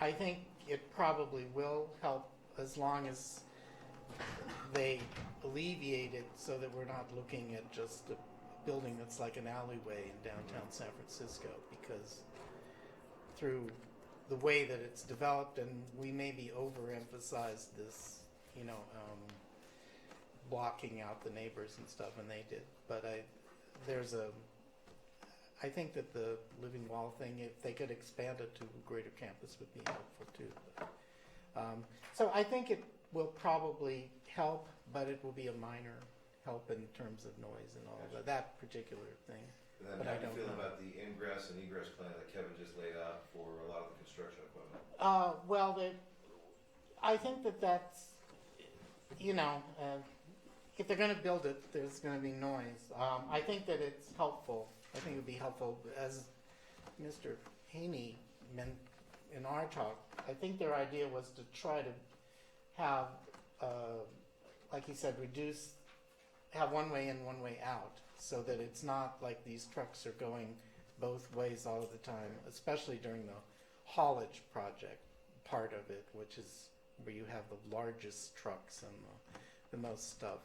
I think it probably will help as long as they alleviate it so that we're not looking at just a building that's like an alleyway in downtown San Francisco, because through the way that it's developed, and we maybe overemphasized this, blocking out the neighbors and stuff, and they did. But I think that the living wall thing, if they could expand it to a greater campus, would be helpful too. So I think it will probably help, but it will be a minor help in terms of noise and all of that particular thing. And then But how I do you don't feel know. about the ingress and egress plan that Kevin just laid out for a lot of the construction equipment? I think that's, if they're going to build it, there's going to be noise. I think that it's helpful. I think it would be helpful, as Mr. Haney meant in our talk. I think their idea was to try to have, like he said, have one way in, one way out, so that it's not like these trucks are going both ways all of the time, especially during the haulage project part of it, which is where you have the largest trucks and the most stuff.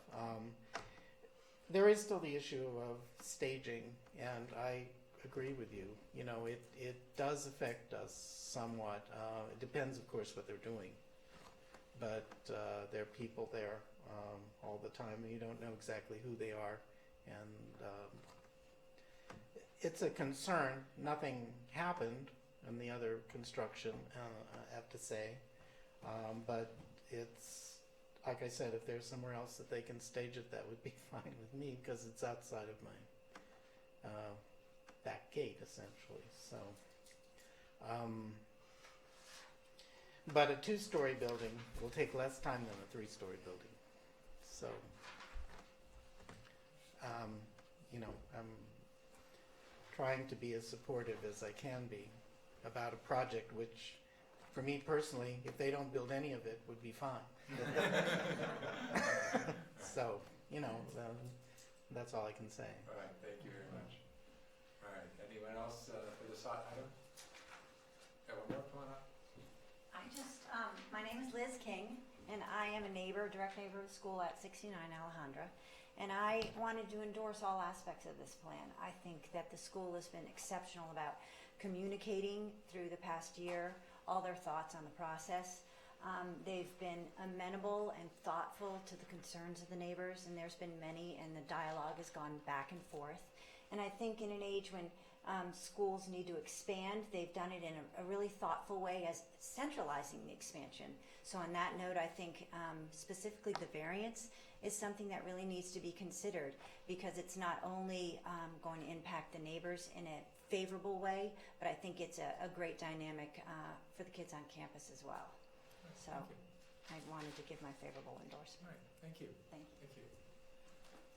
There is still the issue of staging, and I agree with you. You know, it does affect us somewhat. It depends, of course, what they're doing. But there are people there all the time, and you don't know exactly who they are. And it's a concern. Nothing happened in the other construction, I have to say. But it's, like I said, if there's somewhere else that they can stage it, that would be fine with me, because it's outside of my back gate, essentially. So, but a 2-story building will take less time than a 3-story building. So, you know, I'm trying to be as supportive as I can be about a project which, for me personally, if they don't build any of it, would be fine. So, you know, that's all I can say. All right, thank you very much. All right, anyone else for this item? Got one more, come on up. My name is Liz King, and I am a neighbor, direct neighbor of the school at 69 Alejandra. And I wanted to endorse all aspects of this plan. I think that the school has been exceptional about communicating through the past year all their thoughts on the process. They've been amenable and thoughtful to the concerns of the neighbors, and there's been many, and the dialogue has gone back and forth. And I think in an age when schools need to expand, they've done it in a really thoughtful way as centralizing the expansion. So on that note, I think specifically the variance is something that really needs to be considered, because it's not only going to impact the neighbors in a favorable way, but I think it's a great dynamic for the kids on campus as well. So I wanted to give my favorable endorsement. All right, thank you. Thank you. Thank you.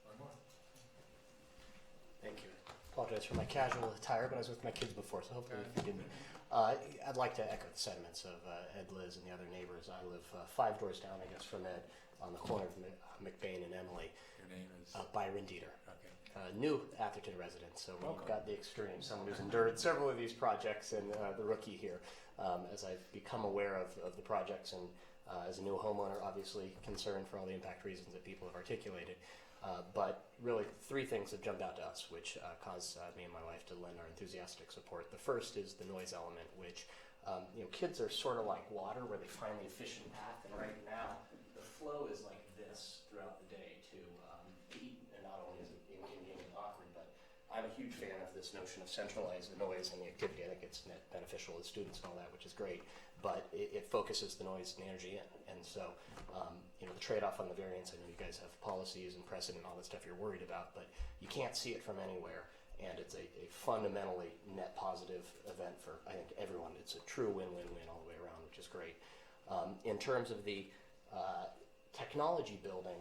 One more. Thank you. Apologize for my casual attire, but I was with my kids before, so hopefully you forgive me. I'd like to echo the sentiments of Ed, Liz, and the other neighbors. I live 5 doors down, I guess, from Ed, on the corner of McBain and Emily. Your name is? Byron Dieter. Okay. New Atherton resident, so Welcome. we've got the extreme, someone who's endured several of these projects, and the rookie here. As I've become aware of the projects, and as a new homeowner, obviously concerned for all the impact reasons that people have articulated. But really, 3 things have jumped out to us, which caused me and my wife to lend our enthusiastic support. The first is the noise element, which kids are sort of like water, where they find the efficient path, and right now the flow is like this throughout the day to eat, and not only is it inconvenient and awkward, but I'm a huge fan of this notion of centralizing the noise and the activity. I think it's net beneficial to students and all that, which is great, but it focuses the noise and energy in, and so the trade-off on the variance, I know you guys have policies and precedent and all that stuff you're worried about, but you can't see it from anywhere, and it's a fundamentally net positive event for, I think, everyone. It's a true win-win-win all the way around, which is great. In terms of the technology building,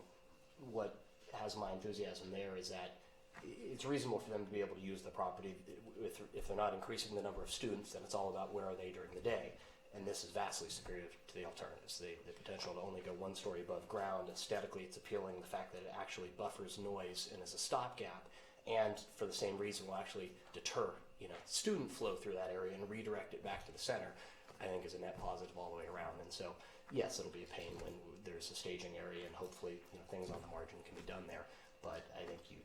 what has my enthusiasm there is that it's reasonable for them to be able to use the property. If they're not increasing the number of students, then it's all about where are they during the day. And this is vastly superior to the alternatives. The potential to only go 1 story above ground, aesthetically it's appealing. The fact that it actually buffers noise and is a stopgap, and for the same reason will actually deter student flow through that area and redirect it back to the center, I think is a net positive all the way around. And so, yes, it'll be a pain when there's a staging area, and hopefully things on the margin can be done there. But I think you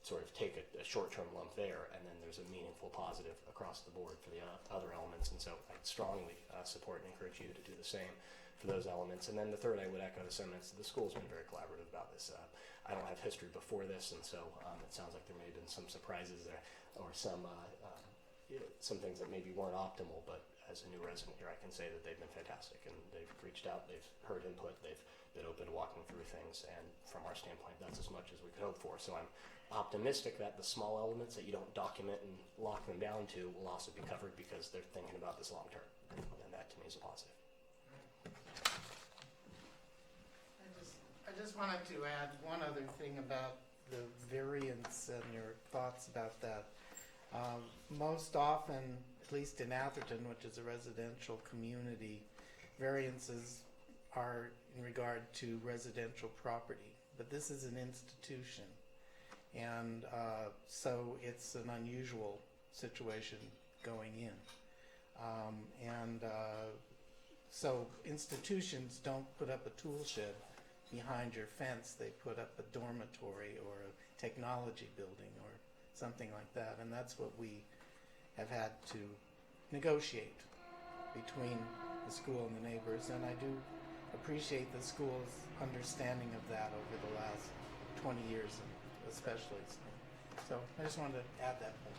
sort of take a short-term lump there, and then there's a meaningful positive across the board for the other elements. And so I'd strongly support and encourage you to do the same for those elements. And then the third, I would echo the sentiments that the school's been very collaborative about this. I don't have history before this, and so it sounds like there may have been some surprises there, or some things that maybe weren't optimal, but as a new resident here, I can say that they've been fantastic, and they've reached out, they've heard input, they've been open to walking through things, and from our standpoint, that's as much as we could hope for. So I'm optimistic that the small elements that you don't document and lock them down to will also be covered, because they're thinking about this long term, and that to me is a positive. I just wanted to add one other thing about the variance and your thoughts about that. Most often, at least in Atherton, which is a residential community, variances are in regard to residential property. But this is an institution. And so it's an unusual situation going in. So institutions don't put up a tool shed behind your fence. They put up a dormitory or a technology building or something like that. And that's what we have had to negotiate between the school and the neighbors. And I do appreciate the school's understanding of that over the last 20 years especially. So I just wanted to add that point.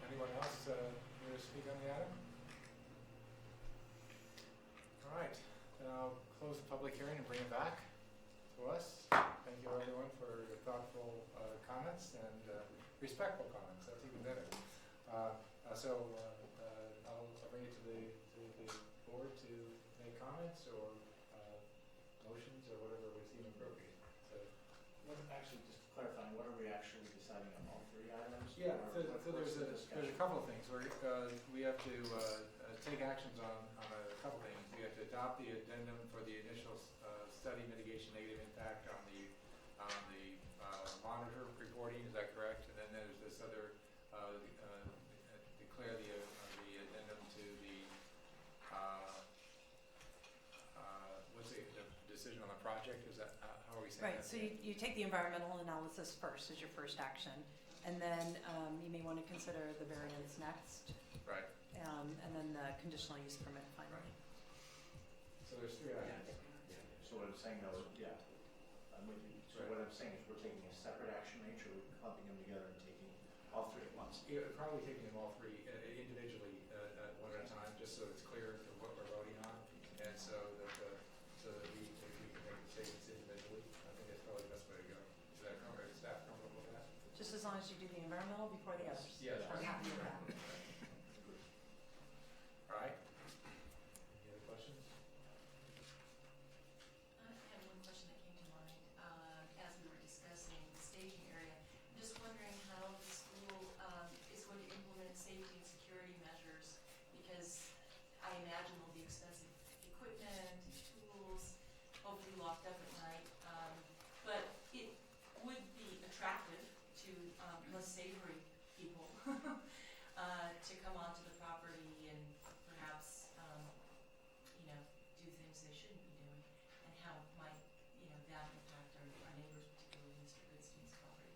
Anyone else here to speak on the item? All right, then I'll close the public hearing and bring it back to us. Thank you everyone for your thoughtful comments and respectful comments. That's even better. I'll bring it to the board to make comments or motions or whatever would seem appropriate. So, Actually, just clarifying, what are we actually deciding on all three items? yeah, Or so what's the there's discussion? a couple of things. We have to take actions on a couple things. We have to adopt the addendum for the initial study mitigation negative impact on the monitor reporting. Is that correct? And then there's this other declare the addendum to the what's the decision on the project? Is that how are we saying Right, that? so you take the environmental analysis first as your first action, and then you may want to consider the variance next, Right. and then the conditional use permit finally. So there's three items. So what I'm saying though, yeah, I'm with you. So what I'm saying is we're taking a separate action each, or we're clumping them together and taking all three at once? Yeah, probably taking them all three individually one at a time, just so it's clear what we're voting on, and so that we can make decisions individually. I think that's probably the best way to go. Is that correct? Is staff comfortable with that? Just as long as you do the environmental before the others. Yes. I'm happy with that. All right. Any other questions? I have one question that came to mind as we were discussing the staging area. I'm just wondering how the school is going to implement safety and security measures, because I imagine there'll be expensive equipment, tools, hopefully locked up at night. But it would be attractive to less savory people to come onto the property and perhaps do things they shouldn't be doing, and how might that impact our neighbors, particularly Mr. Goodstein's property.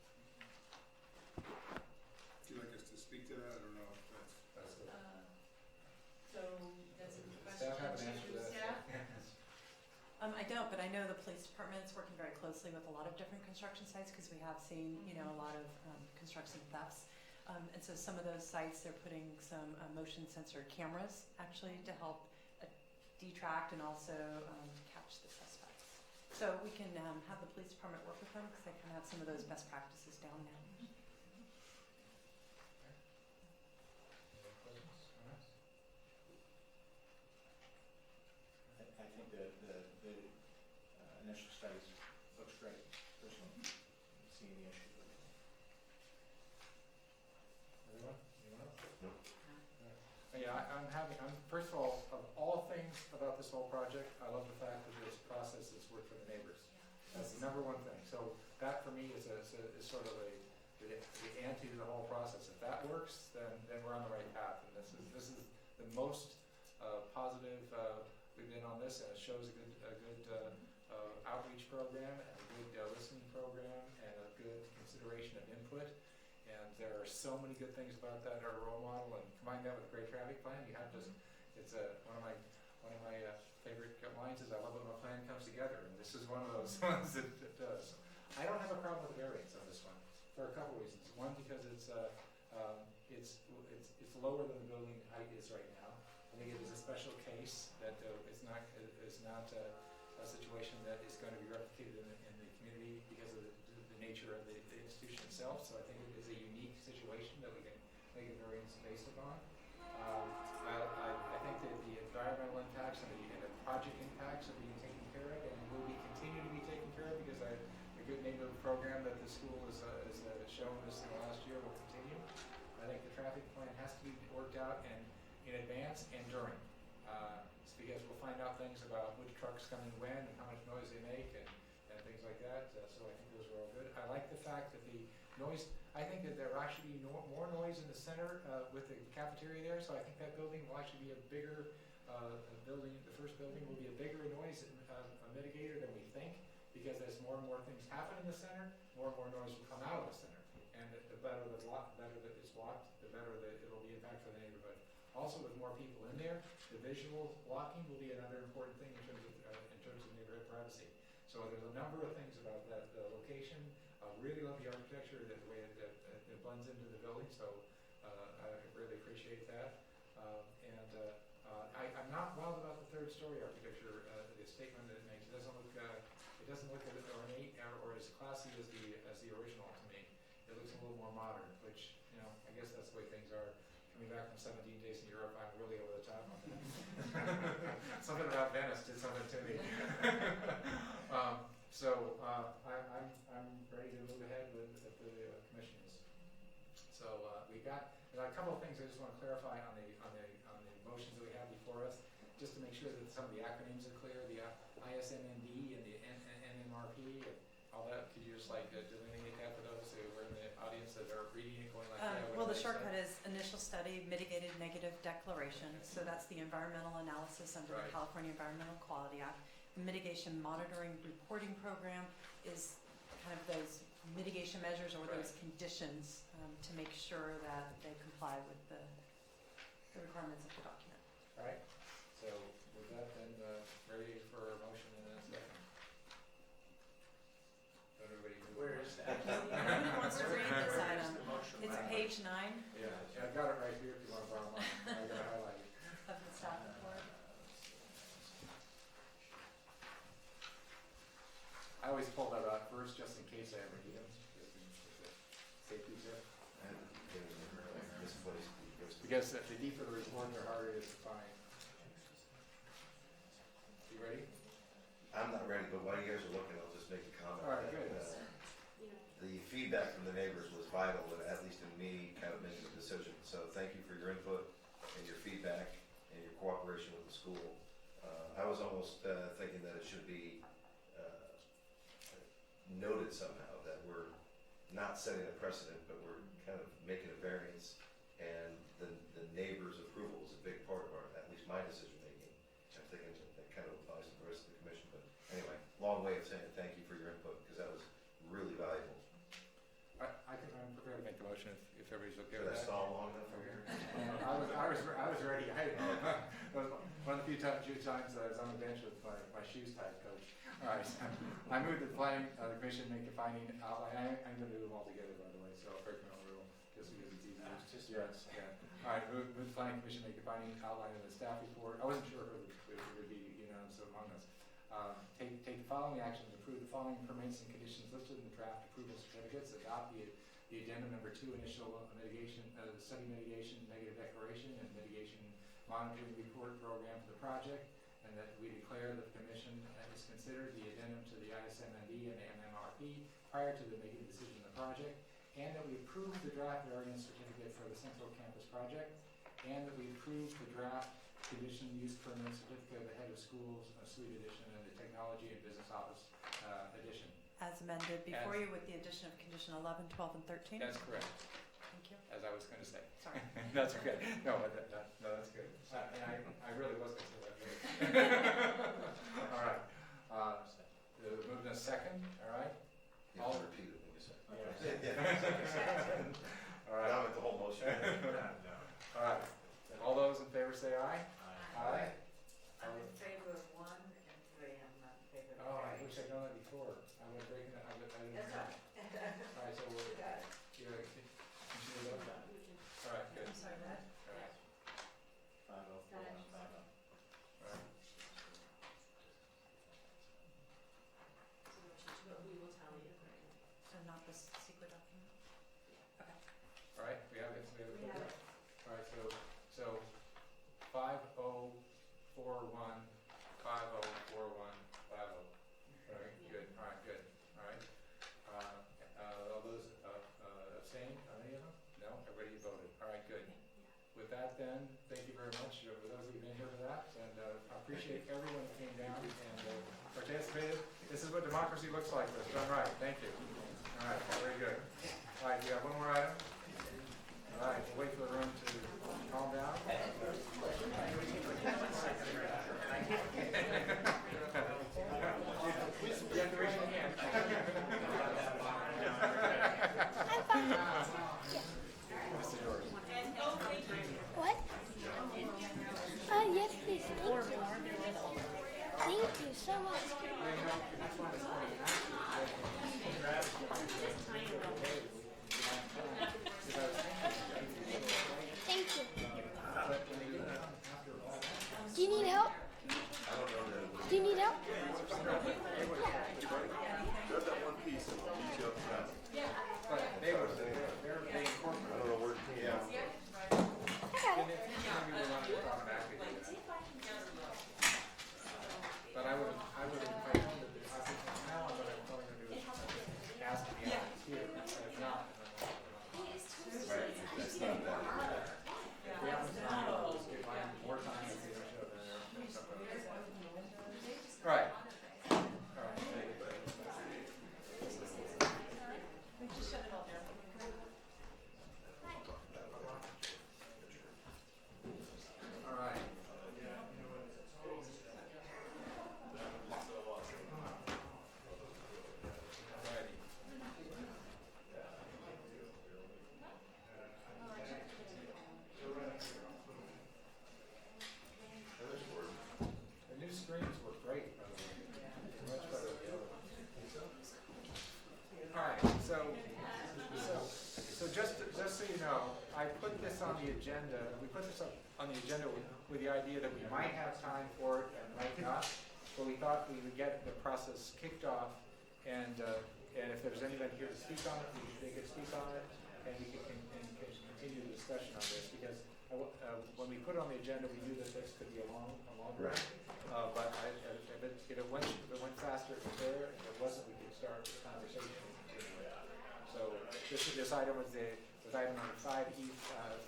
Would you like us to speak to that? I don't know if that's So that's a Staff have an question answer to to that. staff. I don't, but I know the police department is working very closely with a lot of different construction sites, because we have seen, a lot of construction thefts. And so some of those sites, they're putting some motion sensor cameras actually to help detract and also catch the suspects. So we can have the police department work with them, because they can have some of those best practices down now. Any questions, comments? I think the initial studies looks great, personally. Don't see any issue with it. Anyone? Anyone else? No. Yeah, I'm first of all things about this whole project, I love the fact that this process has worked for the neighbors. That's the number one thing. So that for me is sort of the ante to the whole process. If that works, then we're on the right path. And this is the most positive we've been on this, and it shows a good outreach program and a good listening program and a good consideration of input. And there are so many good things about that, our role model, and combine that with a great traffic plan. You have to. It's one of my favorite lines is, "I love it when a plan comes together," and this is one of those ones that does. I don't have a problem with the variance on this one for a couple reasons. One, because it's lower than the building height is right now. I think it is a special case that it's not a situation that is going to be replicated in the community because of the nature of the institution itself. So I think it is a unique situation that we can make a variance based upon. I think that the environmental impacts and the project impacts are being taken care of and will be continued continue to be taken care of because the good neighbor program that the school has shown us in the last year will continue. I think the traffic plan has to be worked out and in advance and during. It's because we'll find out things about which trucks come in when and how much noise they make and things like that. So I think those are all good. I like the fact that the noise, I think that there will actually be more noise in the center with the cafeteria there. So I think that building will actually be a bigger building. The first building will be a bigger noise mitigator than we think, because as more and more things happen in the center, more and more noise will come out of the center. And the better that it's locked, the better that it'll be impact for the neighborhood. Also, with more people in there, the visual blocking will be another important thing in terms of neighborhood privacy. So there's a number of things about that location. I really love the architecture, the way it blends into the building. So I really appreciate that. I'm not wild about the third story architecture. The statement that it makes, it doesn't look as ornate or as classy as the original to me. It looks a little more modern, which, you know, I guess that's the way things are. Coming back from 17 days in Europe, I'm really over the top on that. Something about Venice did something to me. I'm ready to move ahead with the commissions. So we got a couple of things I just want to clarify on the motions that we have before us, just to make sure that some of the acronyms are clear. The ISMND and the NMRP and all that. Could you just delineate that for those who are in the audience that are reading it, going like, well, the shortcut is initial study, mitigated negative declaration. So that's the environmental analysis under the California Environmental Quality Act. The mitigation monitoring reporting program is kind of those mitigation measures or those conditions to make sure that they comply with the requirements of the document. All right. So with that, then ready for a motion in a second. Everybody. Where is that? Who wants to read this item? It's page 9. Yeah, I've got it right here if you want to borrow mine. I got to highlight it. Of the staff report. I always pull that out first just in case I ever need them. Safety tip. Misplaced. Because the deeper the report, the harder it is to find. You ready? I'm not ready, but while you guys are looking, I'll just make a comment. All right, good. The feedback from the neighbors was vital, at least in me, kind of making a decision. So thank you for your input and your feedback and your cooperation with the school. I was almost thinking that it should be noted somehow that we're not setting a precedent, but we're kind of making a variance, and the neighbor's approval is a big part of our, at least my decision making. I'm thinking that kind of applies to the rest of the commission, but anyway, long way of saying thank you for your input, because that was really valuable. I'm prepared to make the motion if everybody's okay Should with I that. stall long enough over here? I was ready. One of the few times that I was on the bench with my shoes tied, coach. All right. I move that the planning commission make a finding outline. I'm going to do them all together, by the way, so I'll break my own rule just because it's easier. Just yeah. All right. Move the planning commission make a finding outline in the staff report. I wasn't sure if it would be unanimous among us. Take the following actions: approve the following permits and conditions listed in the draft approval certificates. Adopt the addendum number 2, initial mitigation, study mitigation, negative declaration, and mitigation monitoring report program for the project, and that we declare that the commission has considered the addendum to the ISMND and the NMRP prior to the making decision of the project, and that we approve the draft variance certificate for the Central Campus project, and that we approve the draft condition use permit certificate of the head of schools, suite edition, and the technology and business office edition. As amended before you with the addition of condition 11, 12, and 13. That's correct. Thank you. As I was going to say. Sorry. That's okay. No, that's good. And I really was going to say that. All right. Moving to second. All right. You have to repeat it when you say. Yeah. All right. Now with the whole motion. All right. All those in favor say aye. Aye. I'm in favor of 1 and 3. I'm not in favor of 3. Oh, I wish I'd known that before. I would have breaking that. I didn't That's know. right. All right, so we'll. You got it. Continue that. All right, good. I'm sorry, Matt. All right. 504-150. All right. But we will tally it, right? And not this secret document? Okay. All right, we have it. We have it. All right, so 5041, 5041, 50. All right, you that then. Thank you very much for those who've been here for that, and I appreciate everyone who came down and participated. This is what democracy looks like. That's done right. Thank you. All right, very good. All right, do you have one more item? All right, we'll wait for the room to calm down. You have to raise your hand. Mr. George. What? Yes, please. Thank you. Thank you so much. Thank you. Do you need help? Do you need help? Grab that one piece of detail from that. But they incorporate. I don't know where it came from. But I would invite them to do, I think now what I'm going to do is ask the audience here, if not, Right, that's not that. if we have time, we'll just give mine more time if we don't show them. Right. All right. We just shut it all down. All right. The new screens were great, by the way. Much better than the other ones. All right, so just so you know, I put this on the agenda, we put this up on the agenda with the idea that we might have time for it and might not, but we thought we would get the process kicked off, and if there's anybody here to speak on it, they could speak on it, and we can continue the discussion on this, because when we put it on the agenda, we knew that this could be a long Right. but if it went faster, it was there. If it wasn't, we could start the conversation and continue it. So this item was item number 5,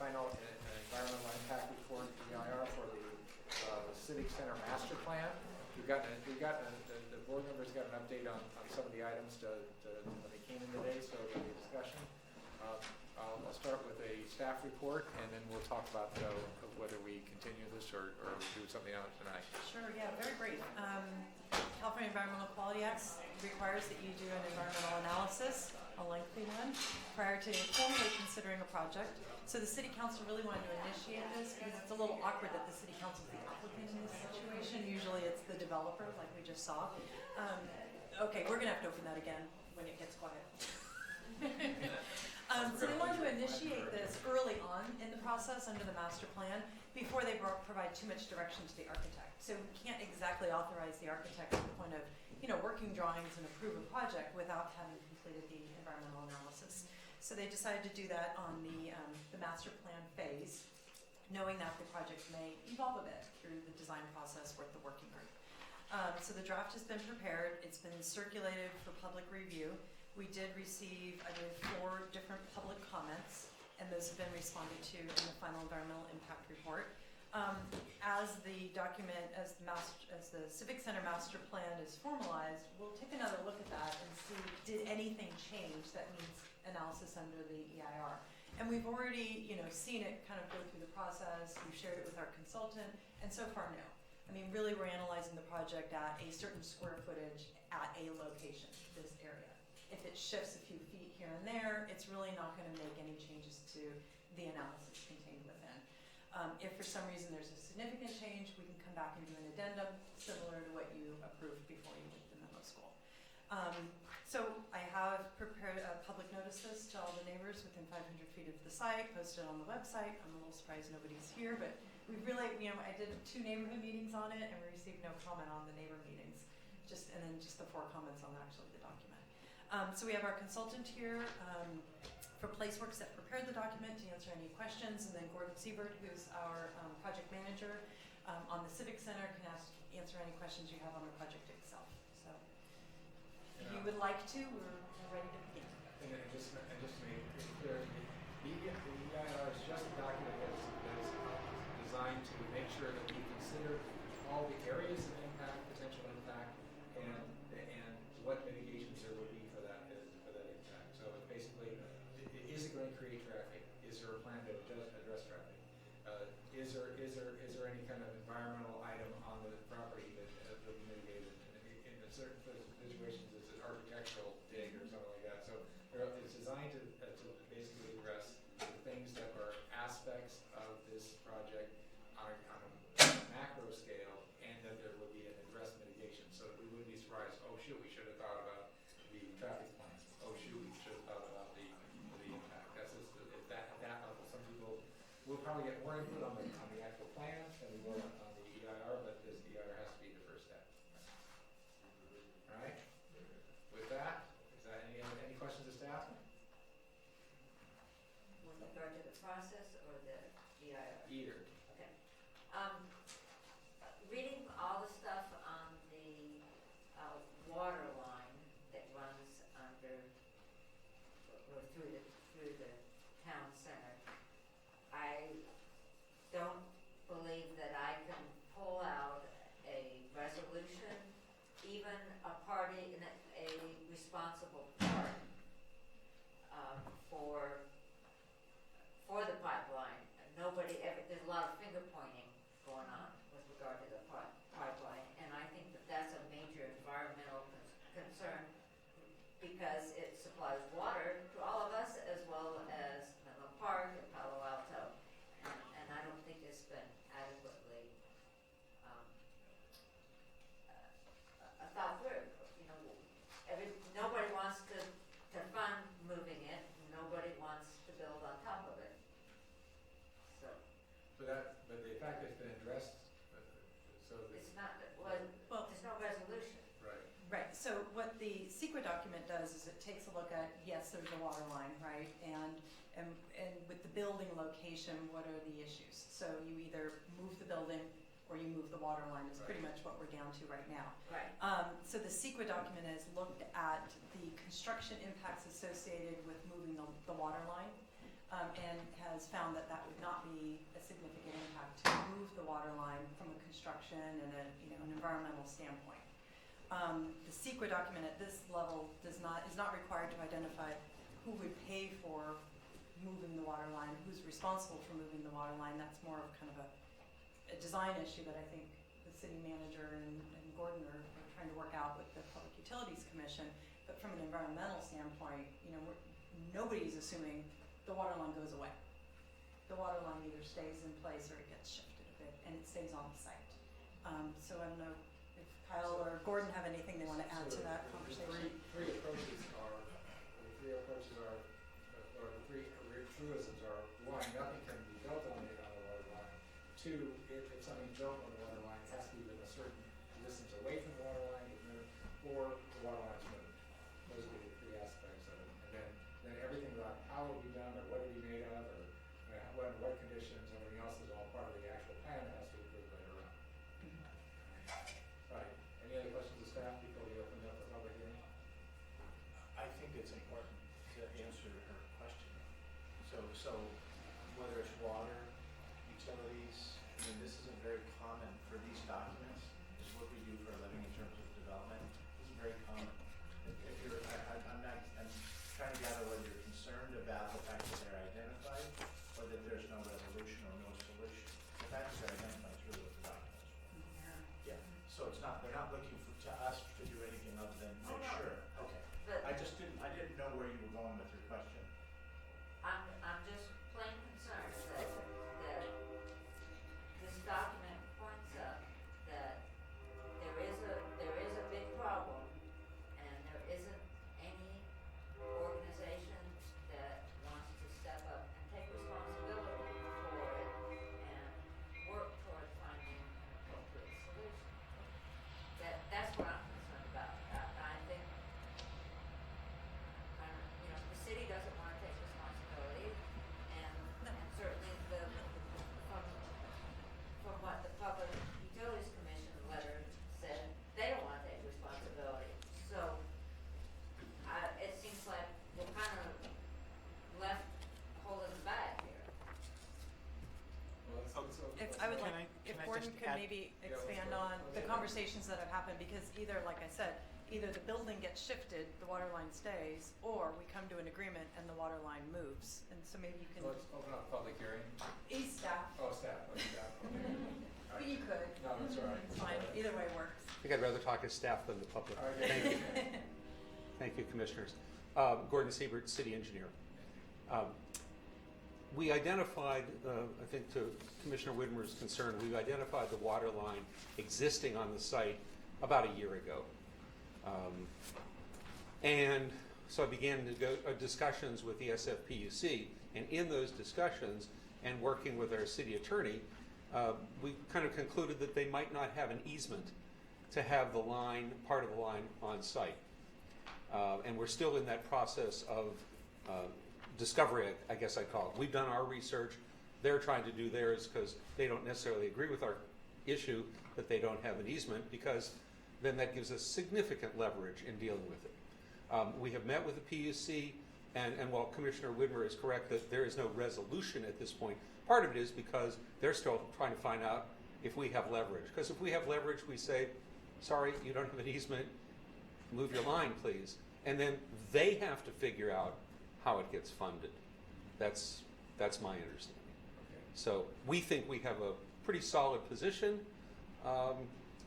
final environmental impact report, EIR, for the Civic Center Master Plan. The board members got an update on some of the items when they came in today, so there'll be a discussion. I'll start with a staff report, and then we'll talk about whether we continue this or do something else tonight. Sure, yeah, very brief. California Environmental Quality Act requires that you do an environmental analysis, a lengthy one, prior to formally considering a project. So the city council really wanted to initiate this because it's a little awkward that the city council is the applicant in this situation. Usually it's the developer, like we just saw. Okay, we're gonna have to open that again when it gets quiet. So they wanted to initiate this early on in the process under the master plan before they provide too much direction to the architect. So we can't exactly authorize the architect to the point of, working drawings and approve a project without having completed the environmental analysis. So they decided to do that on the master plan phase, knowing that the project may evolve a bit through the design process with the working group. So the draft has been prepared. It's been circulated for public review. We did receive, I believe, 4 different public comments, and those have been responded to in the final environmental impact report. As the document, as the Civic Center Master Plan is formalized, we'll take another look at that and see, did anything change that needs analysis under the EIR? And we've already, seen it kind of go through the process. We've shared it with our consultant, and so far, no. I mean, really, we're analyzing the project at a certain square footage at a location, this area. If it shifts a few feet here and there, it's really not going to make any changes to the analysis contained within. If for some reason there's a significant change, we can come back and do an addendum similar to what you approved before you did the memo school. So I have prepared public notices to all the neighbors within 500 feet of the site, posted on the website. I'm a little surprised nobody's here, but we really, I did 2 neighborhood meetings on it, and we received no comment on the neighbor meetings, and then just the 4 comments on actually the document. So we have our consultant here for Placeworks that prepared the document to answer any questions, and then Gordon Siebert, who's our project manager on the Civic Center, can answer any questions you have on the project itself. So if you would like to, we're ready to begin. And just to make it clear, the EIR is just a document that is sure that we consider all the areas of impact, potential impact, and what mitigations there would be for that impact. So basically, is it going to create traffic? Is there a plan to address traffic? Is there any kind of environmental item on the property that will be mitigated? In certain situations, it's an architectural dig or something like that. So it's designed to basically address the things that are aspects of this project on a macro scale, and that there would be an address mitigation, so that we wouldn't be surprised. Oh shoot, we should have thought about the traffic plan. Oh shoot, we should have thought about the impact. That's just at that level. Some people will probably get more input on the actual plan than we will on the EIR, but this EIR has to be the first step. All right. With that, is that any questions of staff? With regard to the process or the EIR? Either. Okay. Reading all the stuff on the water line that runs under or through the town center, I don't believe that I can pull out a resolution, even a party in a responsible party for the pipeline. Nobody ever, there's a lot of finger pointing going on with regard to the pipeline, and I think that that's a major environmental concern because it supplies water to all of us as well as Menlo Park and Palo Alto, and I don't think it's been adequately thought through. You know, nobody wants to fund moving it. Nobody wants to build on top of it. So But the fact that it's been addressed, so it's not, well, there's no resolution. right. Right, so what the secret document does is it takes a look at, yes, there's a water line, right? And with the building location, what are the issues? So you either move the building or you move the water line is pretty much what we're down to right now. Right. So the secret document has looked at the construction impacts associated with moving the water line, and has found that that would not be a significant impact to move the water line from a construction and an environmental standpoint. The secret document at this level is not required to identify who would pay for moving the water line, who's responsible for moving the water line. That's more of kind of a design issue that I think the city manager and Gordon are trying to work out with the Public Utilities Commission. But from an environmental standpoint, nobody's assuming the water line goes away. The water line either stays in place or it gets shifted a bit, and it stays on the site. So I don't know if Kyle or Gordon have anything they want to add to that conversation. The three approaches are, or the three truisms are: one, nothing can be built on the water line. Two, if something's built on the water line, it has to be within a certain distance away from the water line, or the water line's moved. Those are the three aspects of it. And then everything about how it will be done, or what it will be made of, or what conditions, everything else is all part of the actual plan that has to be approved later on. Right. Any other questions of staff before we open up the public hearing? I think it's important to answer her question. So whether it's water, utilities, I mean, this isn't very common for these documents. This is what we do for a living in terms of development. This is very common. If you're, I'm trying to gather whether you're concerned about the fact that they're identified or that there's no resolution or no solution. The fact that they're identified is really what the document is for. Yeah. So they're not looking to us to do anything other than make sure. Okay. But I didn't know where you were going with your question. I'm just plain concerned that this document points up that there is a big problem, and there isn't any organization that wants to step up and take responsibility for it and work toward finding an appropriate solution. That's what I'm concerned about. I think the city doesn't want to take responsibility, and certainly from what the Public Utilities Commission letter said, they don't want to take responsibility. So it seems like we're kind of left holding the bag here. If I would like, if Gordon just could add- maybe expand on the conversations that have happened, because either, like I said, either the building gets shifted, the water line stays, or we come to an agreement and the water line moves. And so maybe you can, Let's open up public hearing. he's staff, Oh, staff, okay, staff, okay. but you could. No, that's all right. It's fine, either way works. I think I'd rather talk to staff than the public. Okay. Thank you. Thank you, Commissioners. Gordon Siebert, City Engineer. We identified, I think to Commissioner Whitmer's concern, we've identified the water line existing on the site about a year ago. And so I began to go, discussions with the SFPUC, and in those discussions and working with our city attorney, we kind of concluded that they might not have an easement to have the line, part of the line on site. And we're still in that process of discovery, I guess I'd call it. We've done our research. They're trying to do theirs because they don't necessarily agree with our issue that they don't have an easement, because then that gives us significant leverage in dealing with it. We have met with the PUC, and while Commissioner Whitmer is correct that there is no resolution at this point, part of it is because they're still trying to find out if we have leverage. Because if we have leverage, we say, sorry, you don't have an easement, move your line, please. And then they have to figure out how it gets funded. That's my understanding. So we think we have a pretty solid position.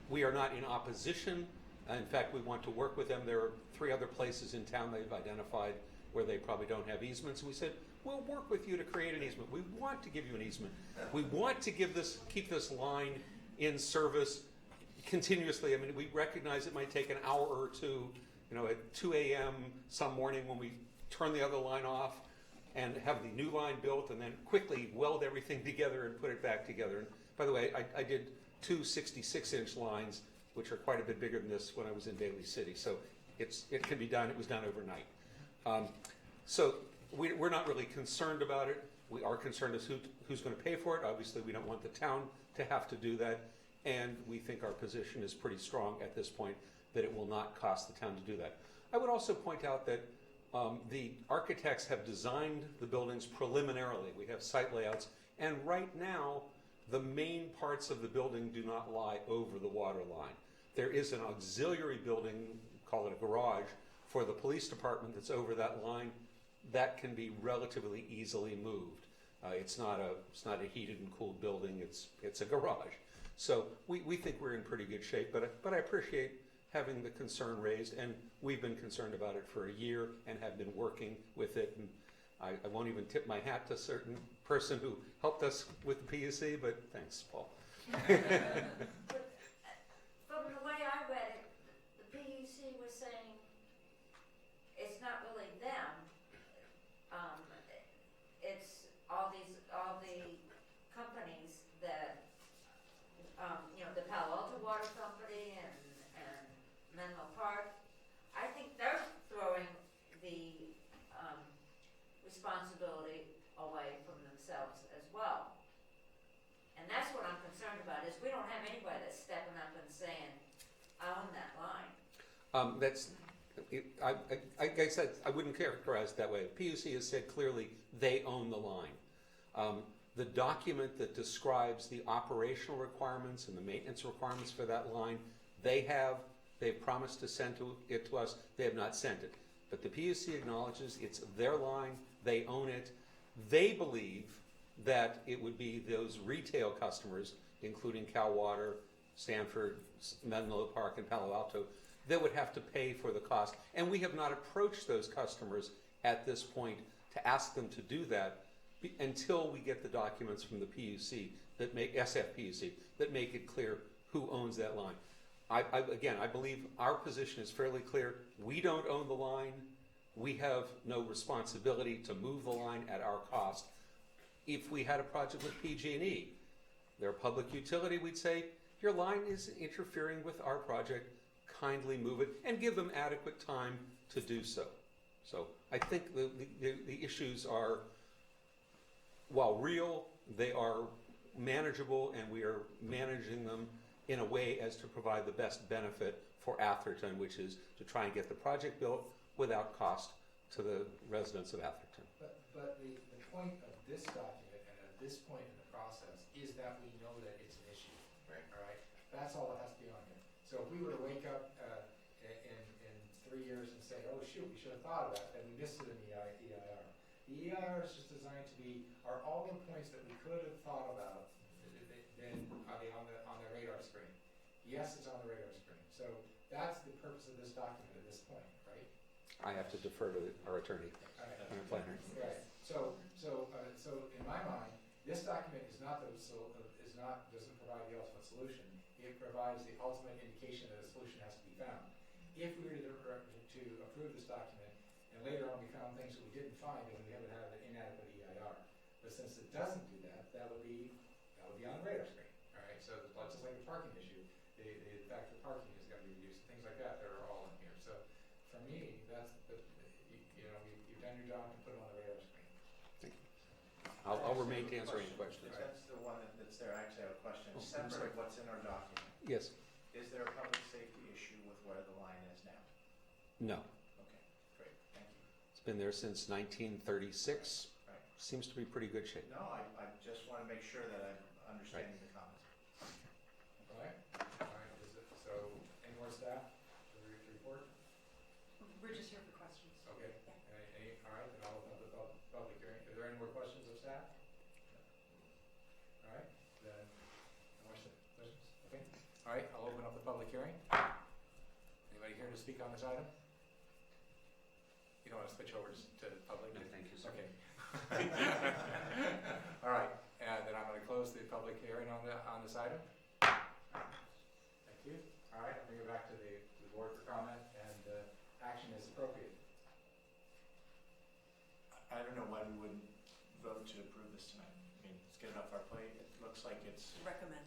We are not in opposition. In fact, we want to work with them. There are 3 other places in town they've identified where they probably don't have easements. We said, we'll work with you to create an easement. We want to give you an easement. We want to keep this line in service continuously. I mean, we recognize it might take an hour or two, at 2 a.m. some morning when we turn the other line off and have the new line built, and then quickly weld everything together and put it back together. And by the way, I did 2 66-inch lines, which are quite a bit bigger than this, when I was in Daly City. So it can be done. It was done overnight. So we're not really concerned about it. We are concerned as who's going to pay for it. Obviously, we don't want the town to have to do that. And we think our position is pretty strong at this point that it will not cost the town to do that. I would also point out that the architects have designed the buildings preliminarily. We have site layouts. And right now, the main parts of the building do not lie over the water line. There is an auxiliary building, call it a garage, for the police department that's over that line. That can be relatively easily moved. It's not a heated and cooled building. It's a garage. So we think we're in pretty good shape. But I appreciate having the concern raised, and we've been concerned about it for a year and have been working with it. And I won't even tip my hat to a certain person who helped us with the PUC, but thanks, Paul. From the way I read it, the PUC was saying it's not really them. It's all the companies that, the Palo Alto Water Company and Menlo Park. I think they're throwing the responsibility away from themselves as well. And that's what I'm concerned about, is we don't have anybody that's stepping up and saying, I own that line. Like I said, I wouldn't characterize it that way. PUC has said clearly they own the line. The document that describes the operational requirements and the maintenance requirements for that line, they've promised to send it to us. They have not sent it. But the PUC acknowledges it's their line, they own it. They believe that it would be those retail customers, including Cal Water, Stanford, Menlo Park, and Palo Alto, that would have to pay for the cost. And we have not approached those customers at this point to ask them to do that until we get the documents from the PUC that make SFPUC that make it clear who owns that line. Again, I believe our position is fairly clear. We don't own the line. We have no responsibility to move the line at our cost. If we had a project with PG&E, they're a public utility, we'd say, your line is interfering with our project, kindly move it, and give them adequate time to do so. So I think the issues are, while real, they are manageable, and we are managing them in a way as to provide the best benefit for Atherton, which is to try and get the project built without cost to the residents of Atherton. But the point of this document and at this point in the process is that we know that it's an issue. Right. All right, that's all that has to be on here. So if we were to wake up in 3 years and say, oh shoot, we should have thought of that, then we missed it in the EIR. The EIR is just designed to be, are all the points that we could have thought about, then are they on the radar screen? Yes, it's on the radar screen. So that's the purpose of this document at this point, right? I have to defer to our attorney, All right. our planner. Right. So in my mind, this document is not doesn't provide the ultimate solution. It provides the ultimate indication that a solution has to be found. If we were to approve this document, and later on we found things that we didn't find, and we haven't had an inadequate EIR. But since it doesn't do that, that would be on the radar screen. All right. So just like the parking issue, the fact that parking is going to be reduced, things like that, they're all in here. So for me, that's you've done your job to put it on the radar screen. Thank you. I'll remain to answer any questions. If that's the one that's there, I actually have a question. Separate of what's in our document. Yes. Is there a public safety issue with where the line is now? No. Okay, great, thank you. It's been there since 1936. Right. Seems to be pretty good shape. No, I just want to make sure that I'm understanding the comments. All right. So any more staff to report? We're just here for questions. Okay. All right, then I'll open up the public hearing. Are there any more questions of staff? All right, then, no more questions? Okay. All right, I'll open up the public hearing. Anybody here to speak on this item? You don't want to switch over to public? No, thank you, sir. Okay. All right, then I'm going to close the public hearing on this item. Thank you. All right, I'll bring it back to the board for comment, and action is appropriate. I don't know why we wouldn't vote to approve this tonight. I mean, let's get it off our plate. It looks like it's Recommend.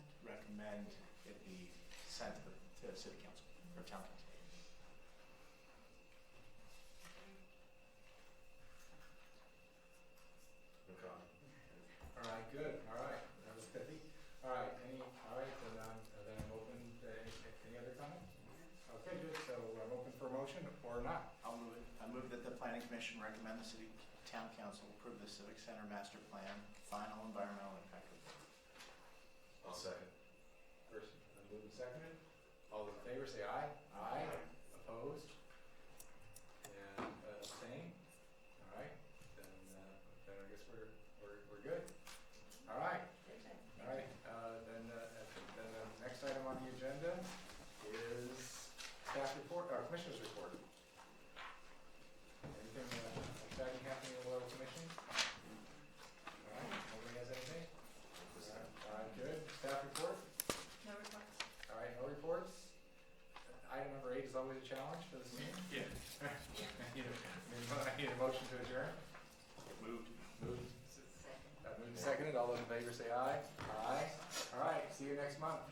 it be sent to the city council or town council. No comment. All right, good. All right, that was pithy. All right, then I'm open to any other comment? Okay, good. So I'm open for a motion or not. I'll move it. I move that the planning commission recommend the city town council approve the civic center master plan final environmental impact report. I'll second. First, moved and seconded. All those in favor say aye. Aye. Opposed? And abstain? All right, then I guess we're good. All right. All right, then the next item on the agenda is staff report, or commissioner's report. Anything exciting happening in the Royal Commission? All right, nobody has anything? All right, good. Staff report? No reports. All right, no reports. Item number 8 is always a challenge for this meeting. Yeah. I need a motion to adjourn. Moved. Moved and seconded. All those in favor say aye. Aye. All right, see you next month.